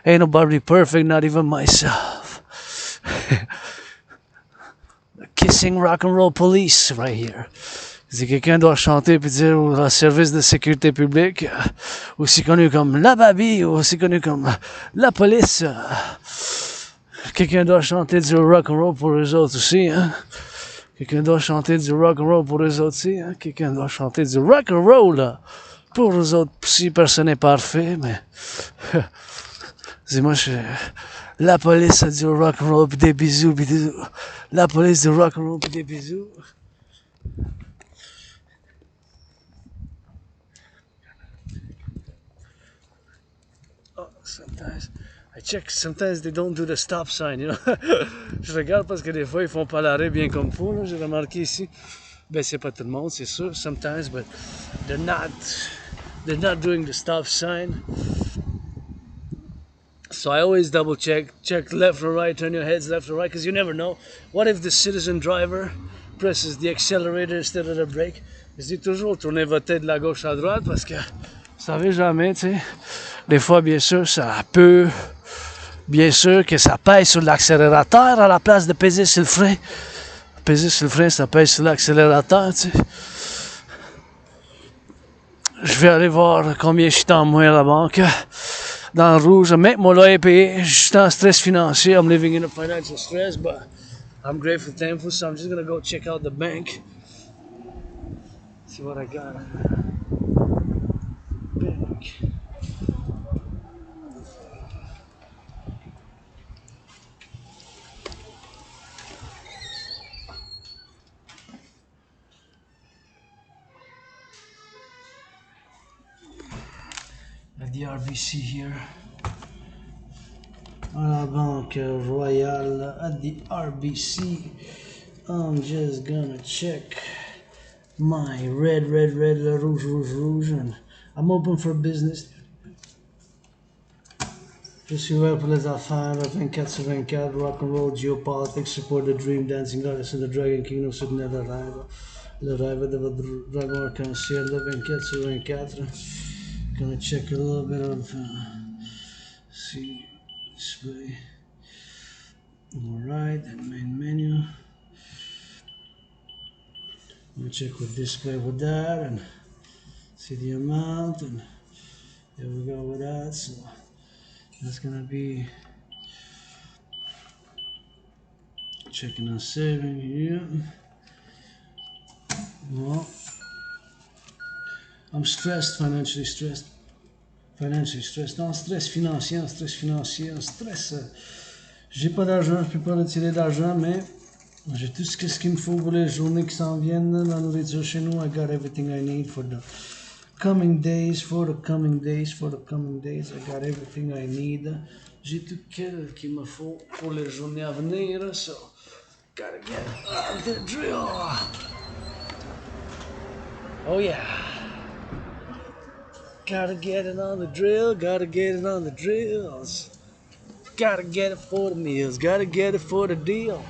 Ain't nobody perfect, not even myself. The kissing rock and roll police right here. Si quelqu'un doit chanter puis dire au service de sécurité publique, aussi connu comme la babi, ou aussi connu comme la police, quelqu'un doit chanter du rock and roll pour eux autres aussi, hein. Quelqu'un doit chanter du rock and roll pour eux autres aussi, hein. Quelqu'un doit chanter du rock and roll là, pour eux autres. Si personne n'est parfait, mais dis-moi, la police a du rock and roll puis des bisous, la police du rock and roll puis des bisous. Sometimes I check, sometimes they don't do the stop sign, you know. Je regarde parce que des fois ils font pas l'arrêt bien comme faut, là, j'ai remarqué ici. Ben, c'est pas tout le monde, c'est sûr, sometimes, but they're not doing the stop sign. So I always double check left or right, turn your heads left or right, because you never know. What if the citizen driver presses the accelerator instead of the brake? Je dis toujours tourner votre tête de la gauche à droite parce que vous savez jamais, tu sais. Des fois, bien sûr, ça peut. Bien sûr que ça pèse sur l'accélérateur à la place de peser sur le frein. Peser sur le frein, ça pèse sur l'accélérateur, tu sais. Je vais aller voir combien je suis en moins à la banque. Dans le rouge, mec, mon loyer est payé. Je suis en stress financier. I'm living in a financial stress, but I'm grateful, thankful. So I'm just gonna go check out the bank. See what I got. Bank. At the RBC here. À la Banque Royale, at the RBC. I'm just gonna check my red, rouge, and I'm open for business. Je suis ouvert pour les affaires, 24/24, Rock&Roll, geopolitics, support the dream, dancing artists in the Dragon Kingdom, soutenir le rêve de votre dragon arc-en-ciel, 24/24. Gonna check a little bit of see display. Alright, that main menu. I'm gonna check with display with that and see the amount, and there we go with that. So that's gonna be checking on saving here. Well, I'm stressed, financially stressed. Non, stress financier. J'ai pas d'argent, je peux pas retirer d'argent, mais j'ai tout ce qu'il me faut pour les journées qui s'en viennent. La nourriture chez nous, I got everything I need for the coming days. I got everything I need. J'ai tout qu'il me faut pour les journées à venir, so gotta get on the drill. Oh yeah. Gotta get it on the drill, gotta get it on the drills. Gotta get it for the meals, gotta get it for the deal.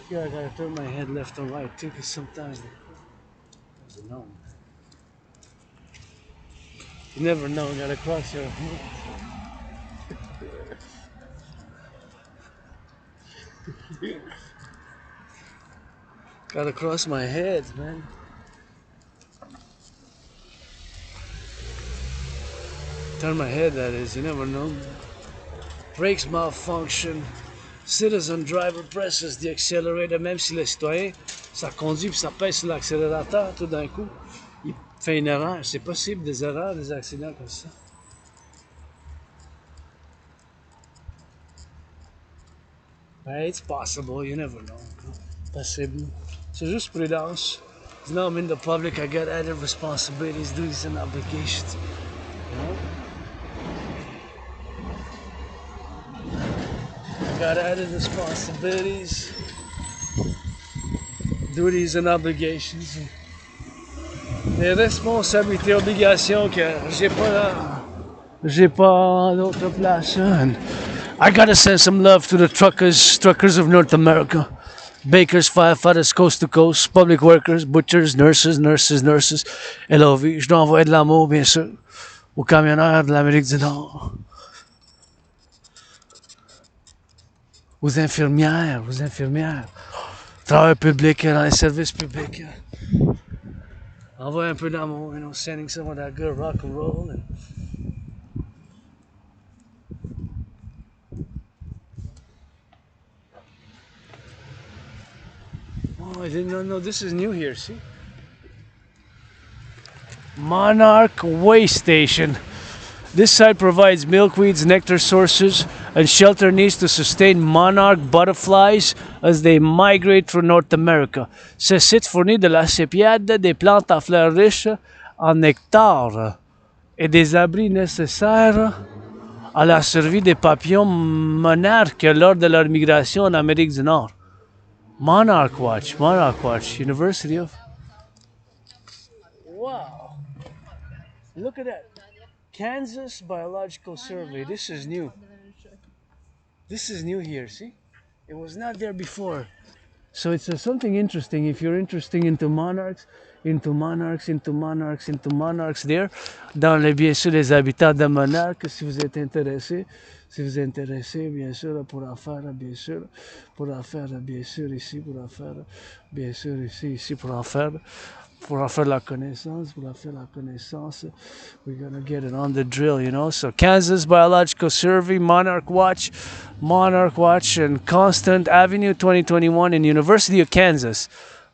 Yeah, I gotta turn my head left or right too, because sometimes there's a no. You never know, you gotta cross your hands. Gotta cross my head, man. Turn my head, that is, you never know. Brakes malfunction. Citizen driver presses the accelerator, même si le citoyen, ça conduit puis ça pèse sur l'accélérateur tout d'un coup. Il fait une erreur. C'est possible, des erreurs, des accidents comme ça. Ben, it's possible, you never know. Possible. C'est juste prudence. Now I'm in the public, I got added responsibilities, duties and obligations. You know? Got added responsibilities, duties and obligations. Les responsabilités, obligations que j'ai pas d'autre place. And I gotta send some love to the truckers of North America. Bakers, firefighters, coast to coast, public workers, butchers, nurses. LOV, je dois envoyer de l'amour, bien sûr, aux camionneurs de l'Amérique du Nord. Aux infirmières, travailleurs publics, dans les services publics. Envoie un peu d'amour, sending some of that good rock and roll. Oh, I did not know this is new here, see? Monarch Way Station. This site provides milkweeds, nectar sources, and shelter needs to sustain monarch butterflies as they migrate through North America. Ce site fournit de la sépiade, des plantes à fleurs riches en nectar et des abris nécessaires à la survie des papillons monarques lors de leur migration en Amérique du Nord. Monarch Watch, University of Wow. Look at that. Kansas Biological Survey. This is new. This is new here, see? It was not there before. So it's something interesting. If you're interested into monarchs, into monarchs there, dans les, bien sûr les habitats de monarques, si vous êtes intéressé, bien sûr, pour en faire, bien sûr, ici, pour en faire, bien sûr, ici, pour en faire la connaissance, we're gonna get it on the drill, you know. So Kansas Biological Survey, Monarch Watch, and Constant Avenue 2021 in University of Kansas.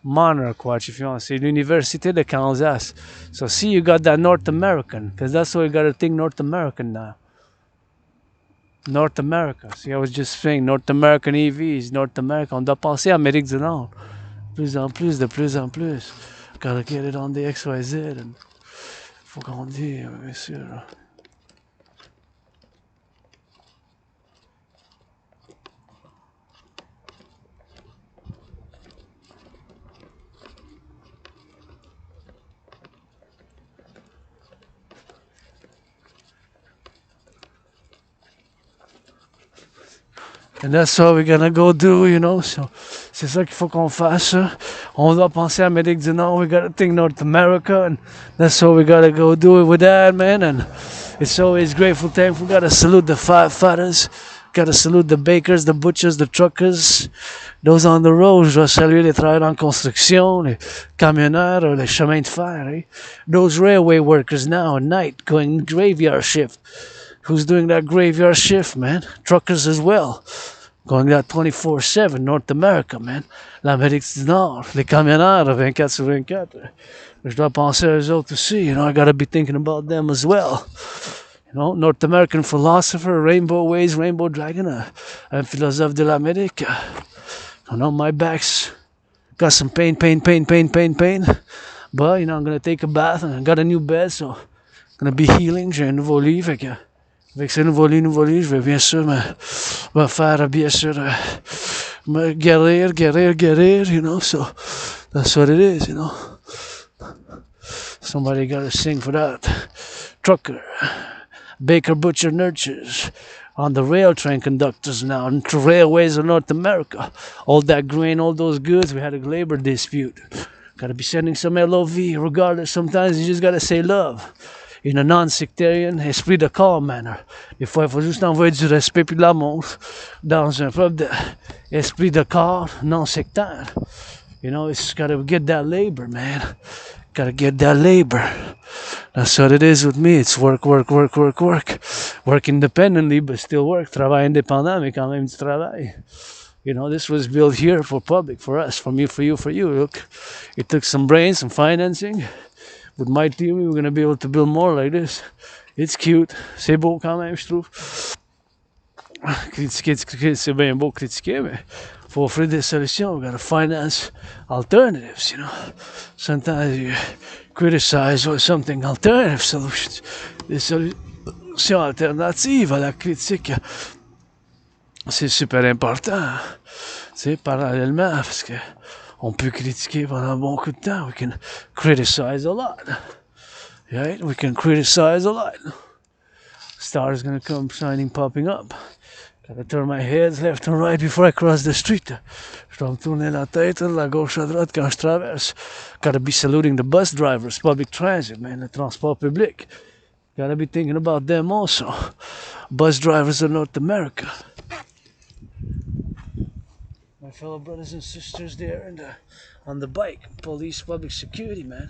Monarch Watch, if you want to say, l'Université de Kansas. So see, you got that North American, because that's what we got to think North American now. North America. See, I was just saying North American EVs, North America. On doit penser à Amérique du Nord. De plus en plus. Gotta get it on the XYZ. And faut grandir, bien sûr. And that's what we're gonna go do, you know. So, c'est ça qu'il faut qu'on fasse. On doit penser à Amérique du Nord. We gotta think North America, and that's what we gotta go do it with that, man. And it's always grateful, thankful. Gotta salute the firefighters. Gotta salute the bakers, the butchers, the truckers. Those on the road, je dois saluer les travailleurs en construction, les camionneurs, les chemins de fer. Eh? Those railway workers now at night going graveyard shift. Who's doing that graveyard shift, man? Truckers as well. Going that 24/7, North America, man. L'Amérique du Nord, les camionneurs, 24 sur 24. Je dois penser à eux autres aussi, you know, I gotta be thinking about them as well. You know, North American philosopher, Rainbow Ways, Rainbow Dragon, un philosophe de l'Amérique. I know my back's got some pain. But, you know, I'm gonna take a bath and I got a new bed, so I'm gonna be healing. J'ai un nouveau lit, fait que avec ce nouveau lit, je vais bien sûr me faire, bien sûr, me guérir, you know, so that's what it is, you know. Somebody gotta sing for that. Trucker, baker, butcher, nurtures, on the rail train conductors now, and railways of North America. All that grain, all those goods, we had a labor dispute. Gotta be sending some LOV, regardless, sometimes you just gotta say love. In a non-sectarian, esprit de corps manner. Des fois, il faut juste envoyer du respect et de l'amour dans un peuple d'esprit de corps non-sectaire. You know, it's gotta get that labor, man. Gotta get that labor. That's what it is with me. It's work. Work independently, but still work. Travail indépendant, mais quand même du travail. You know, this was built here for public, for us, for me, for you. Look, it took some brains, some financing. With my team, we're gonna be able to build more like this. It's cute. C'est beau quand même, je trouve. Critiquer, c'est bien beau critiquer, mais faut offrir des solutions. We gotta finance alternatives, you know. Sometimes you criticize or something, alternative solutions. Des solutions alternatives à la critique. C'est super important. Tu sais, parallèlement, parce que on peut critiquer pendant un bon coup de temps. We can criticize a lot. Right? We can criticize a lot. Stars gonna come shining, popping up. Gotta turn my head left and right before I cross the street. Je dois me tourner la tête, la gauche à droite quand je traverse. Gotta be saluting the bus drivers, public transit, man, le transport public. Gotta be thinking about them also. Bus drivers of North America. My fellow brothers and sisters there and on the bike, police, public security, man.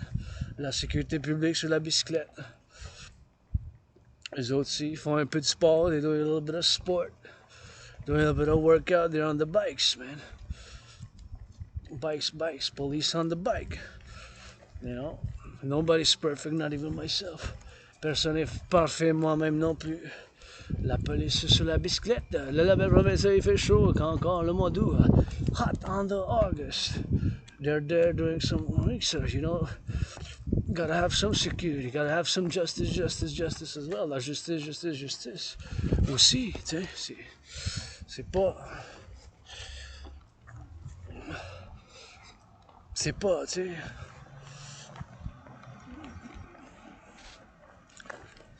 La sécurité publique sur la bicyclette. Les autres aussi font un peu de sport, they do a little bit of sport. Doing a little bit of workout, they're on the bikes, man. Bikes, police on the bike. You know, nobody's perfect, not even myself. Personne n'est parfait, moi-même non plus. La police sur la bicyclette. La belle province, il fait chaud encore le mois d'août. Hot on the August. They're there doing some research, you know. Gotta have some security, gotta have some justice as well. La justice. Aussi, tu sais, c'est pas, tu sais.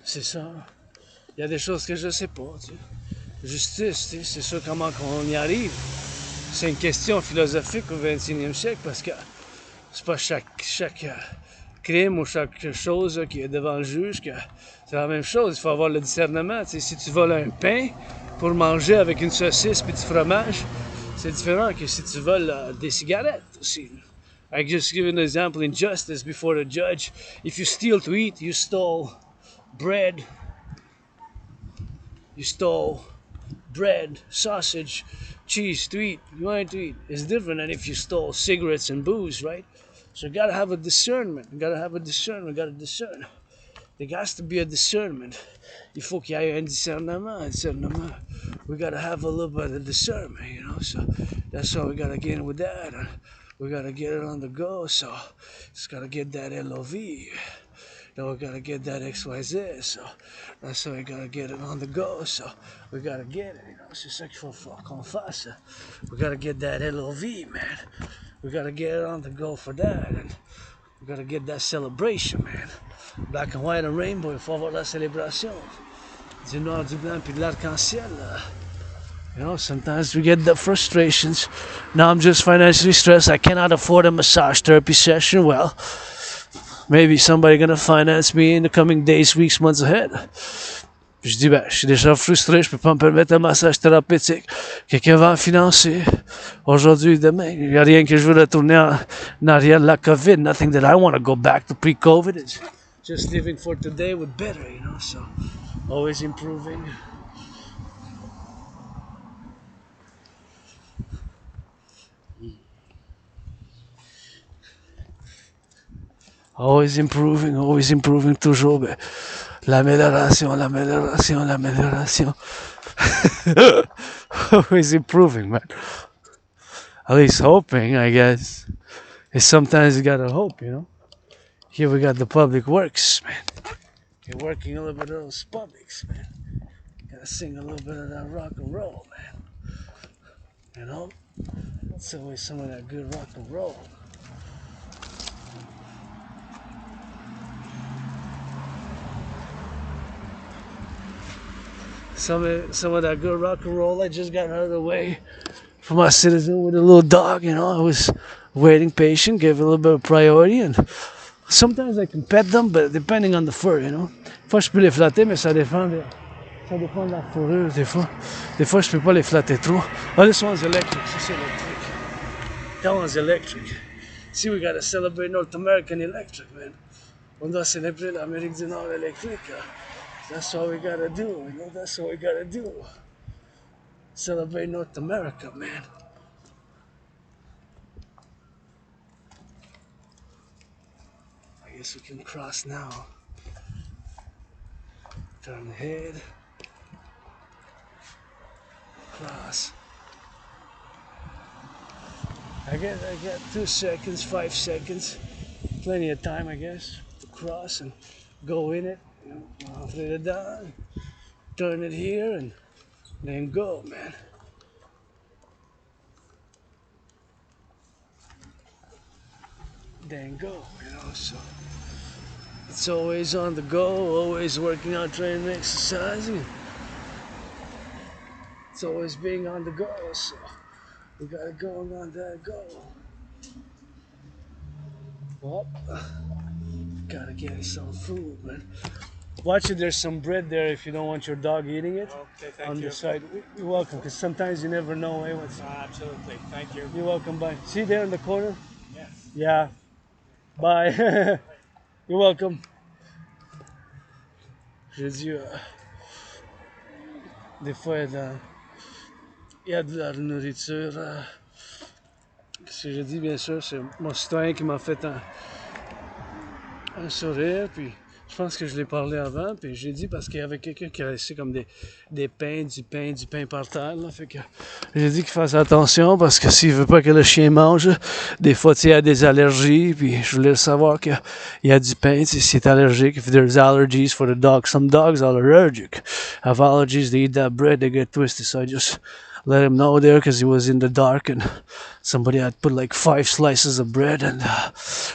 c'est ça. Il y a des choses que je sais pas, tu sais. Justice, tu sais, c'est sûr comment qu'on y arrive. C'est une question philosophique au 21e siècle parce que c'est pas chaque crime ou chaque chose qui est devant le juge que c'est la même chose. Il faut avoir le discernement. Tu sais, si tu voles un pain pour manger avec une saucisse et du fromage, c'est différent que si tu voles des cigarettes aussi. I just give an example in justice before the judge. If you steal to eat, you stole bread. You stole bread, sausage, cheese to eat. You want to eat. It's different than if you stole cigarettes and booze, right? So you gotta have a discernment. You gotta have a discernment. You gotta discern. There has to be a discernment. Il faut qu'il y ait un discernement. We gotta have a little bit of discernment, you know. So that's why we gotta get in with that. And we gotta get it on the go. So just gotta get that LOV. Then we gotta get that XYZ. So that's why we gotta get it on the go. So we gotta get it, you know. C'est ça qu'il faut qu'on fasse. We gotta get that LOV, man. We gotta get it on the go for that. And we gotta get that celebration, man. Black and white and rainbow, il faut avoir la célébration. Du noir, du blanc, puis de l'arc-en-ciel. You know, sometimes we get the frustrations. Now I'm just financially stressed. I cannot afford a massage therapy session. Well, maybe somebody gonna finance me in the coming days, weeks, months ahead. Puis je dis, ben, je suis déjà frustré, je peux pas me permettre un massage thérapeutique. Quelqu'un va en financer. Aujourd'hui et demain. Il n'y a rien que je veux retourner en arrière de la COVID. Nothing that I want to go back to pre-COVID. It's just living for today with better, you know, so always improving. Always improving toujours. Ben, l'amélioration. Always improving, man. At least hoping, I guess. And sometimes you gotta hope, you know. Here we got the public works, man. You're working a little bit of those publics, man. Gotta sing a little bit of that rock and roll, man. You know? It's always some of that good rock and roll. Some of that good rock and roll I just got out of the way for my citizen with a little dog, you know. I was waiting patient, gave a little bit of priority, and sometimes I can pet them, but depending on the fur, you know. Des fois, je peux les flatter, mais ça dépend de la fourrure, des fois. Des fois, je peux pas les flatter trop. Oh, this one's electric. C'est electric. That one's electric. See, we gotta celebrate North American electric, man. On doit célébrer l'Amérique du Nord électrique. That's what we gotta do, you know. That's what we gotta do. Celebrate North America, man. I guess we can cross now. Turn ahead. Cross. I got 2 seconds, 5 seconds. Plenty of time, I guess, to cross and go in it. You know, rentrer dedans, turn it here, and then go, man. Then go, you know, so it's always on the go, always working out, training, exercising. It's always being on the go, so we gotta go on that go. Well, gotta get some food, man. Watch it, there's some bread there if you don't want your dog eating it. Okay, thank on you. The side. You're welcome, because sometimes you never know. Eh, what's... Absolutely, thank you. You're welcome, bye. See there in the corner? Yes. Yeah. Bye. You're welcome. J'ai dit, des fois, il y a de la nourriture. Ce que j'ai dit, bien sûr, c'est mon citoyen qui m'a fait un sourire, puis je pense que je l'ai parlé avant, puis j'ai dit parce qu'il y avait quelqu'un qui a laissé comme des pains, du pain par terre, là, fait que j'ai dit qu'il fasse attention parce que s'il veut pas que le chien mange, des fois, tu sais, il y a des allergies, puis je voulais savoir qu'il y a du pain, tu sais, s'il est allergique, if there's allergies for the dog. Some dogs are allergic, have allergies, they eat that bread, they get twisted, so I just let him know there because he was in the dark and somebody had put like 5 slices of bread and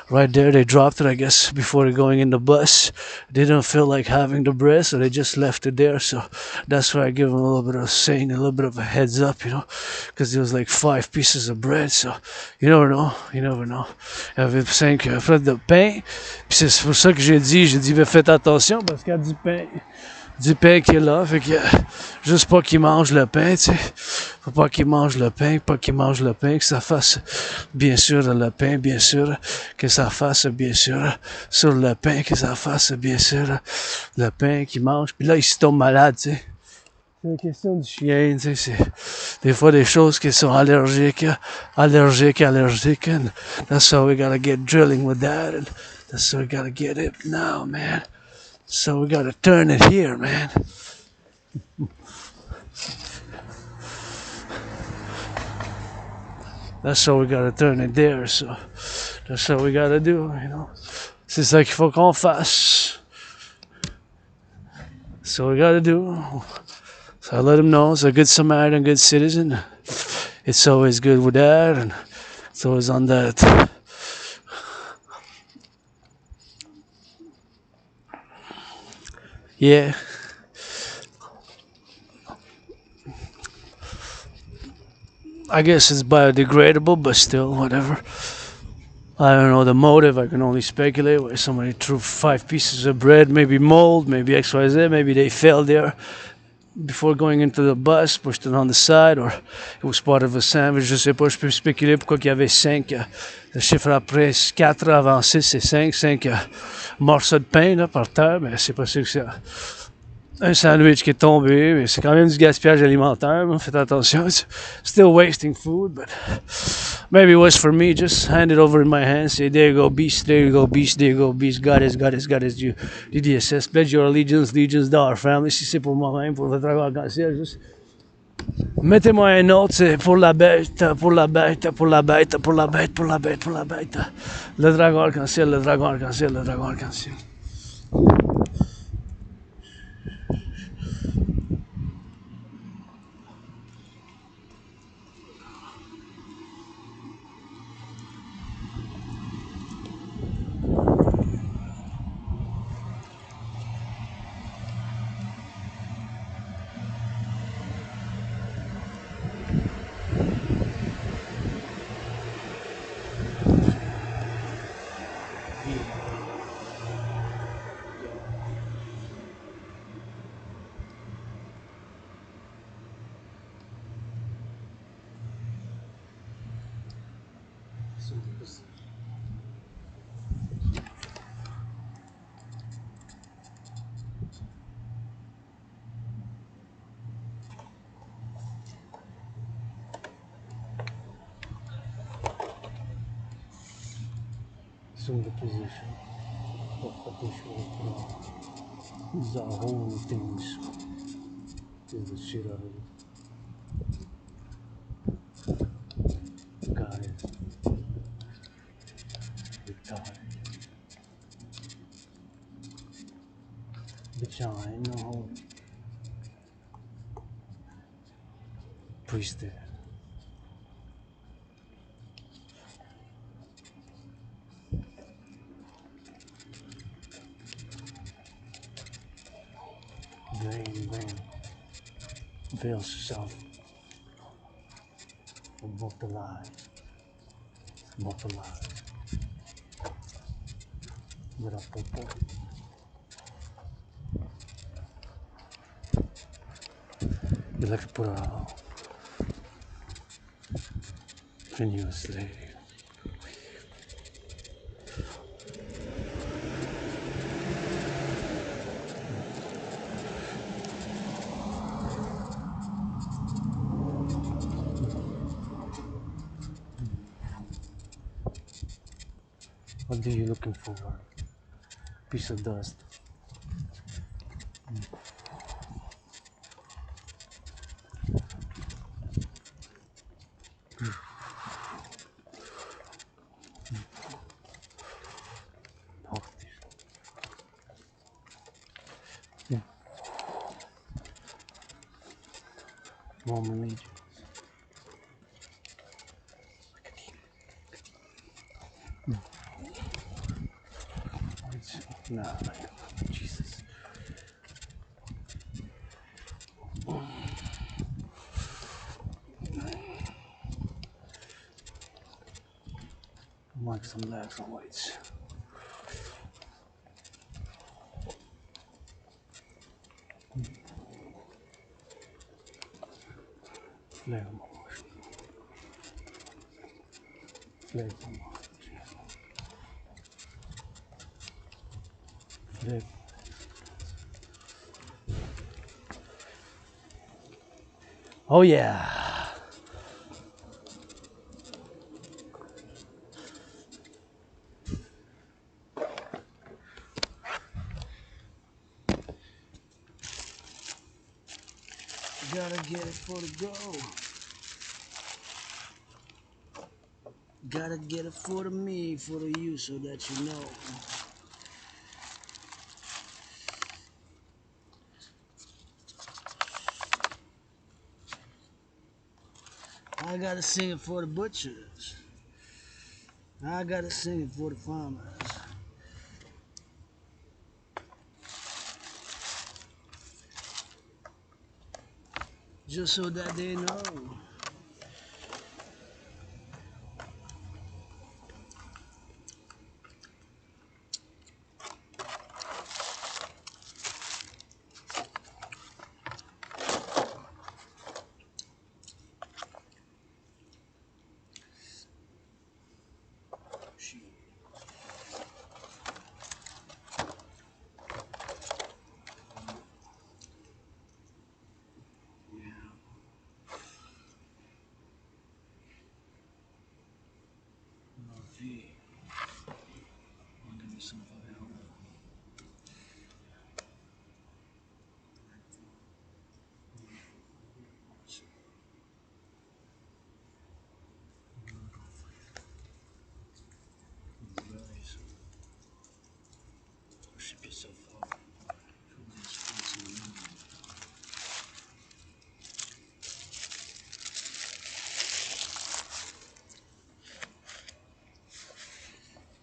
right there they dropped it, I guess, before going in the bus. They didn't feel like having the bread, so they just left it there. So that's why I give him a little bit of saying, a little bit of a heads up, because there was like 5 pieces of bread. So you never know, you never know. Il y avait 5 frais de pain. Puis c'est pour ça que j'ai dit, ben, faites attention parce qu'il y a du pain qui est là, fait que juste pas qu'il mange le pain, tu sais. Faut pas qu'il mange le pain, que ça fasse bien sûr le pain, bien sûr, que ça fasse bien sûr sur le pain, que ça fasse bien sûr le pain qu'il mange. Puis là, il se tombe malade, tu sais. C'est une question du chien, tu sais, c'est des fois des choses qui sont allergiques, and that's how we gotta get drilling with that, and that's how we gotta get it now, man. So we gotta turn it here, man. That's how we gotta turn it there, so that's how we gotta do, C'est ça qu'il faut qu'on fasse. So we gotta do. So I let him know, it's a good Samaritan, good citizen. It's always good with that, and it's always on that. Yeah. I guess it's biodegradable, but still, whatever. I don't know the motive. I can only speculate why somebody threw 5 pieces of bread, maybe mold, maybe XYZ, maybe they fell there before going into the bus, pushed it on the side, or it was part of a sandwich. Je sais pas, je peux spéculer pourquoi il y avait 5, le chiffre après 4 avant 6, c'est 5 morceaux de pain là, par terre, mais c'est pas sûr que c'est un sandwich qui est tombé, mais c'est quand même du gaspillage alimentaire, faites attention, it's still wasting food, but maybe it was for me, just hand it over in my hands, say there you go beast, there you go beast, there you go beast, goddess, you DDSS, pledge your allegiance d'Our family, si c'est pour moi-même, pour le travail arc-en-ciel, juste mettez-moi un autre, c'est pour la bête, pour la bête, pour la bête, pour la bête, pour la bête, pour la bête, le dragon arc-en-ciel, le dragon arc-en-ciel, le dragon arc-en-ciel. Assume the position of habitual prayer. These are holy things. Is the shit out of it. God is retired. Bitch, I ain't no holy. Priest there. Vain. Veils yourself from both the lies. With a purple. You're like to put a Renewal slave. What are you looking for? Piece of dust. Roman legions. some blacks and whites. Flag Oh yeah. Gotta get it for the go. Gotta get it for the me, for the you, so that you know. I gotta sing it for the butchers. I gotta sing it for the farmers. Just so that they know.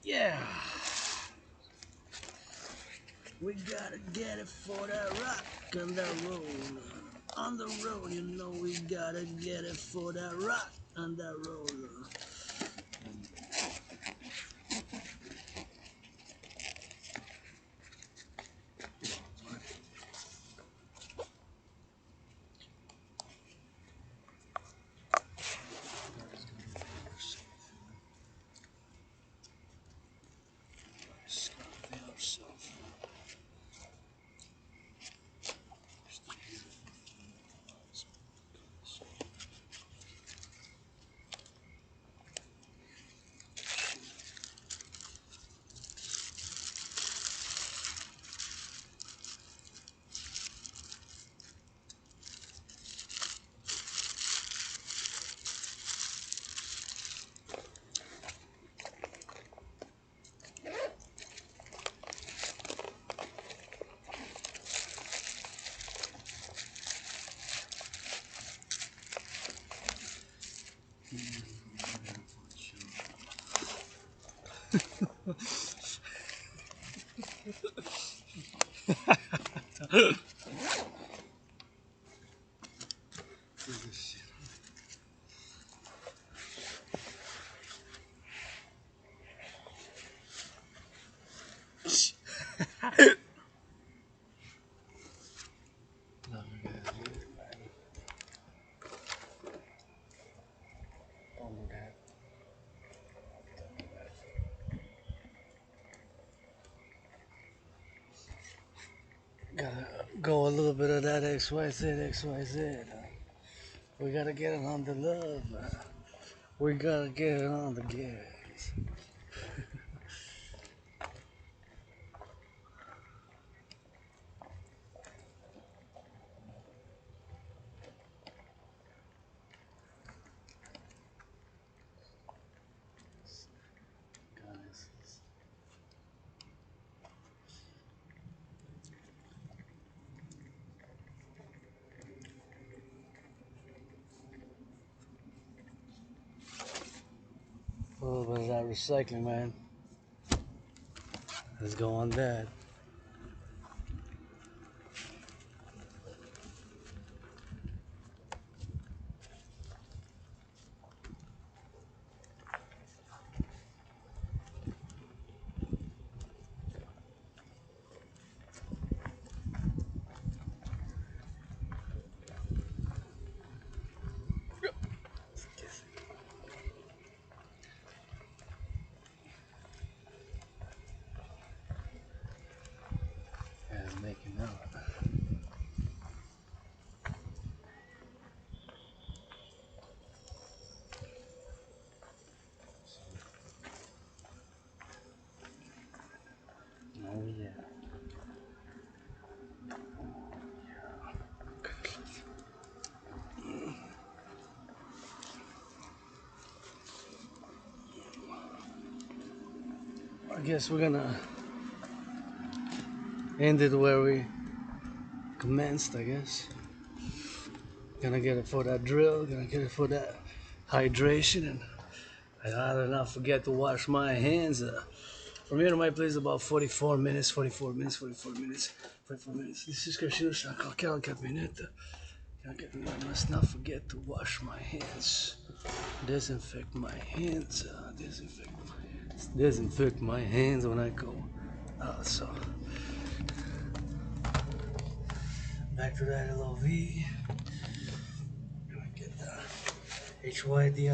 Yeah. We gotta get it for that rock on that road. On the road, you know we gotta get it for that rock on that road. Gotta go a little bit of that XYZ. We gotta get it on the love. We gotta get it on the gas. A little bit of that recycling, man. Let's go on that. I guess we're gonna end it where we commenced, I guess. Gonna get it for that drill, gonna get it for that hydration, and I ought not forget to wash my hands. From here to my place about 44 minutes, 44 minutes, 44 minutes, 44 minutes. Discretion, quelle minutes. I must not forget to wash my hands. Disinfect my hands. Disinfect my hands when I go out. So back to that LOV. Gonna get the HYDRATE.